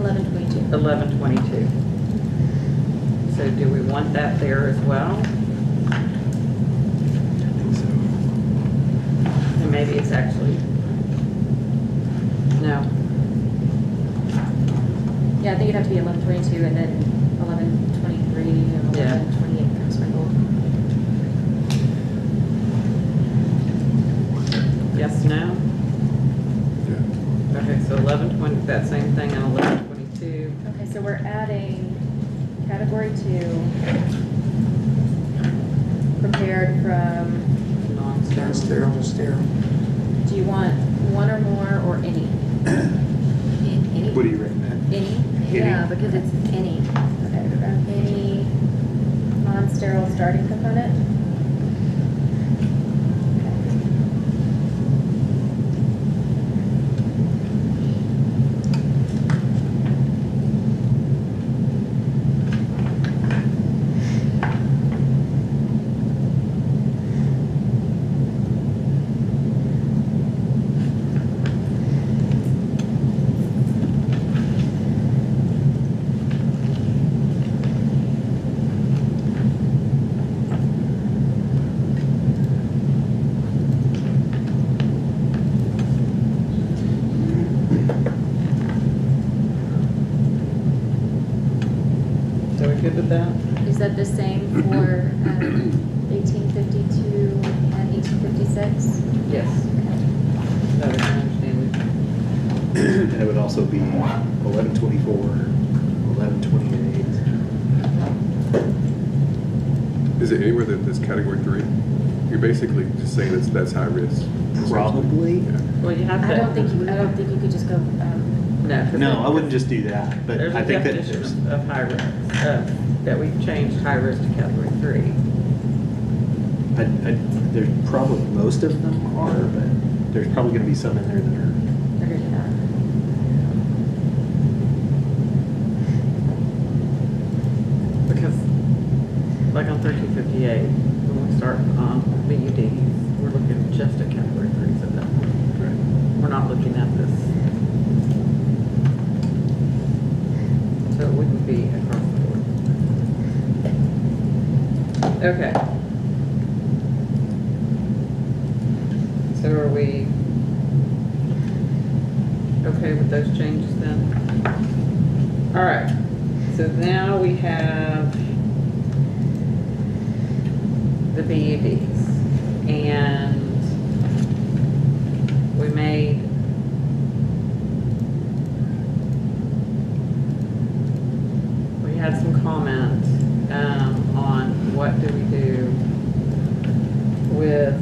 1122. 1122. So do we want that there as well? And maybe it's actually, no. Yeah, I think it'd have to be 1122 and then 1123 and 1128 kind of sprinkled. Yes, no? Yeah. Okay, so 1120, that same thing on 1122. Okay, so we're adding category 2, prepared from Non-sterile to sterile. Do you want one or more or any? Any? What do you recommend? Any? Yeah, because it's any. Okay, any non-sterile starting component? So we good with that? Is that the same for 1852 and 1856? Yes. That was my understanding. And it would also be 1124, 1128. Is it anywhere that this category 3? You're basically just saying that's high risk. Probably. Yeah. Well, you have to. I don't think you could just go, No. 'cause No, I wouldn't just do that, but There's I a think that definition of high risk, that we've changed high risk to category 3. there's probably, most of them are, but there's probably gonna be some in there that are. they're gonna do that. Because, like on 1358, when we start on BUDs, we're looking just at category 3s at that point. Right. We're not looking at this. So it wouldn't be across the board. Okay. So are we okay with those changes then? All right. So now we have the BUDs, and we made had some comments on what do we do with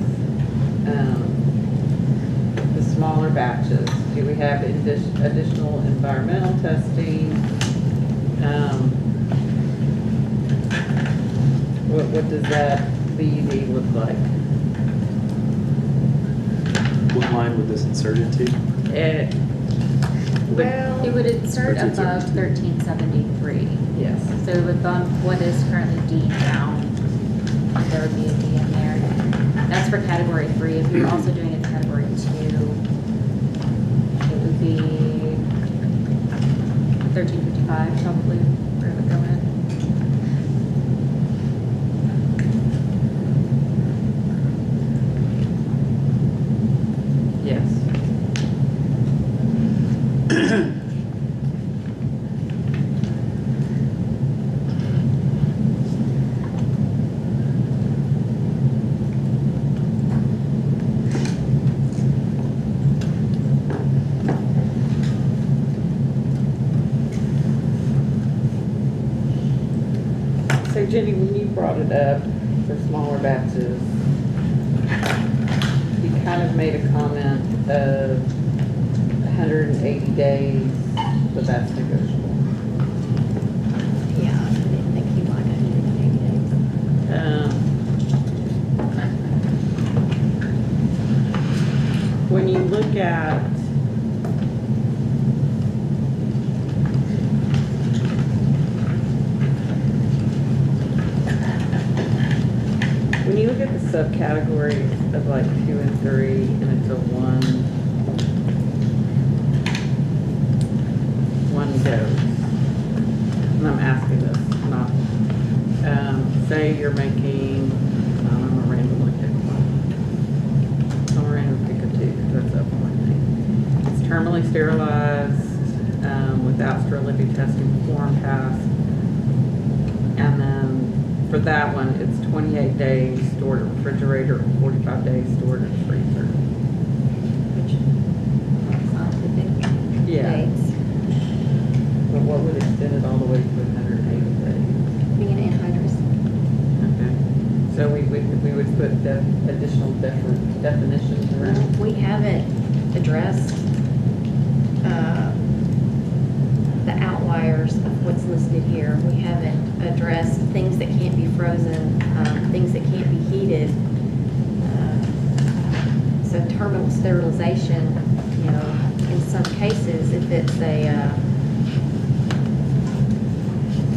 the smaller batches. Do we have additional environmental testing? What does that BUD look like? What line would this insert into? Well, it would insert above 1373. Yes. So it would bump what is currently D down. There would be a D in there. That's for category 3. If you were also doing it category 2, it would be 1355 probably where it would go in. Yes. So Jenny, when you brought it up for smaller batches, you kind of made a comment of 180 days, but that's negotiable. Yeah, I didn't think he wanted 180 days. When you look at subcategories of like 2 and 3, and it's a one dose. And I'm asking this, not, say you're making, I'm gonna randomly pick one. I'm gonna randomly pick a 2, because that's up one thing. It's terminally sterilized, without sterility testing form passed. And then for that one, it's 28 days stored in refrigerator, 45 days stored in freezer. Scientific Yeah. dates. But what would extend it all the way to 180 days? Being anhydrous. Okay. So we would put the additional definitions around. We haven't addressed the outliers of what's listed here. We haven't addressed things that can't be frozen, things that can't be heated. So terminal sterilization, you know, in some cases, if it's a,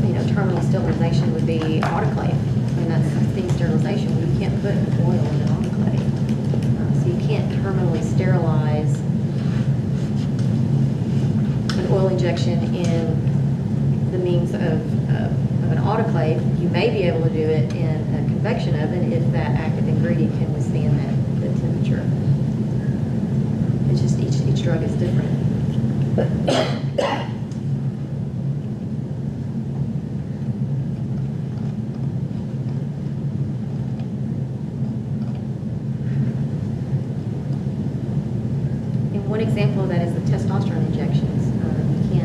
you know, terminal sterilization would be autoclave. And that's steam sterilization. You can't put oil in an autoclave. So you can't terminally sterilize an oil injection in the means of an autoclave. You may be able to do it in a convection oven if that active ingredient can withstand that temperature. It's just each drug is different. One example of that is the testosterone injections. You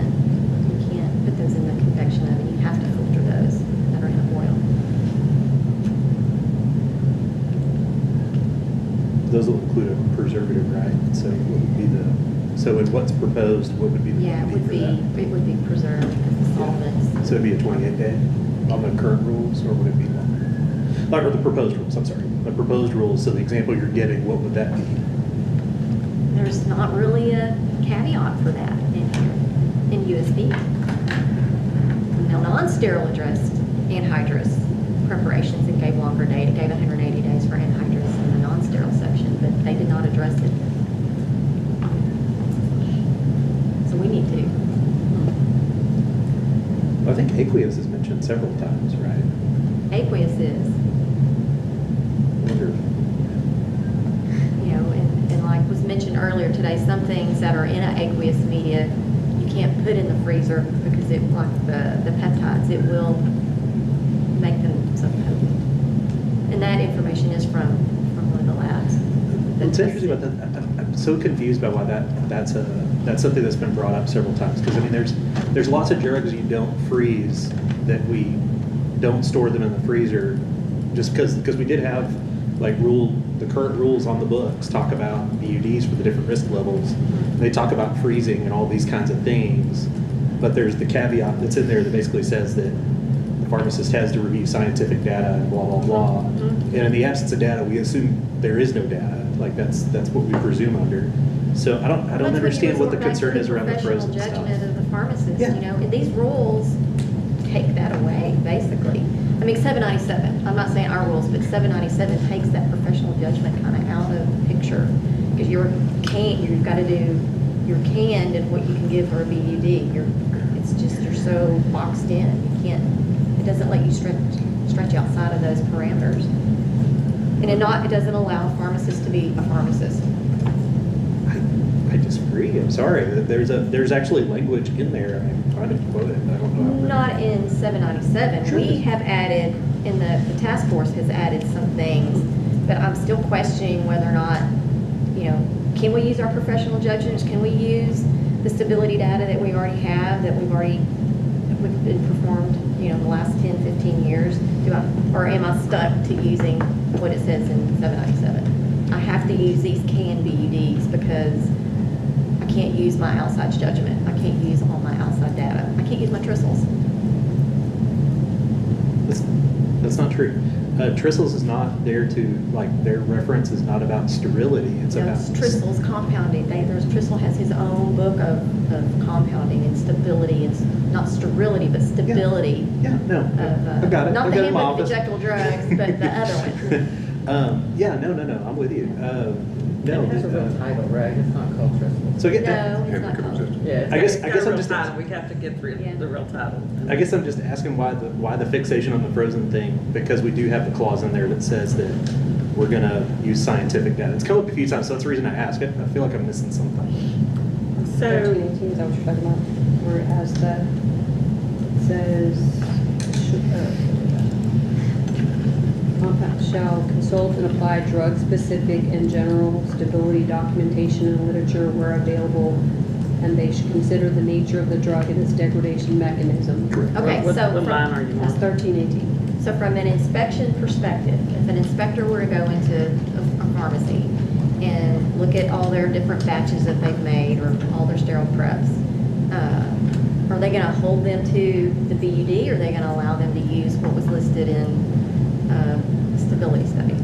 can't put those in the convection oven. You have to filter those that are in oil. Those will include a preservative, right? So what would be so in what's proposed, what would be the Yeah, it would be preserved solvents. So it'd be a 28-day on the current rules, or would it be longer? Like, or the proposed rules, I'm sorry. The proposed rules, so the example you're giving, what would that be? There's not really a caveat for that in here, in USB. Now, non-sterile addressed anhydrous preparations and gave longer date. It gave 180 days for anhydrous in the non-sterile section, but they did not address it. So we need to. I think aqueous is mentioned several times, right? Aqueous is. I wonder if You know, and like was mentioned earlier today, some things that are in an aqueous media, you can't put in the freezer because it, like the peptides, it will make them subpotent. And that information is from one of the labs. What's interesting about that, I'm so confused by why that's something that's been brought up several times. Because I mean, there's lots of drugs you don't freeze that we don't store them in the freezer, just because we did have like the current rules on the books talk about BUDs for the different risk levels. They talk about freezing and all these kinds of things, but there's the caveat that's in there that basically says that the pharmacist has to review scientific data and blah, blah, blah. And in the absence of data, we assume there is no data. Like that's what we presume under. So I don't understand what the concern is around the frozen stuff. Professional judgment of the pharmacist, Yeah. you know, and these rules take that away, basically. I mean, 797, I'm not saying our rules, but 797 takes that professional judgment kind of out of the picture. Because you've got to do, you're canned in what you can give for a BUD. You're so boxed in. You can't, it doesn't let you stretch outside of those parameters. And it doesn't allow a pharmacist to be a pharmacist. I disagree. I'm sorry. There's actually language in there. I'm trying to quote it. I don't know. Not in 797. Sure. We have added, the task force has added some things, but I'm still questioning whether or not, you know, can we use our professional judgments? Can we use the stability data that we already have, that we've been performed, you know, in the last 10, 15 years? Or am I stuck to using what it says in 797? I have to use these canned BUDs because I can't use my outside judgment. I can't use all my outside data. I can't use my trissels. That's not true. Trissels is not there to, like, their reference is not about sterility. It's about Trissels compounding. Tristle has his own book of compounding and stability. It's not sterility, but stability. Yeah, no, I got it. Not I the got it in my handbook of office. injectable drugs, but the other one. Yeah, no, I'm with you. No. It has a real title, right? It's not called trustable. So get No, it's not called. Yeah, I guess it's got a I'm real just title. We have to get through the real title. I guess I'm just asking why the fixation on the frozen thing, because we do have the clause in there that says that we're gonna use scientific data. It's come up a few times, so that's the reason I ask it. I feel like I'm missing something. So, 1318, is that what you're talking about? Where it has that, it says, compound shall consult and apply drug-specific and general stability documentation and literature where available, and they should consider the nature of the drug and its degradation mechanism. Okay, what so line are you That's on? 1318. So from an inspection perspective, if an inspector were to go into a pharmacy and look at all their different batches that they've made or all their sterile preps, are they going to hold them to the BUD, or are they going to allow them to use what was listed in stability study?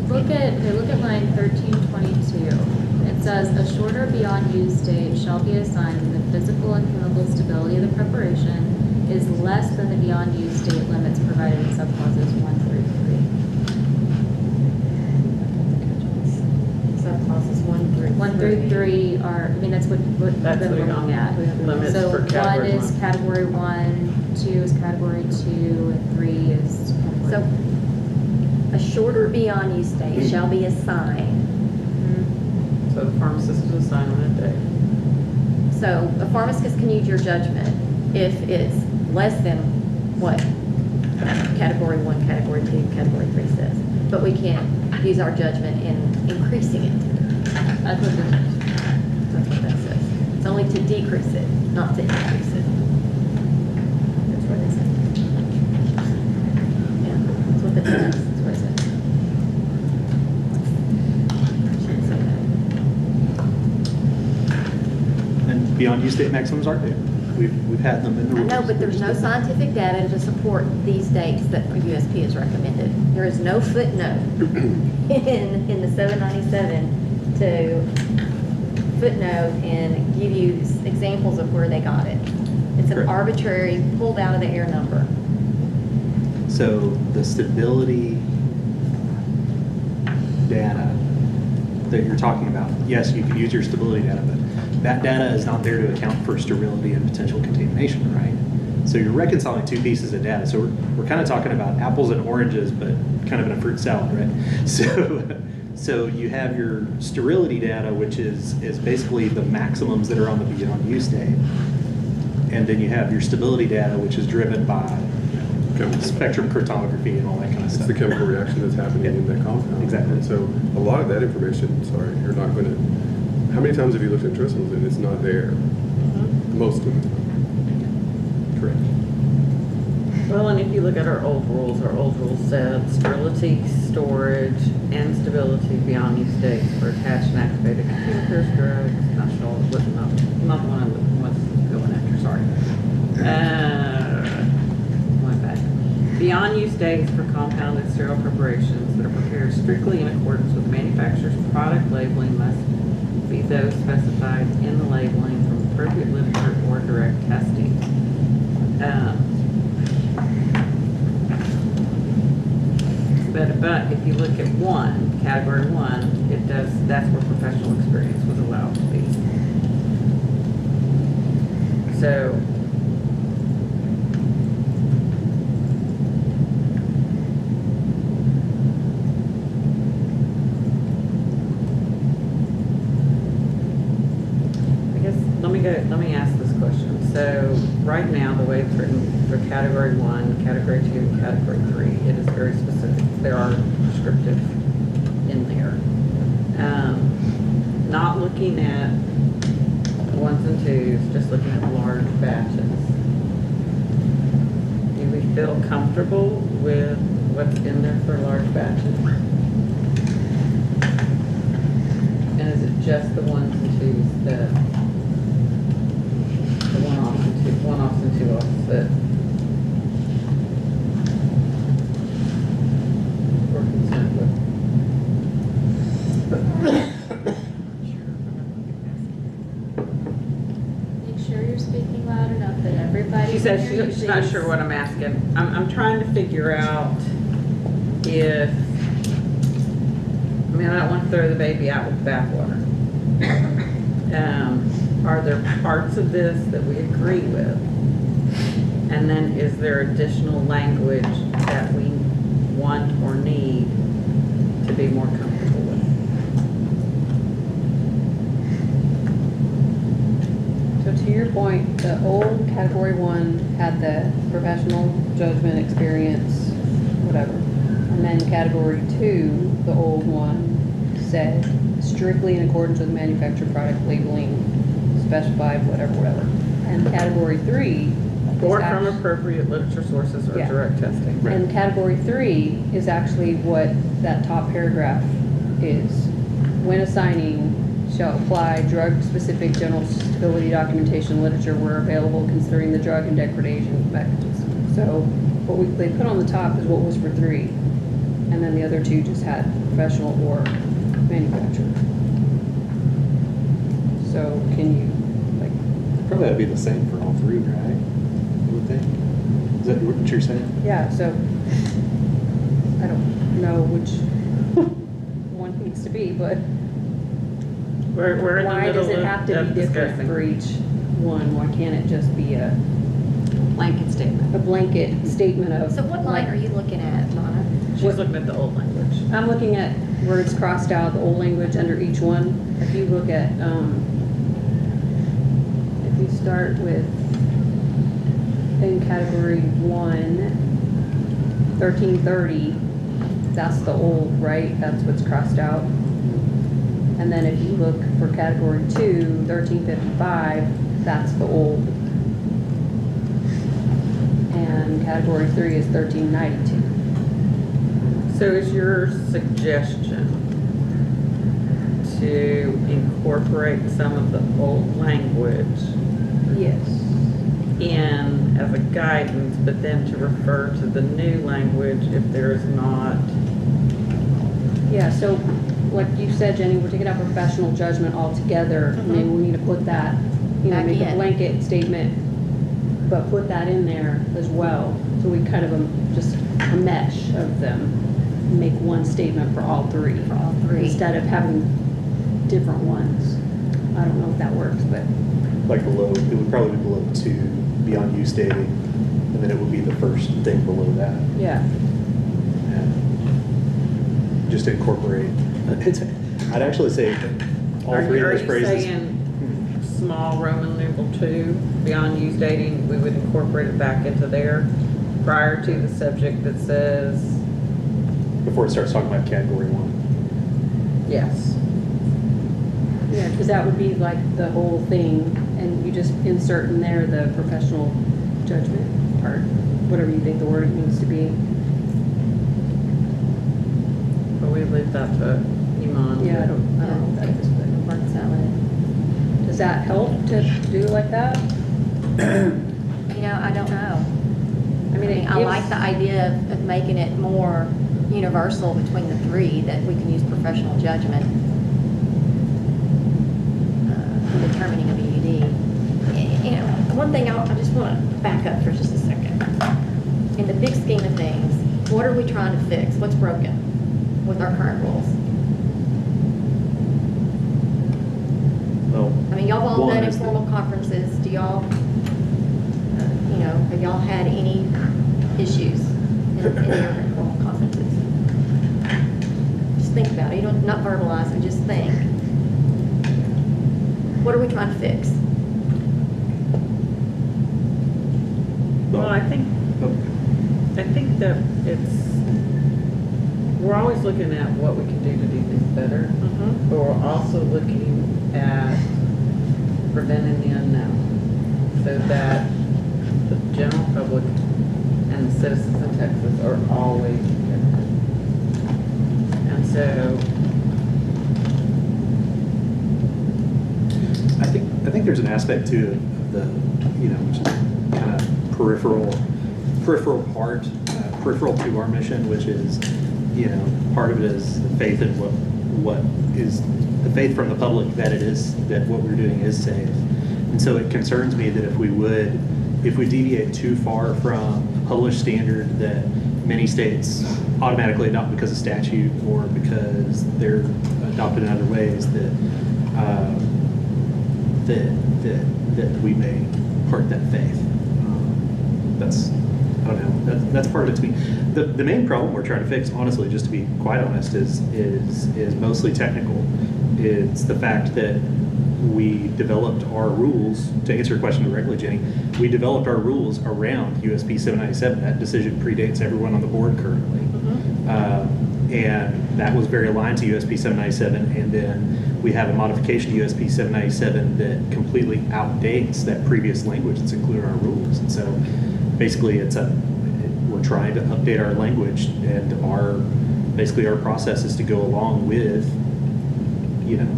Look at line 1322. It says a shorter beyond use date shall be assigned when the physical and chemical stability of the preparation is less than the beyond use date limits provided in subclauses 1 through 3. Subclauses 1 through 3. 1 through 3 are, I mean, that's what That's we're what looking at. limits So for 1 category is one. category 1, 2 is category 2, and 3 is category So a shorter beyond use date shall be assigned. So the pharmacist is assigned on a day. So a pharmacist can use your judgment if it's less than what category 1, category 2, category 3 says. But we can't use our judgment in increasing it. That's what it is. That's what that says. It's only to decrease it, not to increase it. That's what it says. Yeah, that's what it says. That's what it says. Shouldn't say that. And beyond use date maximums aren't there. We've had them in the I rules. know, but there's no scientific data to support these dates that USP has recommended. There is no footnote in the 797 to footnote and give you examples of where they got it. It's an Correct. arbitrary, pulled out of the air number. So the stability data that you're talking about, yes, you can use your stability data, but that data is not there to account for sterility and potential contamination, right? So you're reconciling two pieces of data. So we're kind of talking about apples and oranges, but kind of in a fruit salad, right? So you have your sterility data, which is basically the maximums that are on the beyond use date. And then you have your stability data, which is driven by spectrum chromatography and all that kind of It's stuff. the chemical reaction that's happening in that compound. Exactly. And so a lot of that information, sorry, you're not going to, how many times have you looked at trestles and it's not there? Most of the time. Correct. Well, and if you look at our old rules said sterility, storage, and stability beyond use dates for attached and activated computers, drugs, not sure, not the one I was going after, sorry. Going back. Beyond use dates for compounded sterile preparations that are prepared strictly in accordance with the manufacturer's product labeling must be those specified in the labeling from appropriate literature or direct testing. But if you look at category one, it does, that's where professional experience was allowed to be. So, I guess, let me ask this question. So, right now, the way it's written for category one, category two, and category three, it is very specific. There are descriptive in there. Not looking at ones and twos, just looking at large batches. Do we feel comfortable with what's in there for large batches? And is it just the ones and twos that, the one-offs and two-offs that we're concerned with? Make sure you're speaking loud enough that everybody She can says hear you, she's not please. sure what I'm asking. I'm trying to figure out if, I mean, I don't want to throw the baby out with the bathwater. Are there parts of this that we agree with? And then is there additional language that we want or need to be more comfortable with? So to your point, the old category 1 had the professional judgment, experience, whatever. And then category 2, the old one, said strictly in accordance with manufactured product labeling, specified, whatever. And category 3 Or is from act- appropriate literature sources or Yeah. direct testing. And category 3 is actually what that top paragraph is. When assigning shall apply drug-specific general stability documentation literature where available, considering the drug and degradation mechanism. So what they put on the top is what was for 3. And then the other 2 just had professional or manufacturer. So can you, like, Probably that'd be the same for all three, right? You would think? Is that what you're saying? yeah, so I don't know which one needs to be, but We're in the why middle does it of- have to of be different discussing. for each one? Why can't it just be a Blanket statement. blanket statement of? So what line like, are you looking at, Donna? She's looking at the old language. I'm looking at where it's crossed out, the old language under each one. If you look at, if you start with, in category 1, 1330, that's the old, right? That's what's crossed out. And then if you look for category 2, 1355, that's the old. And category 3 is 1392. So is your suggestion to incorporate some of the old language Yes. in as a guidance, but then to refer to the new language if there is not? Yeah, so like you said, Jenny, we're taking out professional judgment altogether. Mhm. Maybe we need to put that, Back make a in. blanket statement, but put that in there as well. So we kind of just a mesh of them, make one statement for all 3. For all 3. Instead of having different ones. I don't know if that works, but Like below, it would probably be below 2, beyond you stating, and then it would be the first thing below that. yeah. And just to incorporate, I'd actually say all Are three you, of are those you phrases. saying small Roman numeral 2, beyond you stating, we would incorporate it back into there prior to the subject that says, Before it starts talking about category 1. yes. Yeah, because that would be like the whole thing, and you just insert in there the professional judgment part, whatever you think the wording needs to be. But we leave that to Iman. Yeah, I don't know if that is, but Mark Salad. does that help to do like that? You know, I don't know. I mean, I like the idea of making it more universal between the 3, that we can use professional judgment in determining a BUD. You know, one thing I just want to back up for just a second. In the big scheme of things, what are we trying to fix? What's broken with our current rules? Well, I mean, y'all have all one done is the- informal conferences. Do y'all, you know, have y'all had any issues in your informal conferences? Just think about it. You don't, not verbalize it, just think. What are we trying to fix? Well, I think that we're always looking at what we can do to do things better, but we're also looking at preventing the unknown so that the general public and the citizens of Texas are always protected. And so I think there's an aspect too of the, which is kind of peripheral part, peripheral to our mission, which is, part of it is the faith in what is the faith from the public that what we're doing is safe. And so it concerns me that if we deviate too far from a published standard that many states automatically adopt because of statute or because they're adopted in other ways that that we may hurt that faith. That's, I don't know, that's part of it to me. The main problem we're trying to fix, honestly, just to be quite honest, is mostly technical. It's the fact that we developed our rules, to answer your question directly, Jenny, we developed our rules around USP 797. That decision predates everyone on the board currently. And that was very aligned to USP 797, and then we have a modification to USP 797 that completely outdates that previous language that's included in our rules. And so basically we're trying to update our language, and basically our process is to go along with,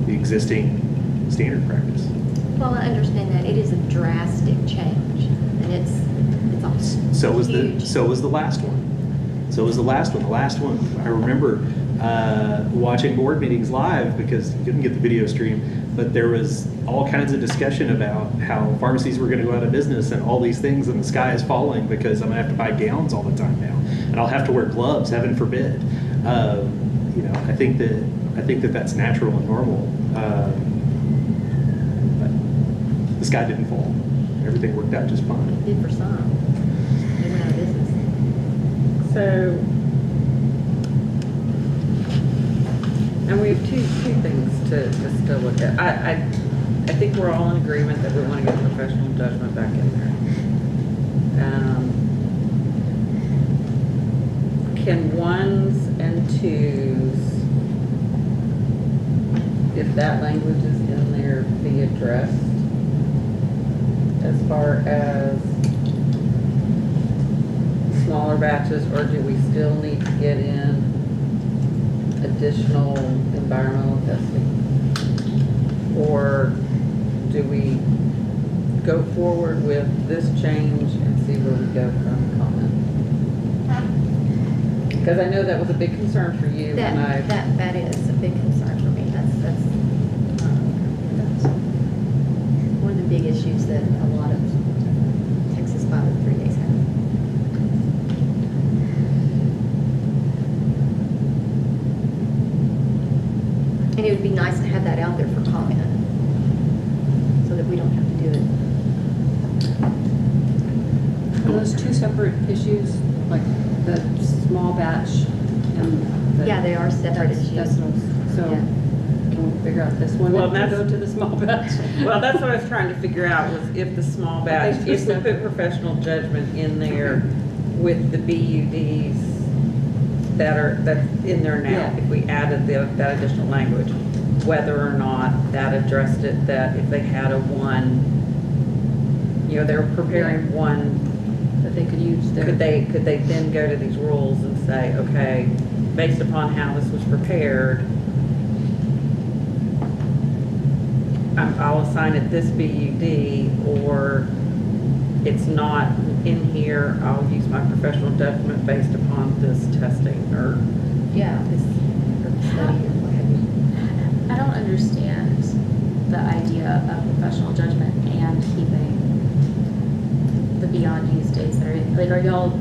the existing standard practice. Well, I understand that. It is a drastic change, and it's huge. So was the last one. The last one, I remember watching board meetings live because you couldn't get the video stream, but there was all kinds of discussion about how pharmacies were going to go out of business and all these things, and the sky is falling because I'm going to have to buy gowns all the time now, and I'll have to wear gloves, heaven forbid. I think that that's natural and normal. But the sky didn't fall. Everything worked out just fine. It did for some. They went out of business. So, and we have two things to still look at. I think we're all in agreement that we want to get professional judgment back in there. Can ones and twos, if that language is in there, be addressed as far as smaller batches, or do we still need to get in additional environmental testing? Or do we go forward with this change and see where we go from comment? Because I know that was a big concern for you. That is a big concern for me. That's one of the big issues that a lot of Texas 503As have. And it would be nice to have that out there for comment, so that we don't have to do it. Are those two separate issues, like the small batch and the... Yeah, they are separate issues. So can we figure out this one? Well, Well, go to the small batch. Well, that's what I was trying to figure out, was if the small batch, if we put professional judgment in there with the BUDs that's in there now, Yeah. if we added that additional language, whether or not that addressed it, that if they had a one, they were preparing one, That they could use their... could they then go to these rules and say, okay, based upon how this was prepared, I'll assign it this BUD, or it's not in here, I'll use my professional judgment based upon this testing, or... Yeah, this study or what have you. I don't understand the idea of professional judgment and keeping the beyond use dates that are in. Like, are y'all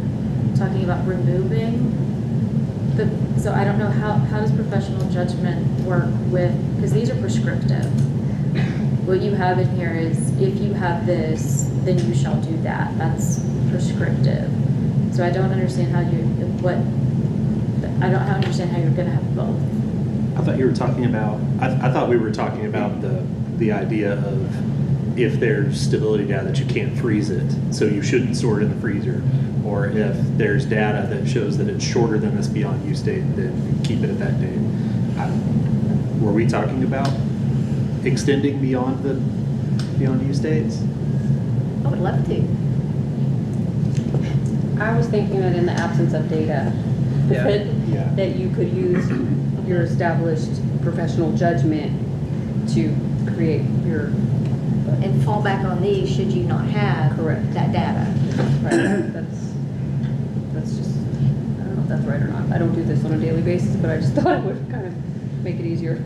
talking about removing so I don't know, how does professional judgment work with, because these are prescriptive. What you have in here is, if you have this, then you shall do that. That's prescriptive. So I don't understand how understand how you're gonna have both. I thought you were talking about, I thought we were talking about the idea of if there's stability data that you can't freeze it, so you shouldn't store it in the freezer. Or if there's data that shows that it's shorter than this beyond use date, then keep it at that date. Were we talking about extending beyond the beyond use dates? I would love to. I was thinking that in the absence of data, Yeah. that you could use your established professional judgment to create your... And fall back on these should you not have that data. Right. That's just, I don't know if that's right or not. I don't do this on a daily basis, but I just thought it would kind of make it easier.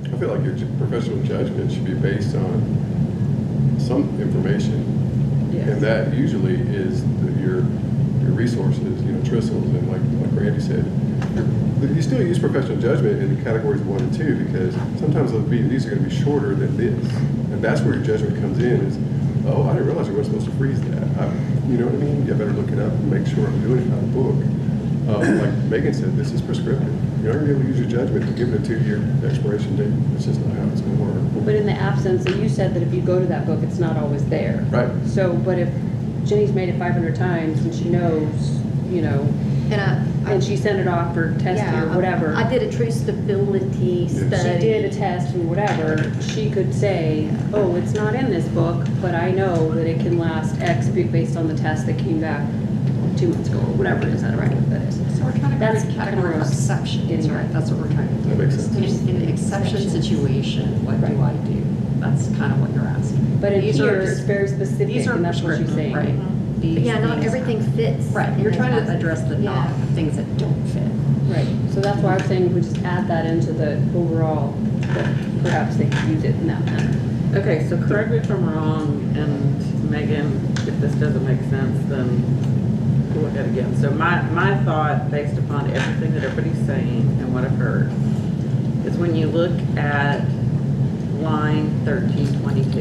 I feel like your professional judgment should be based on some information. Yes. And that usually is your resources, trissels, and like Randy said, you still use professional judgment in the categories 1 and 2 because sometimes these are going to be shorter than this, and that's where your judgment comes in. Is I didn't realize we weren't supposed to freeze that. You know what I mean? You better look it up and make sure I'm doing it by the book. Like Megan said, this is prescriptive. You're not going to be able to use your judgment to give it a 2-year expiration date. It's just not how it's going to work. But in the absence, and you said that if you go to that book, it's not always there. Right. So, but if Jenny's made it 500 times and she knows, and she sent it off for testing or whatever. I did a true stability study. She did a test and whatever, she could say, oh, it's not in this book, but I know that it can last X based on the test that came back 2 months ago, or whatever it is, I don't know what that is. So we're trying to That's create a kind category of of exceptions, right? That's what we're trying to do. That makes sense. In an exception situation, what do I do? That's kind of what you're asking. But in These here, are it's very specific, These are and that's what she's prescriptive, saying. right? But These yeah, not things- everything fits. Right, you're in trying the to address the things that don't fit. Right, so that's why I was saying we just add that into the overall, that perhaps they could use it in that manner. Okay, so correct me if I'm wrong, and Megan, if this doesn't make sense, then we'll look at it again. So my thought, based upon everything that everybody's saying and what I've heard, is when you look at line 1322,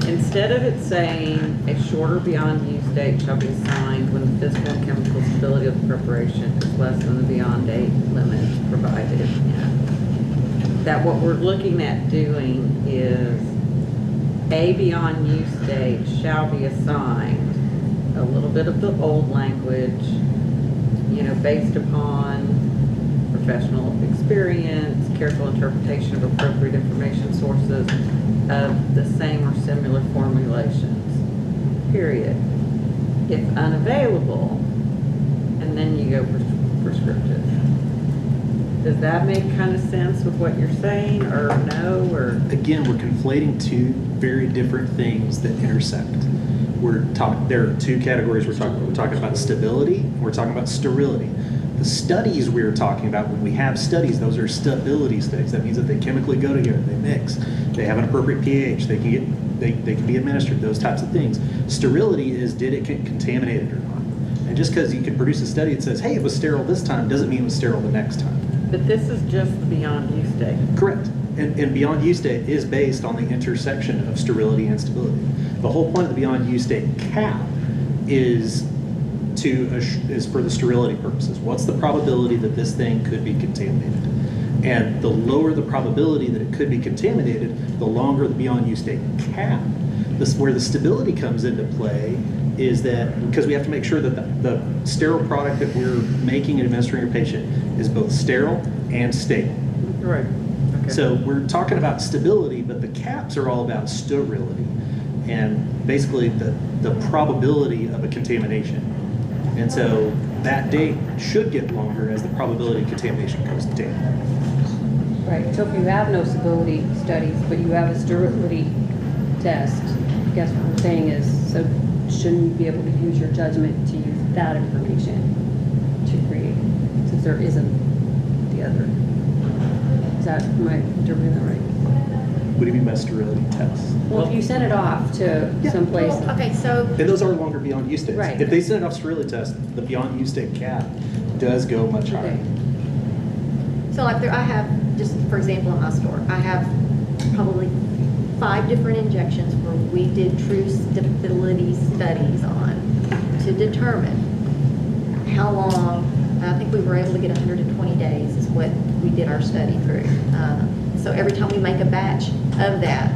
instead of it saying a shorter beyond use date shall be assigned when the physical and chemical stability of the preparation is less than the beyond date limit provided. That what we're looking at doing is a beyond use date shall be assigned, a little bit of the old language, based upon professional experience, careful interpretation of appropriate information sources of the same or similar formulations, period. If unavailable, and then you go prescriptive. Does that make kind of sense with what you're saying, or no, or? Again, we're conflating two very different things that intersect. There are two categories we're talking about. We're talking about stability, and we're talking about sterility. The studies we're talking about, when we have studies, those are stability studies. That means that they chemically go together, they mix, they have an appropriate pH, they can be administered, those types of things. Sterility is, did it get contaminated or not? And just because you can produce a study that says, hey, it was sterile this time, doesn't mean it was sterile the next time. But this is just the beyond use date. Correct. And beyond use date is based on the intersection of sterility and stability. The whole point of the beyond use date cap is for the sterility purposes. What's the probability that this thing could be contaminated? And the lower the probability that it could be contaminated, the longer the beyond use date cap. Where the stability comes into play is that because we have to make sure that the sterile product that we're making and administering to a patient is both sterile and stable. Right. Okay. So we're talking about stability, but the caps are all about sterility and basically the probability of a contamination. And so that date should get longer as the probability of contamination goes down. Right, so if you have no stability studies, but you have a sterility test, I guess what we're saying is, so shouldn't you be able to use your judgment to use that information to create, since there isn't the other? Am I interpreting that right? What do you mean by sterility tests? Well, if you send it off to someplace. Well, okay, so. And those are longer beyond use dates. Right. If they send it off sterility test, the beyond use date cap does go much higher. So like I have, just for example, in my store, I have probably 5 different injections where we did true stability studies on to determine how long. I think we were able to get 120 days is what we did our study through. So every time we make a batch of that,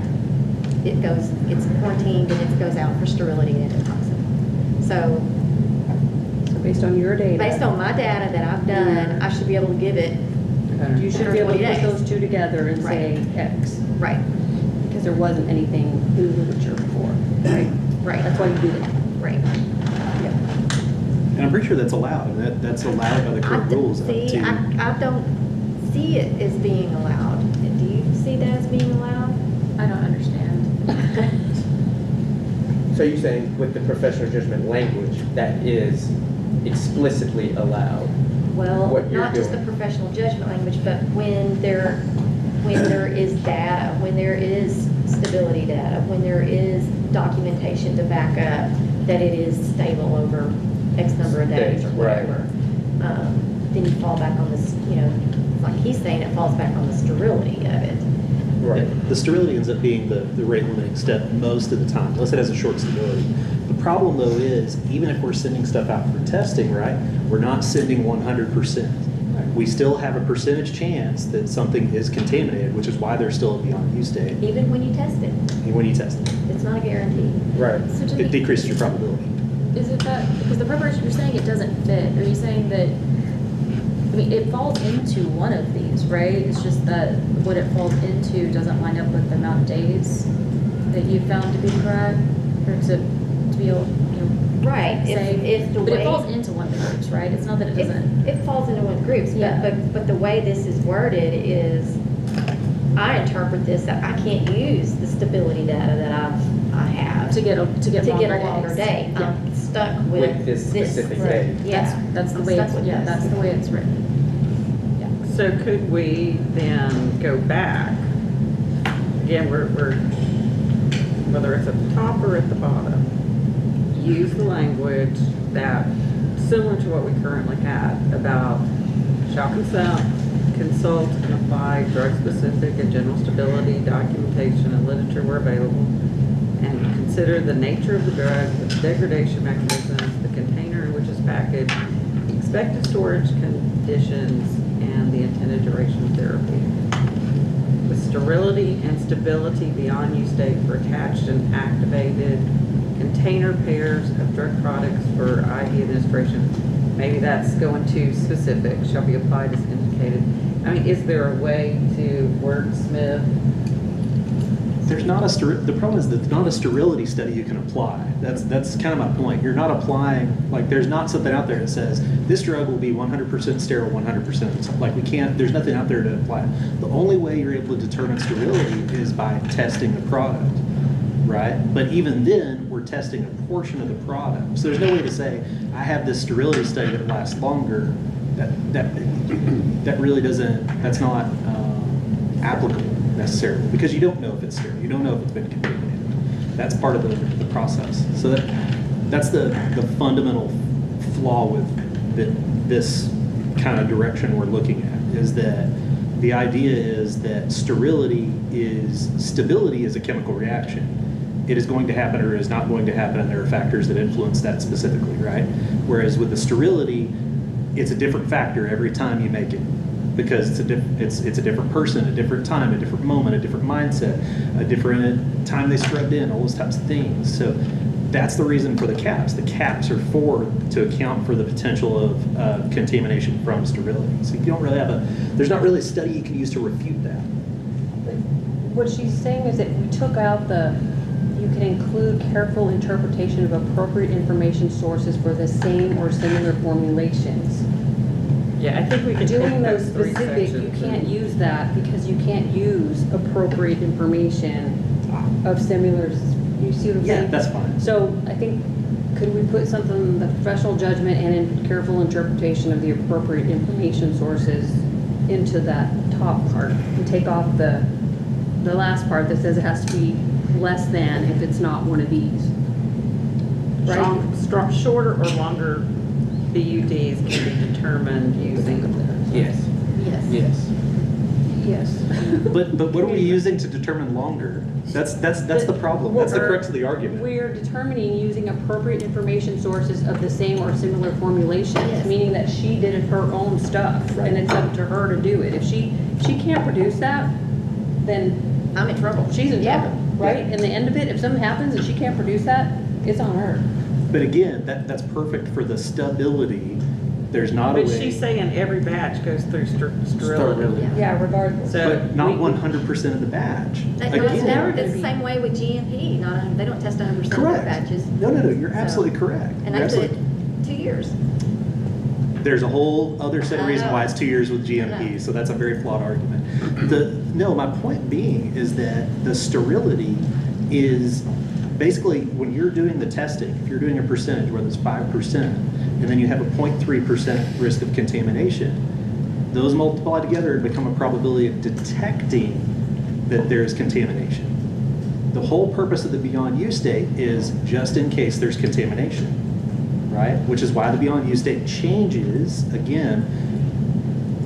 it gets quarantined and it goes out for sterility and endotoxin. So based on your data. Based on my data that I've done, I should be able to give it. You should be able to 120 put days. those two together and say X. Right. Because there wasn't anything in the literature before, right? Right. That's why you did it. Right. And I'm pretty sure that's allowed. And that's allowed by the current rules. See, I don't see it as being allowed. Do you see that as being allowed? I don't understand. So you're saying with the professional judgment language, that is explicitly allowed? Well, What you're not just the doing. professional judgment language, but when there is data, when there is stability data, when there is documentation to back up that it is stable over X number of days or Right. whatever. Then you fall back on this, like he's saying, it falls back on the sterility of it. Right. The sterility ends up being the rate limiting step most of the time, unless it has a short stability. The problem though is, even if we're sending stuff out for testing, right, we're not sending 100%. We still have a percentage chance that something is contaminated, which is why they're still a beyond use date. Even when you test it, When you test it. it's not a guarantee. Right. So to It me- decreases your probability. Is it that, because the preparation, you're saying it doesn't fit, are you saying that, I mean, it falls into one of these, right? It's just that what it falls into doesn't line up with the amount of days that you found to be correct, or to be able, Right, say, if the but way. it falls into one of the groups, right? It's not that it doesn't. It falls into one group, Yeah. but the way this is worded is, I interpret this that I can't use the stability data that I have. To get a longer longer days. day. Yeah. I'm stuck with. With this specific day. Yeah. That's the I'm way, stuck it's with yeah, this. that's the way it's written. So could we then go back? Again, we're, whether it's at the top or at the bottom, use the language that, similar to what we currently have about shall consult and apply drug-specific and general stability documentation and literature where available, and consider the nature of the drug, the degradation mechanisms, the container in which it's packaged, the expected storage conditions, and the intended duration of therapy. With sterility and stability beyond use date for attached and activated container pairs of drug products for IV administration. Maybe that's going too specific, shall be applied as indicated. I mean, is there a way to wordsmith? There's not the problem is that there's not a sterility study you can apply. That's kind of my point. You're not applying, like there's not something out there that says this drug will be 100% sterile 100% of the time. Like we can't, there's nothing out there to apply. The only way you're able to determine sterility is by testing the product, right? But even then, we're testing a portion of the product. So there's no way to say, I have this sterility study that lasts longer. That really doesn't, that's not applicable necessarily, because you don't know if it's sterile. You don't know if it's been contaminated. That's part of the process. So that's the fundamental flaw with this kind of direction we're looking at, is that the idea is that stability is a chemical reaction. It is going to happen or is not going to happen, and there are factors that influence that specifically, right? Whereas with the sterility, it's a different factor every time you make it, because it's a different person, a different time, a different moment, a different mindset, a different time they scrubbed in, all those types of things. So that's the reason for the caps. The caps are to account for the potential of contamination from sterility. So you don't really there's not really a study you can use to refute that. What she's saying is that we took out you can include careful interpretation of appropriate information sources for the same or similar formulations. Yeah, I think we could Doing take those those three specific, you sections can't and- use that because you can't use appropriate information of similar, you see what I'm saying? Yeah, that's fine. So I think, could we put something, the professional judgment and in careful interpretation of the appropriate information sources into that top part and take off the last part that says it has to be less than if it's not one of these? Right? Shorter or longer BUDs can be determined using. Yes. Yes. Yes. Yes. But what are we using to determine longer? That's the problem. That's the crux of the argument. We're determining using appropriate information sources of the same or similar formulations, Yes. meaning that she did her own stuff, and it's up to her to do it. If she can't produce that, then I'm in trouble. she's in Yeah. trouble, right? In the end of it, if something happens and she can't produce that, it's on her. But again, that's perfect for the stability. There's not a But way. she's saying every batch goes through sterility. Yeah, regardless. So But not 100% of the batch. It's Again, the same way with GMP, they don't test 100% of their correct. batches. No, you're So- absolutely correct. And You're I did absolutely- 2 years. There's a whole other set of I reasons know. why it's 2 years with I GMP, know. so that's a very flawed argument. My point being is that the sterility is basically when you're doing the testing, if you're doing a percentage, whether it's 5%, and then you have a 0.3% risk of contamination, those multiply together and become a probability of detecting that there's contamination. the whole purpose of the beyond use date is just in case there's contamination, right? Which is why the beyond use date changes, again,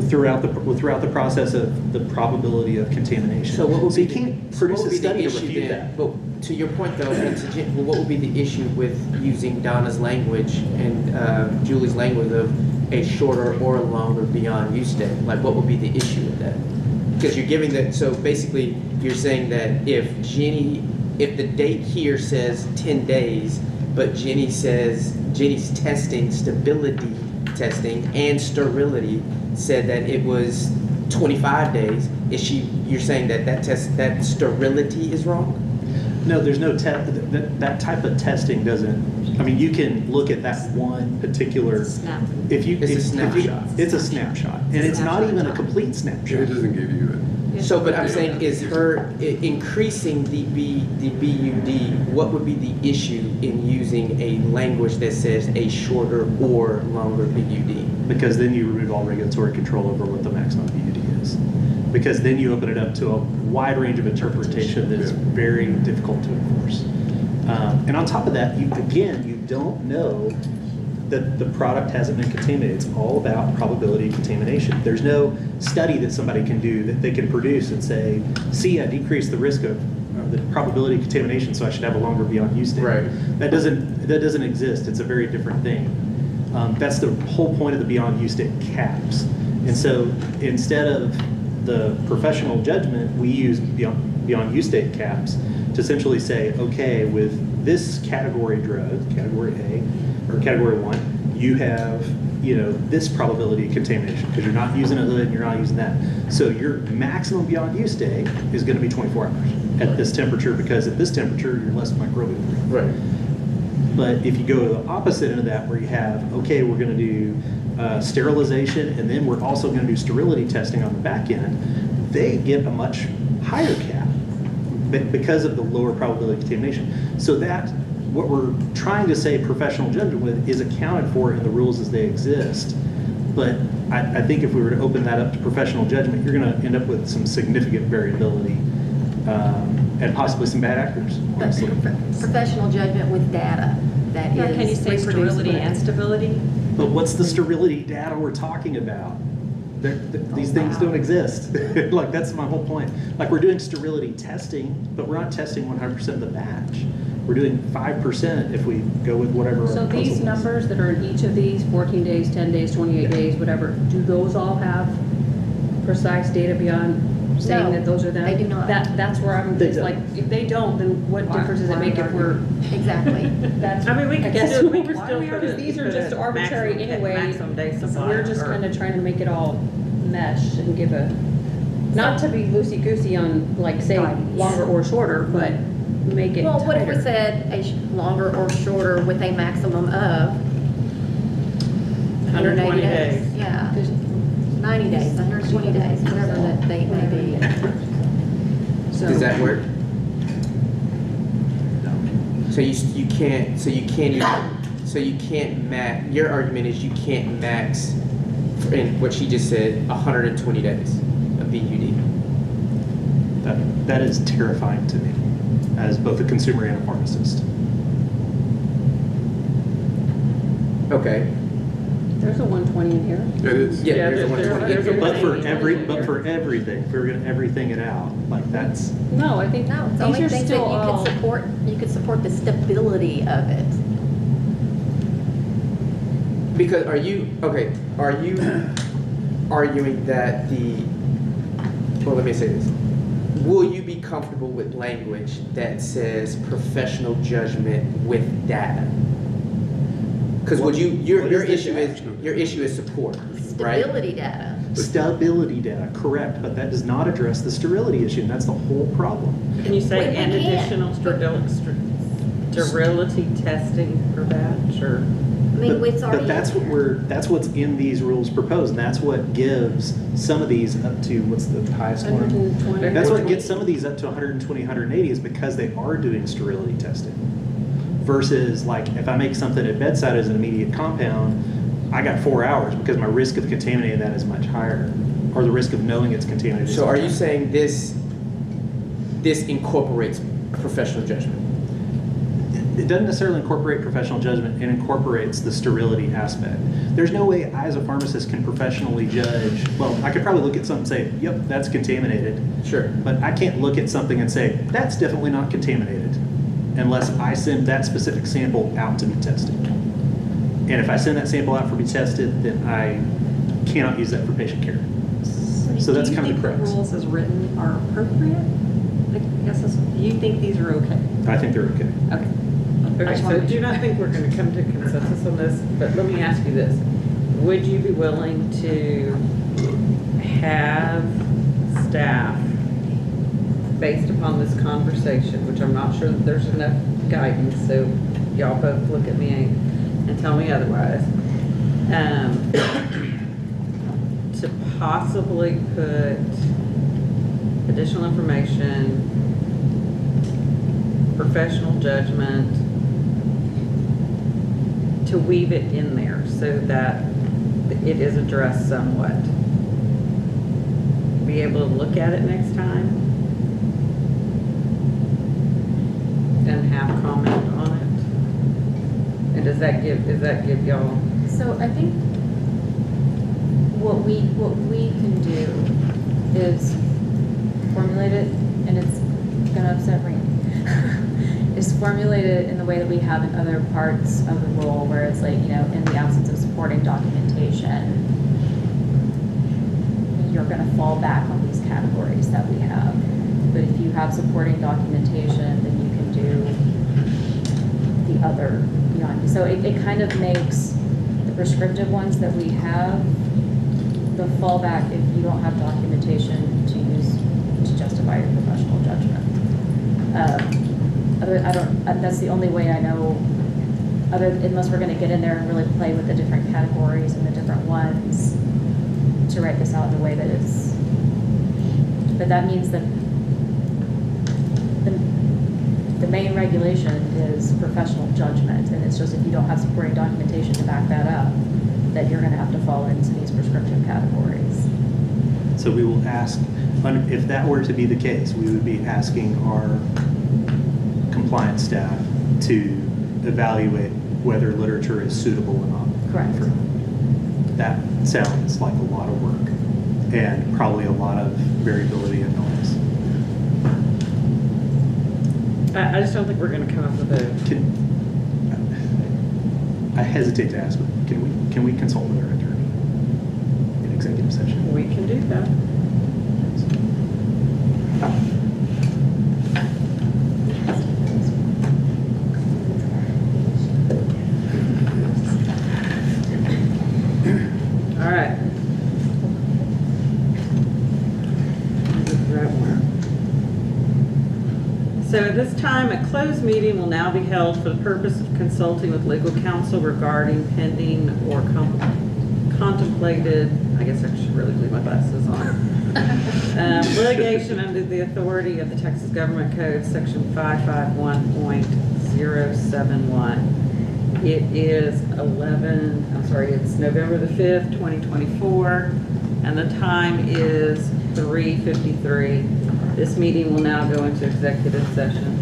throughout the process of the probability of contamination. So what would you be can't the, produce what would a be the study to issue refute then? that. But to your point though, and to well, what would be the issue with using Donna's language and Julie's language of a shorter or longer beyond use date? Like what would be the issue with that? Because you're giving that, so basically you're saying that if the date here says 10 days, but Jenny's testing, stability testing and sterility said that it was 25 days, you're saying that sterility is wrong? No, there's no that type of testing doesn't. I mean, you can look at that one particular. It's a snapshot. It's a snapshot, and it's not even a complete snapshot. It doesn't give you it. So, but I'm saying, is her increasing the BUD? What would be the issue in using a language that says a shorter or longer BUD? Because then you remove all regulatory control over what the maximum BUD is. Because then you open it up to a wide range of interpretation that is very difficult to enforce. And on top of that, you don't know that the product hasn't been contaminated. It's all about probability of contamination. There's no study that somebody can do that they can produce and say, see, I decreased the risk of the probability of contamination, so I should have a longer beyond use date. Right. That doesn't exist. It's a very different thing. That's the whole point of the beyond use date caps. And so instead of the professional judgment, we use beyond use date caps to essentially say, okay, with this category drug, category A or category 1, you have this probability of contamination because you're not using a hood and you're not using that. So your maximum beyond use date is going to be 24 hours at this temperature, because at this temperature you're less microbial. Right. But if you go to the opposite end of that, where you have, okay, we're going to do sterilization, and then we're also going to do sterility testing on the back end, they get a much higher cap because of the lower probability of contamination. So that, what we're trying to say professional judgment with, is accounted for in the rules as they exist. But I think if we were to open that up to professional judgment, you're going to end up with some significant variability and possibly some bad actors, honestly. Professional judgment with data that is Can you say sterility reproducible. and stability? But what's the sterility data we're talking about? These things don't exist. Like, that's my whole point. Like, we're doing sterility testing, but we're not testing 100% of the batch. We're doing 5% if we go with whatever. So these numbers that are in each of these, 14 days, 10 days, 28 days, whatever, do those all have precise data beyond saying No, that those are them? they do not. That's where I'm, They it's don't. like, if they don't, then what difference does it make if we're? Exactly. That's, I mean, we I could guess still, we we could why still we are, put because these are put just a arbitrary maximum- anyway. Maximum day supply. We're just or- kind of trying to make it all mesh and give a, not to be loosey-goosey on, like, say, longer or shorter, but make it Well, what if we tighter. said a longer or shorter with a maximum of 180 days? Yeah, 90 days, 120 days, whatever that date may be. Does that work? So you can't max, your argument is you can't max, in what she just said, 120 days of BUD. That is terrifying to me, as both a consumer and a pharmacist. Okay. There's a 120 in here. It is. Yeah, Yeah, there's a there's- 120. there's a But for 120. everything, if we were going to everything it out, like that's. No, I think No, it's these only are things that still all. you could support the stability of it. Because are you arguing that let me say this. Will you be comfortable with language that says professional judgment with data? Because your issue is support, right? Stability data. Stability data, correct, but that does not address the sterility issue, and that's the whole problem. Can you say Wait, an we can't. additional sterility testing per batch, or? I mean, it's already. But that's what's in these rules proposed, and that's what gives some of these up to, what's the highest one? 120. That's what gets some of these up to 120, 180, is because they are doing sterility testing. Versus, like, if I make something at bedside as an immediate compound, I got 4 hours because my risk of contaminating that is much higher, or the risk of knowing it's contaminated. So are you saying this incorporates professional judgment? It doesn't necessarily incorporate professional judgment, it incorporates the sterility aspect. There's no way I as a pharmacist can professionally judge, well, I could probably look at something and say, yep, that's contaminated. Sure. But I can't look at something and say, that's definitely not contaminated, unless I send that specific sample out to be tested. And if I send that sample out for be tested, then I cannot use that for patient care. So that's kind of the crux. Do you think the rules as written are appropriate? I guess you think these are okay? I think they're okay. Okay. Okay, so do not think we're gonna come to consensus on this, but let me ask you this. Would you be willing to have staff, based upon this conversation, which I'm not sure that there's enough guidance, so y'all both look at me and tell me otherwise, to possibly put additional information, professional judgment, to weave it in there so that it is addressed somewhat. Be able to look at it next time and have comment on it. And does that give y'all? So I think what we can do is formulate it, and it's gonna upset Randy. Is formulate it in the way that we have in other parts of the rule, where it's like, you know, in the absence of supporting documentation, you're gonna fall back on these categories that we have. But if you have supporting documentation, then you can do the other beyond. So it kind of makes the prescriptive ones that we have the fallback if you don't have documentation to use to justify your professional judgment. That's the only way I know, unless we're gonna get in there and really play with the different categories and the different ones to write this out in a way that is, but that means that the main regulation is professional judgment, and it's just if you don't have supporting documentation to back that up, that you're gonna have to fall into these prescriptive categories. So we will ask, if that were to be the case, we would be asking our compliance staff to evaluate whether literature is suitable or not. Correct. That sounds like a lot of work and probably a lot of variability and noise. I just don't think we're gonna come up with I hesitate to ask, but can we consult with our attorney in executive session? We can do that. All right. So at this time, a closed meeting will now be held for the purpose of consulting with legal counsel regarding pending or contemplated, I guess I should really leave my glasses on, litigation under the authority of the Texas Government Code, section 551.071. It is it's November the 5th, 2024, and the time is 3:53. This meeting will now go into executive session.